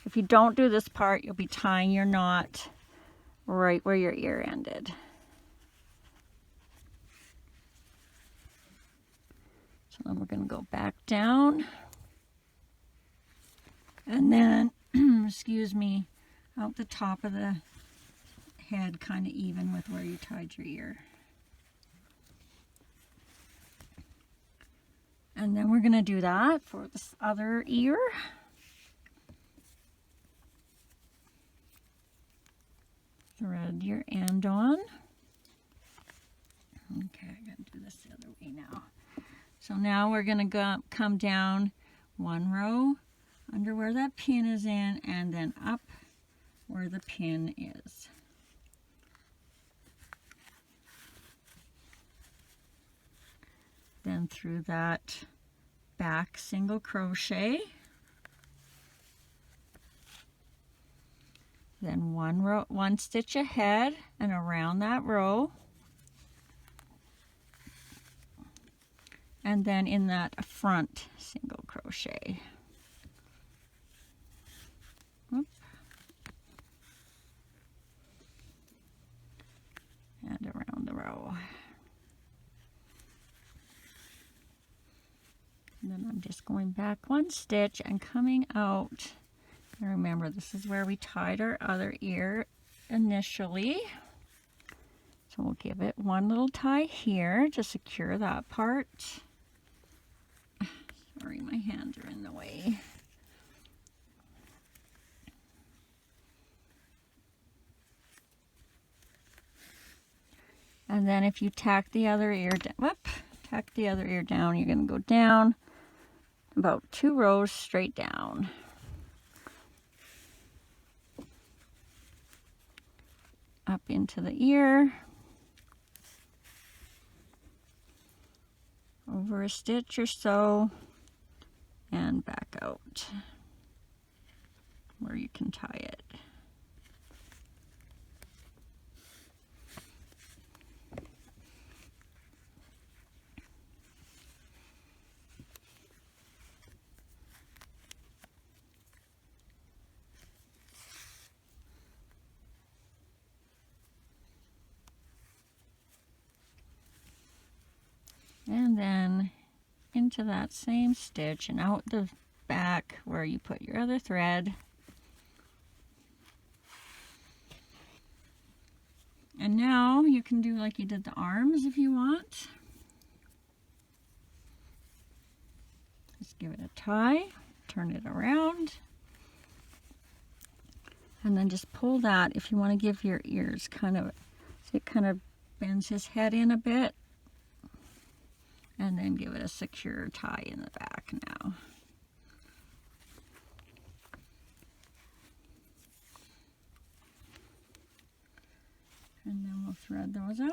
If you don't do this part, you'll be tying your knot right where your ear ended. So then we're going to go back down, and then, excuse me, out the top of the head, kind of even with where you tied your ear. And then we're going to do that for this other ear. Thread your end on. Okay, I got to do this the other way now. So now we're going to come down 1 row under where that pin is in, and then up where the pin is. Then through that back single crochet. Then 1 stitch ahead and around that row. And then in that front single crochet. and around the row. And then I'm just going back one stitch and coming out. And remember, this is where we tied our other ear initially. So we'll give it one little tie here to secure that part. Sorry, my hands are in the way. And then if you tack the other ear down, you're going to go down about 2 rows straight down. Up into the ear. Over a stitch or so. And back out where you can tie it. And then into that same stitch and out the back where you put your other thread. And now you can do like you did the arms if you want. Just give it a tie, turn it around, and then just pull that if you want to give your ears kind of, so it kind of bends his head in a bit. And then give it a secure tie in the back now. And then we'll thread those out.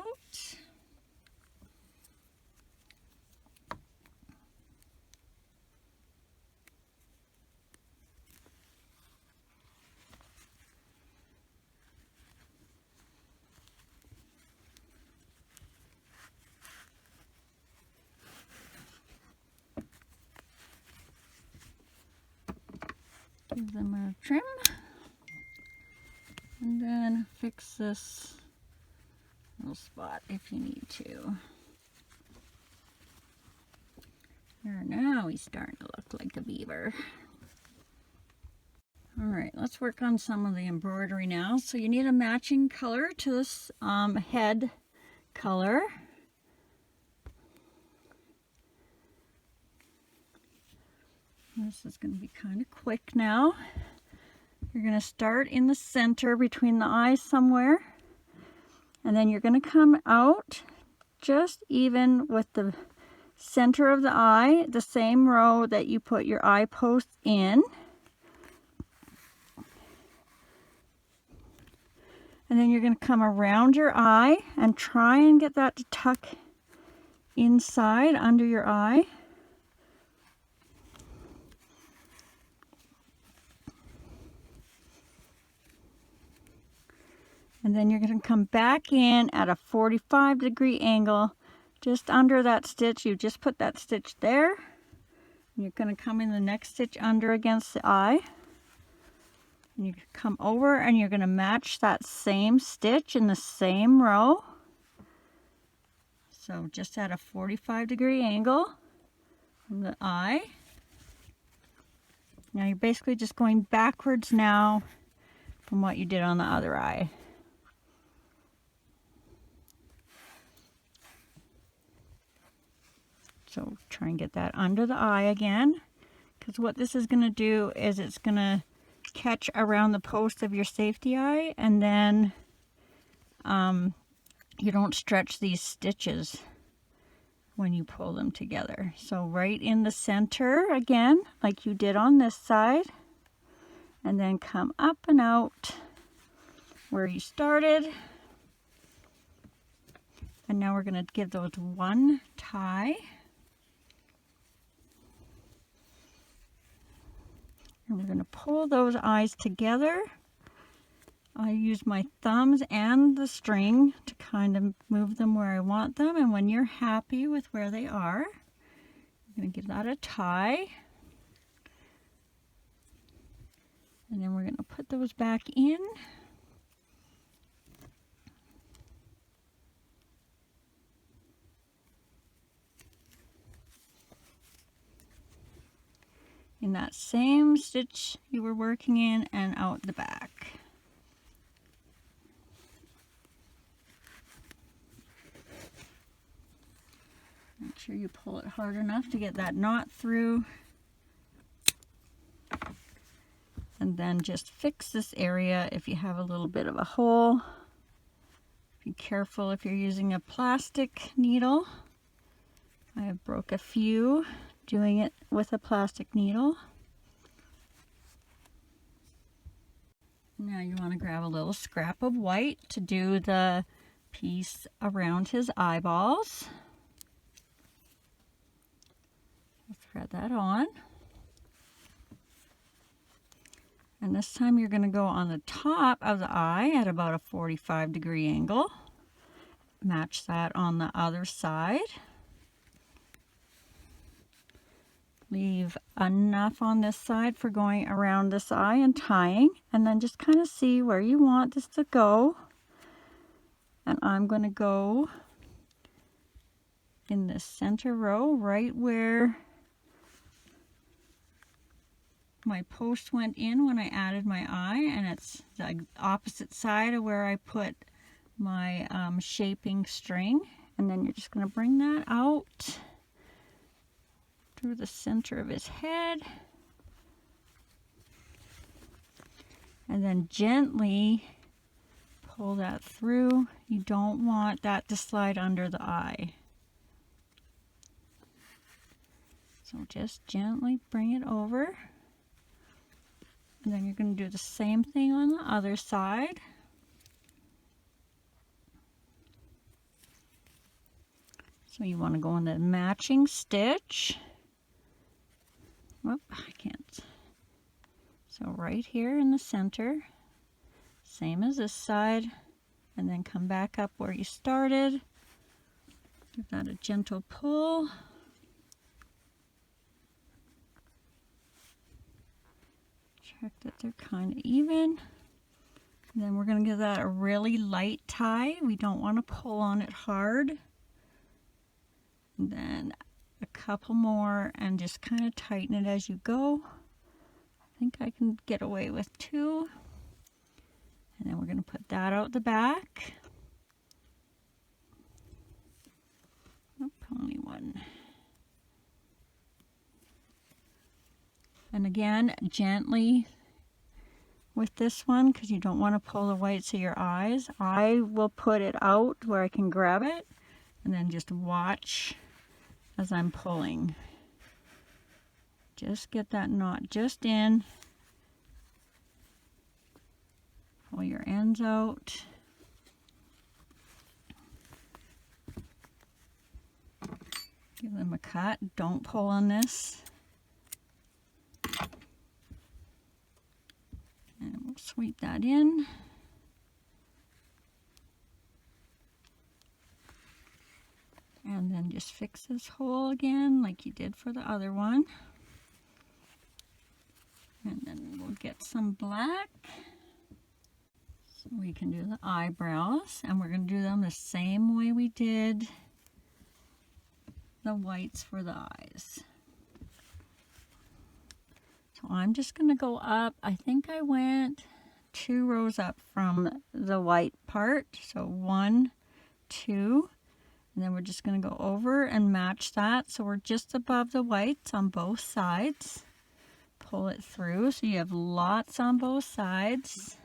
Give them a trim, and then fix this little spot if you need to. There, now he's starting to look like a beaver. All right, let's work on some of the embroidery now. So you need a matching color to this head color. This is going to be kind of quick now. You're going to start in the center between the eyes somewhere. And then you're going to come out just even with the center of the eye, the same row that you put your eye posts in. And then you're going to come around your eye and try and get that to tuck inside under your eye. And then you're going to come back in at a 45-degree angle, just under that stitch. You just put that stitch there. And you're going to come in the next stitch under against the eye. And you come over and you're going to match that same stitch in the same row. So just at a 45-degree angle from the eye. Now you're basically just going backwards now from what you did on the other eye. So try and get that under the eye again, because what this is going to do is it's going to catch around the post of your safety eye, and then you don't stretch these stitches when you pull them together. So right in the center again, like you did on this side, and then come up and out where you started. And now we're going to give those one tie. And we're going to pull those eyes together. I use my thumbs and the string to kind of move them where I want them. And when you're happy with where they are, you're going to give that a tie. And then we're going to put those back in. in that same stitch you were working in and out the back. Make sure you pull it hard enough to get that knot through. And then just fix this area if you have a little bit of a hole. Be careful if you're using a plastic needle. I have broke a few doing it with a plastic needle. Now you want to grab a little scrap of white to do the piece around his eyeballs. Thread that on. And this time you're going to go on the top of the eye at about a 45-degree angle. Match that on the other side. Leave enough on this side for going around this eye and tying, and then just kind of see where you want this to go. And I'm going to go in the center row, right where my post went in when I added my eye, and it's the opposite side of where I put my shaping string. And then you're just going to bring that out through the center of his head, and then gently pull that through. You don't want that to slide under the eye, so just gently bring it over. And then you're going to do the same thing on the other side. So you want to go in the matching stitch. Whoop, I can't. So right here in the center, same as this side, and then come back up where you started. Give that a gentle pull. Check that they're kind of even. And then we're going to give that a really light tie. We don't want to pull on it hard. And then a couple more and just kind of tighten it as you go. I think I can get away with 2. And then we're going to put that out the back. Nope, only 1. And again, gently with this one, because you don't want to pull the whites of your eyes. I will put it out where I can grab it, and then just watch as I'm pulling. Just get that knot just in. Pull your ends out. Give them a cut. Don't pull on this. And we'll sweep that in. And then just fix this hole again like you did for the other one. And then we'll get some black. So we can do the eyebrows, and we're going to do them the same way we did the whites for the eyes. So I'm just going to go up. I think I went 2 rows up from the white part. So 1, 2, and then we're just going to go over and match that. So we're just above the whites on both sides. Pull it through so you have lots on both sides.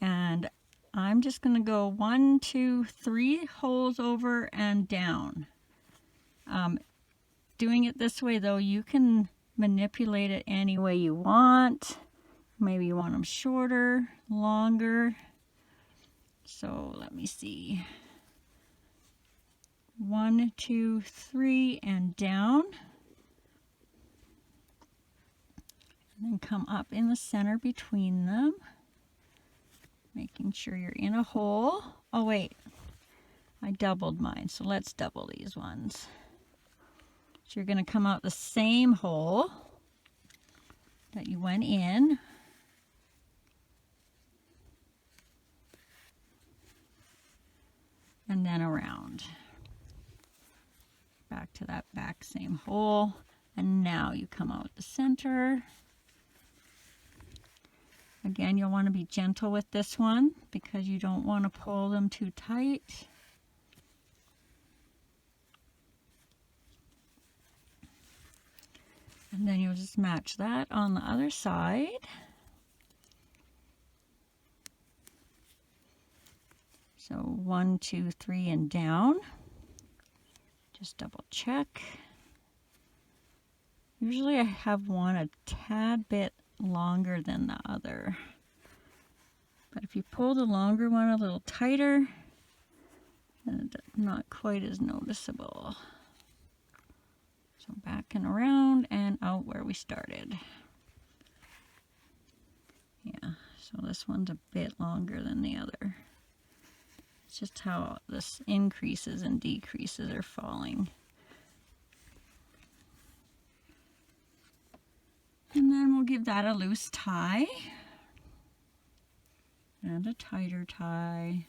And I'm just going to go 1, 2, 3 holes over and down. Doing it this way though, you can manipulate it any way you want. Maybe you want them shorter, longer. So let me see. 1, 2, 3, and down. And then come up in the center between them. Making sure you're in a hole. Oh wait, I doubled mine, so let's double these ones. So you're going to come out the same hole that you went in. And then around. back to that back same hole, and now you come out the center. Again, you'll want to be gentle with this one because you don't want to pull them too tight. And then you'll just match that on the other side. So 1, 2, 3 and down. Just double check. Usually I have one a tad bit longer than the other. But if you pull the longer one a little tighter, then it's not quite as noticeable. So back and around and out where we started. Yeah, so this one's a bit longer than the other. It's just how this increases and decreases are falling. And then we'll give that a loose tie. And a tighter tie.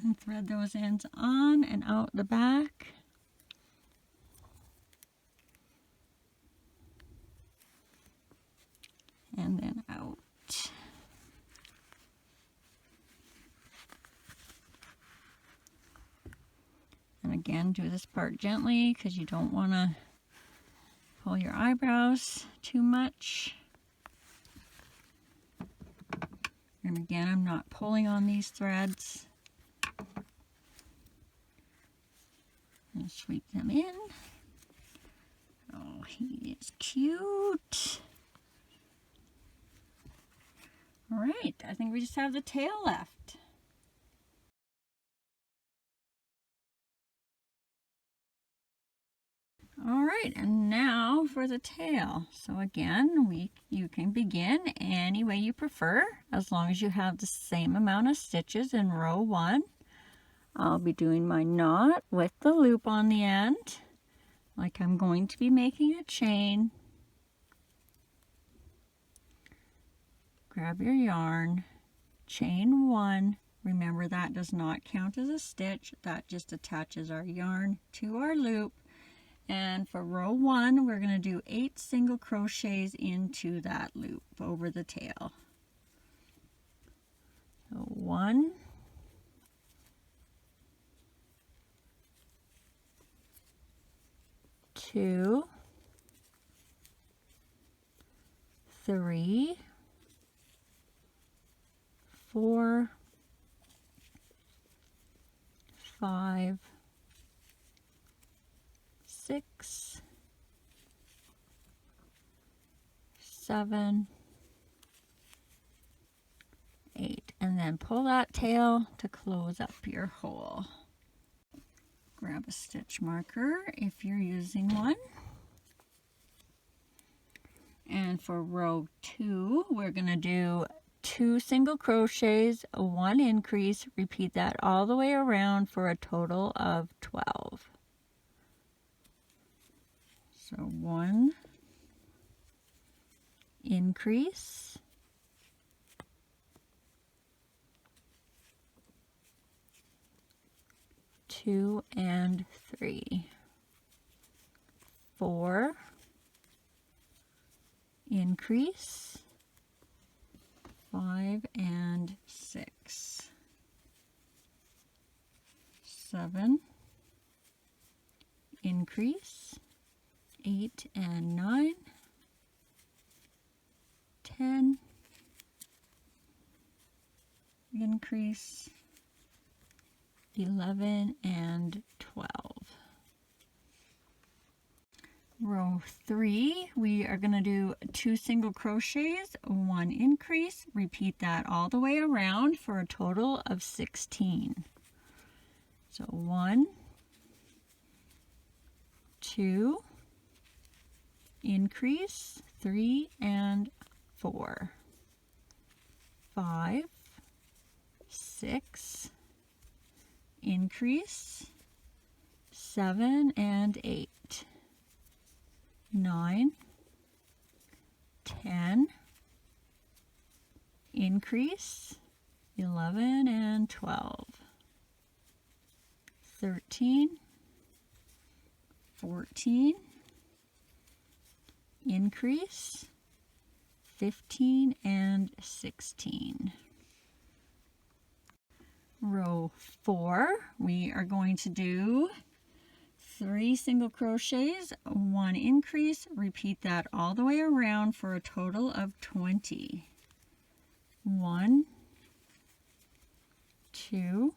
And thread those ends on and out the back. And then out. And again, do this part gently because you don't want to pull your eyebrows too much. And again, I'm not pulling on these threads. And sweep them in. Oh, he is cute. All right, I think we just have the tail left. All right, and now for the tail. So again, you can begin any way you prefer, as long as you have the same amount of stitches in row 1. I'll be doing my knot with the loop on the end, like I'm going to be making a chain. Grab your yarn, chain 1. Remember, that does not count as a stitch. That just attaches our yarn to our loop. And for row 1, we're going to do 8 single crochets into that loop over the tail. So 1, 2, 3, 4, 5, 6, 7, 8, and then pull that tail to close up your hole. Grab a stitch marker if you're using one. And for row 2, we're going to do 2 single crochets, 1 increase, repeat that all the way around for a total of 12. So 1 increase, 2 and 3, 4 increase, 5 and 6, 7 increase, 8 and 9, 10 increase, 11 and 12. Row 3, we are going to do 2 single crochets, 1 increase, repeat that all the way around for a total of 16. So 1, 2, increase, 3 and 4, 5, 6, increase, 7 and 8, 9, 10, increase, 11 and 12, 13, 14, increase, 15 and 16. Row 4, we are going to do 3 single crochets, 1 increase, repeat that all the way around for a total of 20. 1, 2,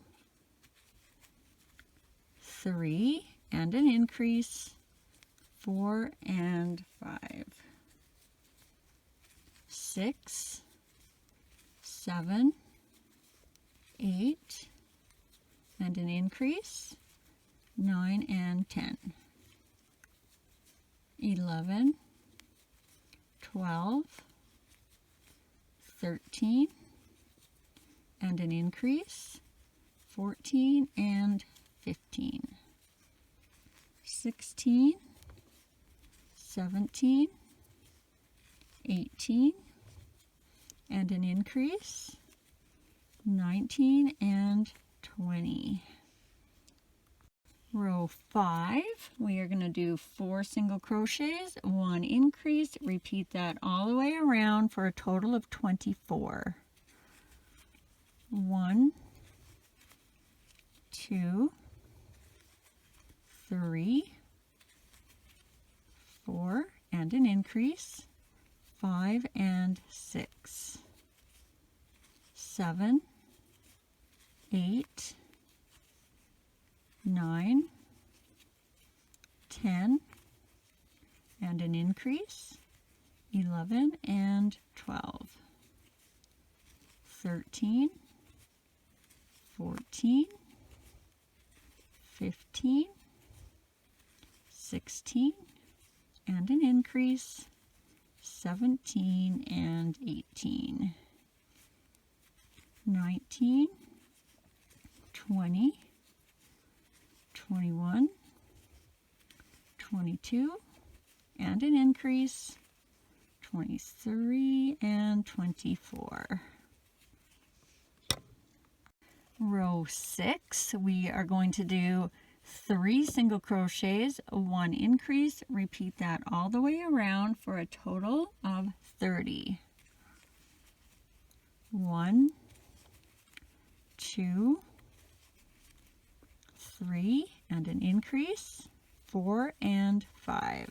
3, and an increase, 4 and 5, 6, 7, 8, and an increase, 9 and 10, 11, 12, 13, and an increase, 14 and 15, 16, 17, 18, and an increase, 19 and 20. Row 5, we are going to do 4 single crochets, 1 increase, repeat that all the way around for a total of 24. 1, 2, 3, 4, and an increase, 5 and 6, 7, 8, 9, 10, and an increase, 11 and 12, 13, 14, 15, 16, and an increase, 17 and 18, 19, 20, 21, 22, and an increase, 23 and 24. Row 6, we are going to do 3 single crochets, 1 increase, repeat that all the way around for a total of 30. 1, 2, 3, and an increase, 4 and 5,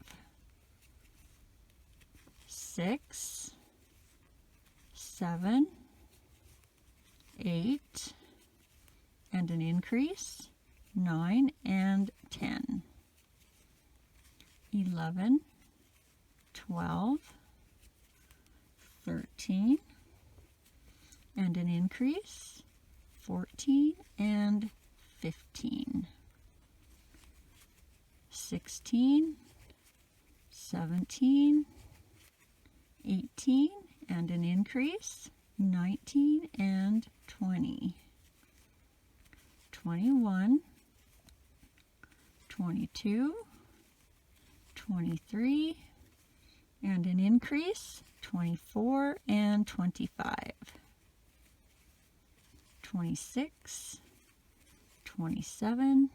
6, 7, 8, and an increase, 9 and 10, 11, 12, 13, and an increase, 14 and 15, 16, 17, 18, and an increase, 19 and 20, 21, 22, 23, and an increase, 24 and 25, 26, 27,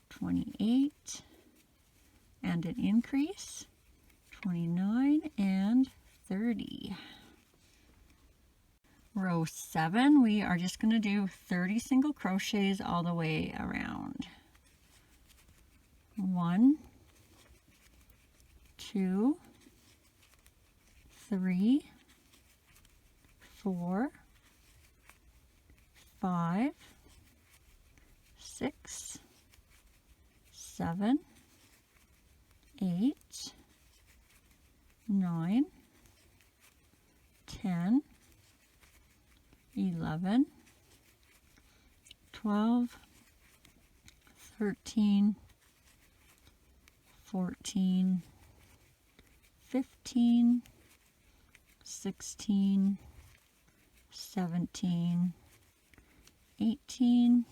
28, and an increase, 29 and 30. Row 7, we are just going to do 30 single crochets all the way around. 1, 2, 3, 4, 5, 6, 7, 8, 9, 10, 11, 12, 13, 14, 15, 16, 17, 18,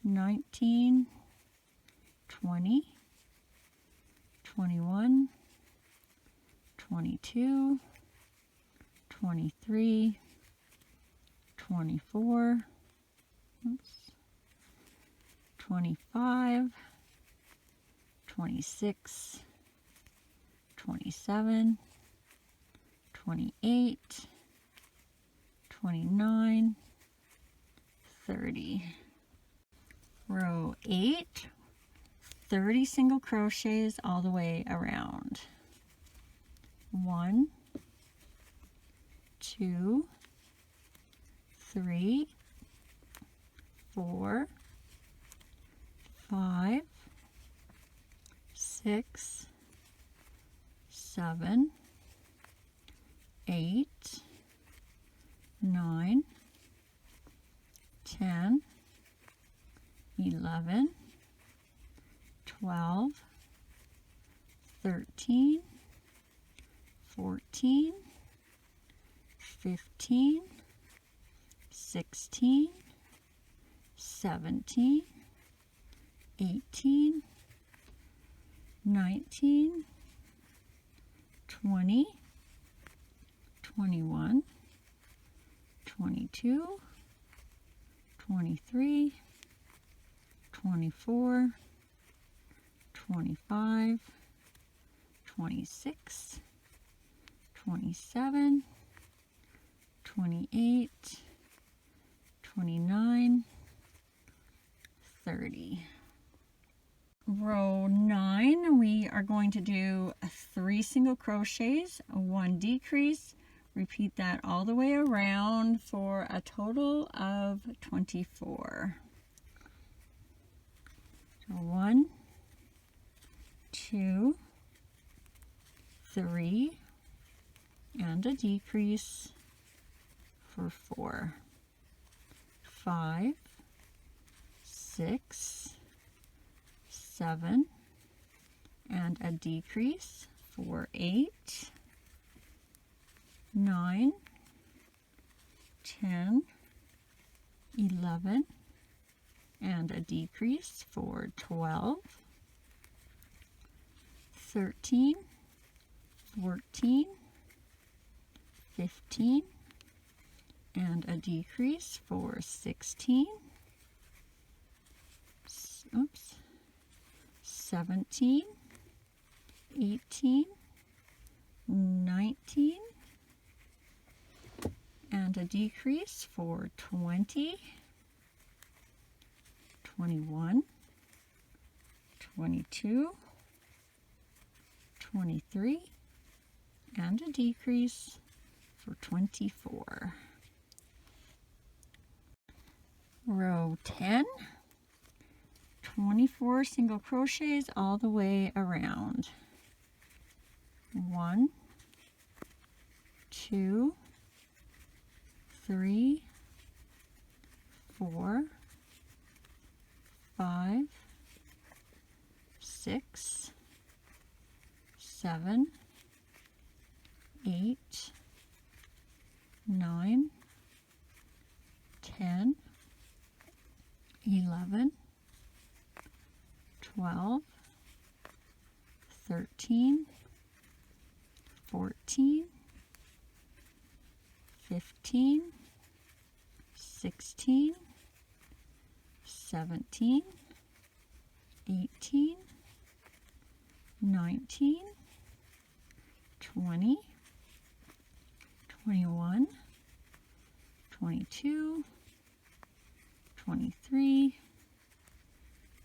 19, 20, 21, 22, 23, 24, 25, 26, 27, 28, 29, 30. Row 8, 30 single crochets all the way around. 1, 2, 3, 4, 5, 6, 7, 8, 9, 10, 11, 12, 13, 14, 15, 16, 17, 18, 19, 20, 21, 22, 23, 24, 25, 26, 27, 28, 29, 30. Row 9, we are going to do 3 single crochets, 1 decrease. Repeat that all the way around for a total of 24. So 1, 2, 3, and a decrease for 4, 5, 6, 7, and a decrease for 8, 9, 10, 11, and a decrease for 12, 13, 14, 15, and a decrease for 16, 17, 18, 19, and a decrease for 20, 21, 22, 23, and a decrease for 24. Row 10, 24 single crochets all the way around. 1, 2, 3, 4, 5, 6, 7, 8, 9, 10, 11, 12, 13, 14, 15, 16, 17, 18, 19, 20, 21, 22, 23,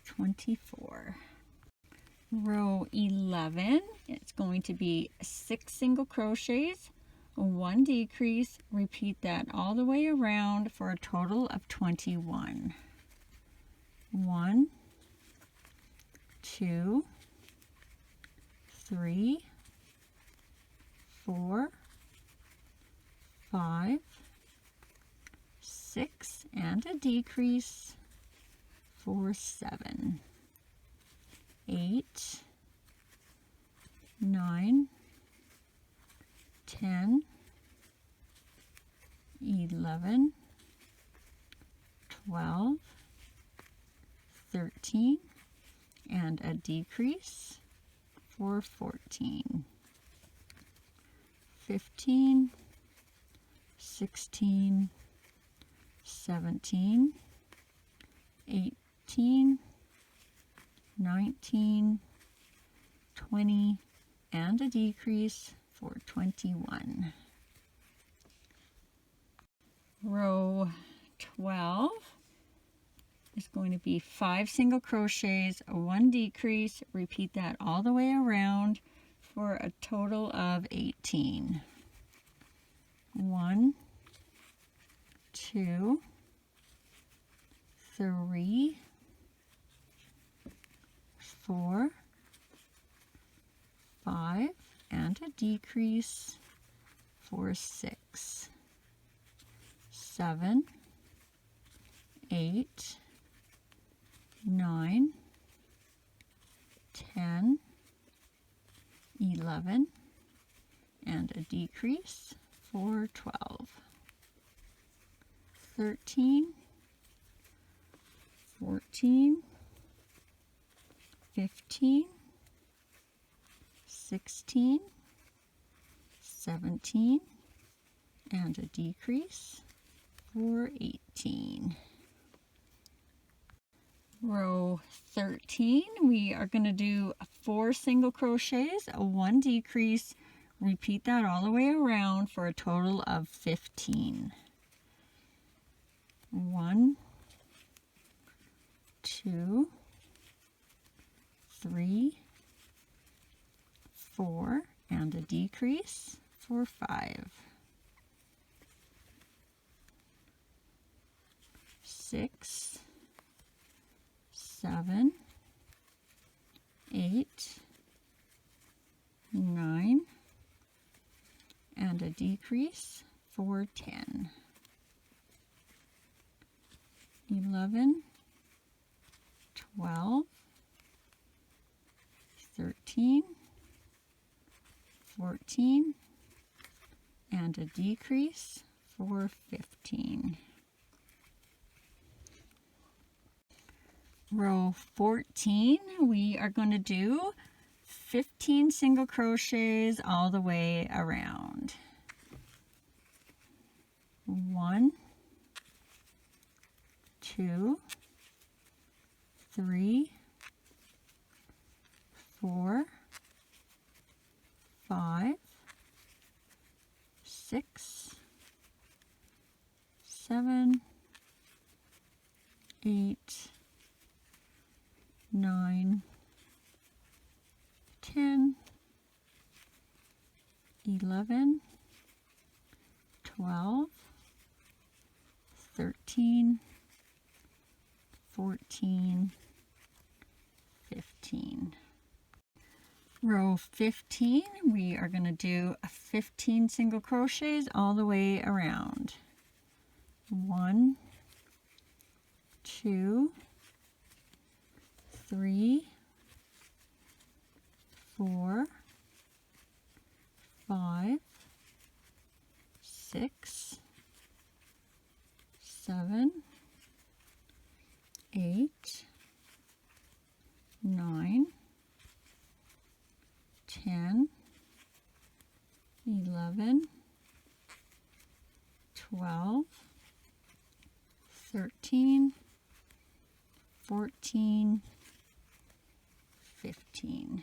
24. Row 11, it's going to be 6 single crochets, 1 decrease. Repeat that all the way around for a total of 21. 1, 2, 3, 4, 5, 6, and a decrease for 7, 8, 9, 10, 11, 12, 13, and a decrease for 14, 15, 16, 17, 18, 19, 20, and a decrease for 21. Row 12 is going to be 5 single crochets, 1 decrease. Repeat that all the way around for a total of 18. 1, 2, 3, 4, 5, and a decrease for 6, 7, 8, 9, 10, 11, and a decrease for 12, 13, 14, 15, 16, 17, and a decrease for 18. Row 13, we are going to do 4 single crochets, 1 decrease. Repeat that all the way around for a total of 15. 1, 2, 3, 4, and a decrease for 5, 6, 7, 8, 9, and a decrease for 10, 11, 12, 13, 14, and a decrease for 15. Row 14, we are going to do 15 single crochets all the way around. 1, 2, 3, 4, 5, 6, 7, 8, 9, 10, 11, 12, 13, 14, 15. Row 15, we are going to do 15 single crochets all the way around. 1, 2, 3, 4, 5, 6, 7, 8, 9, 10, 11, 12, 13, 14, 15.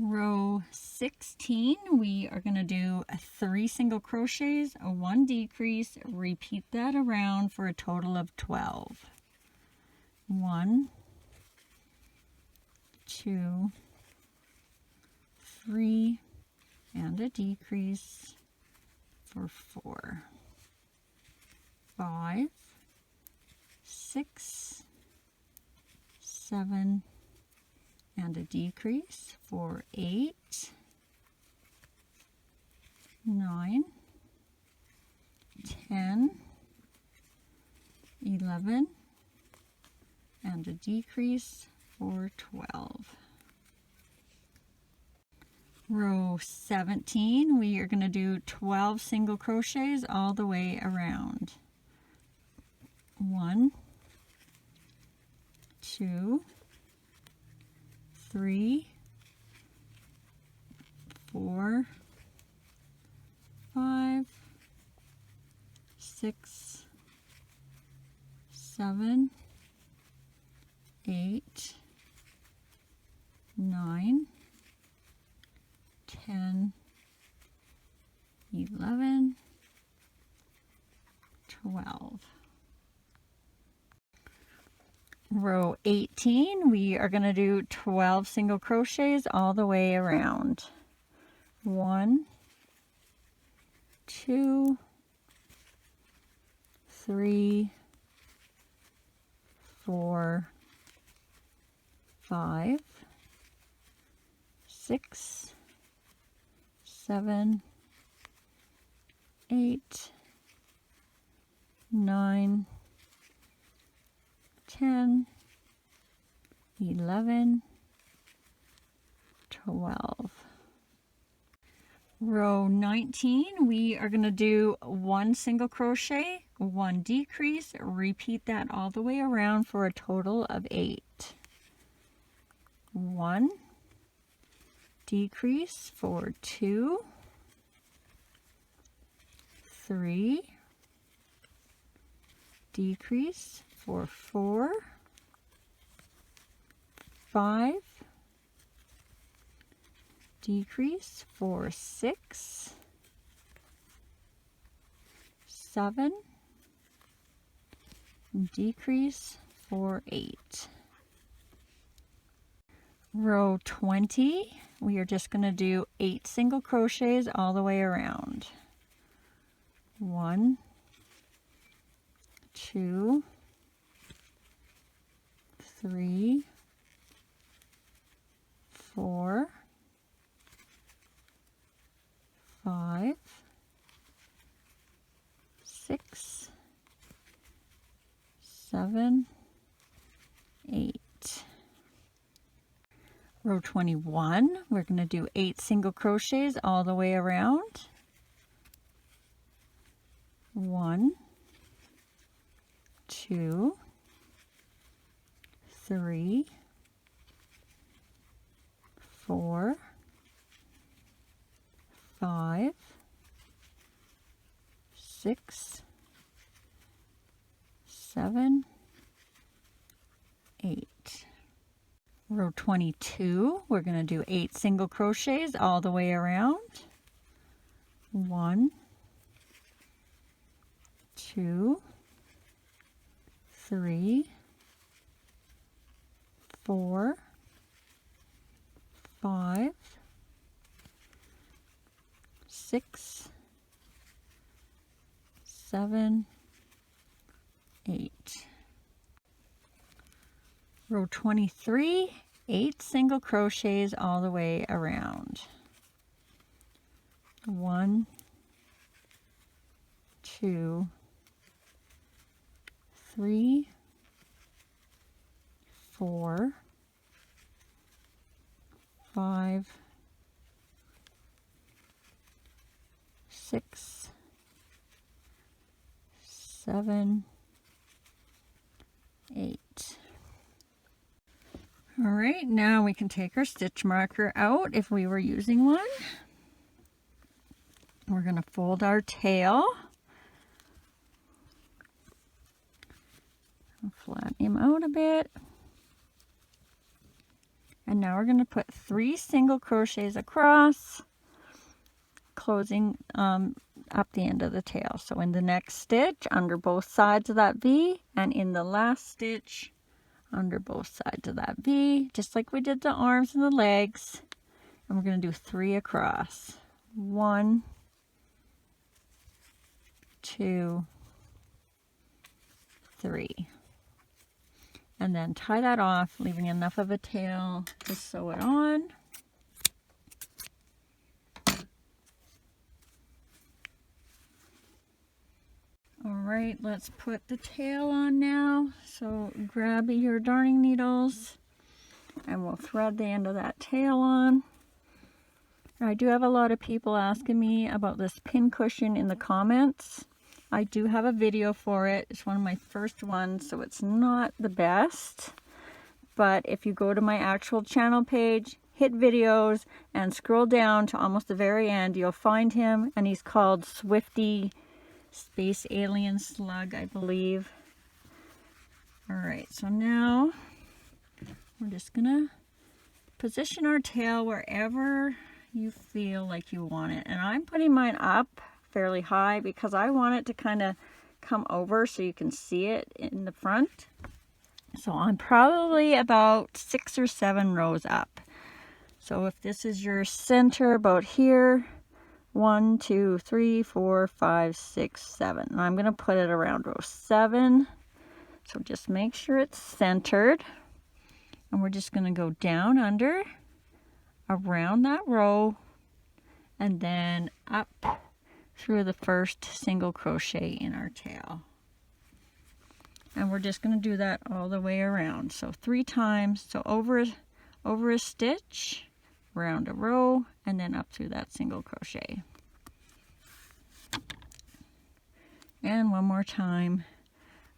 Row 16, we are going to do 3 single crochets, 1 decrease. Repeat that around for a total of 12. 1, 2, 3, and a decrease for 4, 5, 6, 7, and a decrease for 8, 9, 10, 11, and a decrease for 12. Row 17, we are going to do 12 single crochets all the way around. 1, 2, 3, 4, 5, 6, 7, 8, 9, 10, 11, 12. Row 18, we are going to do 12 single crochets all the way around. 1, 2, 3, 4, 5, 6, 7, 8, 9, 10, 11, 12. Row 19, we are going to do 1 single crochet, 1 decrease, repeat that all the way around for a total of 8. 1, decrease for 2, 3, decrease for 4, 5, decrease for 6, 7, decrease for 8. Row 20, we are just going to do 8 single crochets all the way around. 1, 2, 3, 4, 5, 6, 7, 8. Row 21, we're going to do 8 single crochets all the way around. 1, 2, 3, 4, 5, 6, 7, 8. Row 22, we're going to do 8 single crochets all the way around. 1, 2, 3, 4, 5, 6, 7, 8. Row 23, 8 single crochets all the way around. 1, 2, 3, 4, 5, 6, 7, 8. All right, now we can take our stitch marker out if we were using one. We're going to fold our tail. Flatten him out a bit. And now we're going to put 3 single crochets across, closing up the end of the tail. So in the next stitch, under both sides of that V, and in the last stitch, under both sides of that V, just like we did the arms and the legs. And we're going to do 3 across. 1, 2, 3. And then tie that off, leaving enough of a tail to sew it on. All right, let's put the tail on now. So grab your darning needles and we'll thread the end of that tail on. I do have a lot of people asking me about this pin cushion in the comments. I do have a video for it. It's one of my first ones, so it's not the best. But if you go to my actual channel page, hit videos, and scroll down to almost the very end, you'll find him, and he's called Swifty Space Alien Slug, I believe. All right, so now we're just gonna position our tail wherever you feel like you want it. And I'm putting mine up fairly high because I want it to kind of come over so you can see it in the front. So I'm probably about 6 or 7 rows up. So if this is your center about here, 1, 2, 3, 4, 5, 6, 7. And I'm going to put it around row 7. So just make sure it's centered. And we're just going to go down under, around that row, and then up through the first single crochet in our tail. And we're just going to do that all the way around. So 3 times. So over a stitch, around a row, and then up through that single crochet. And one more time,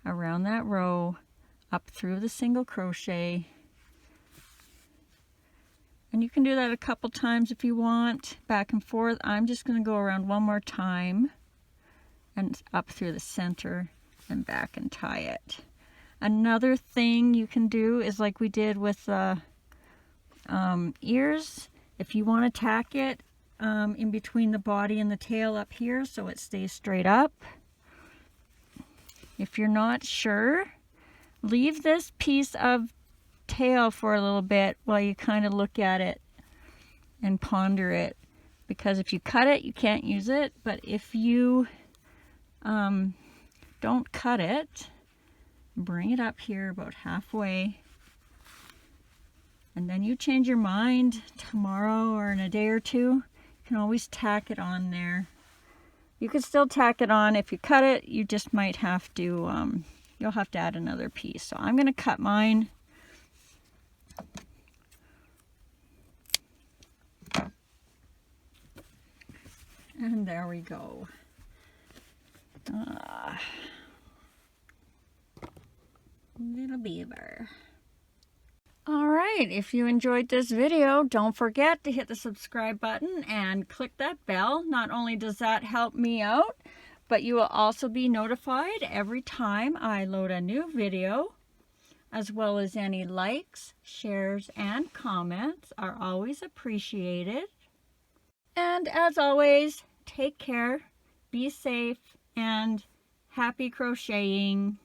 around that row, up through the single crochet. And you can do that a couple times if you want, back and forth. I'm just going to go around one more time and up through the center and back and tie it. Another thing you can do is like we did with the ears. If you want to tack it in between the body and the tail up here so it stays straight up. If you're not sure, leave this piece of tail for a little bit while you kind of look at it and ponder it, because if you cut it you can't use it, but if you don't cut it, bring it up here about halfway, and then you change your mind tomorrow or in a day or two, you can always tack it on there. You could still tack it on. If you cut it, you just might have to you'll have to add another piece. So I'm going to cut mine. And there we go. Little beaver. Alright, if you enjoyed this video, don't forget to hit the subscribe button and click that bell. Not only does that help me out, but you will also be notified every time I load a new video, as well as any likes, shares, and comments are always appreciated. And as always, take care, be safe, and happy crocheting.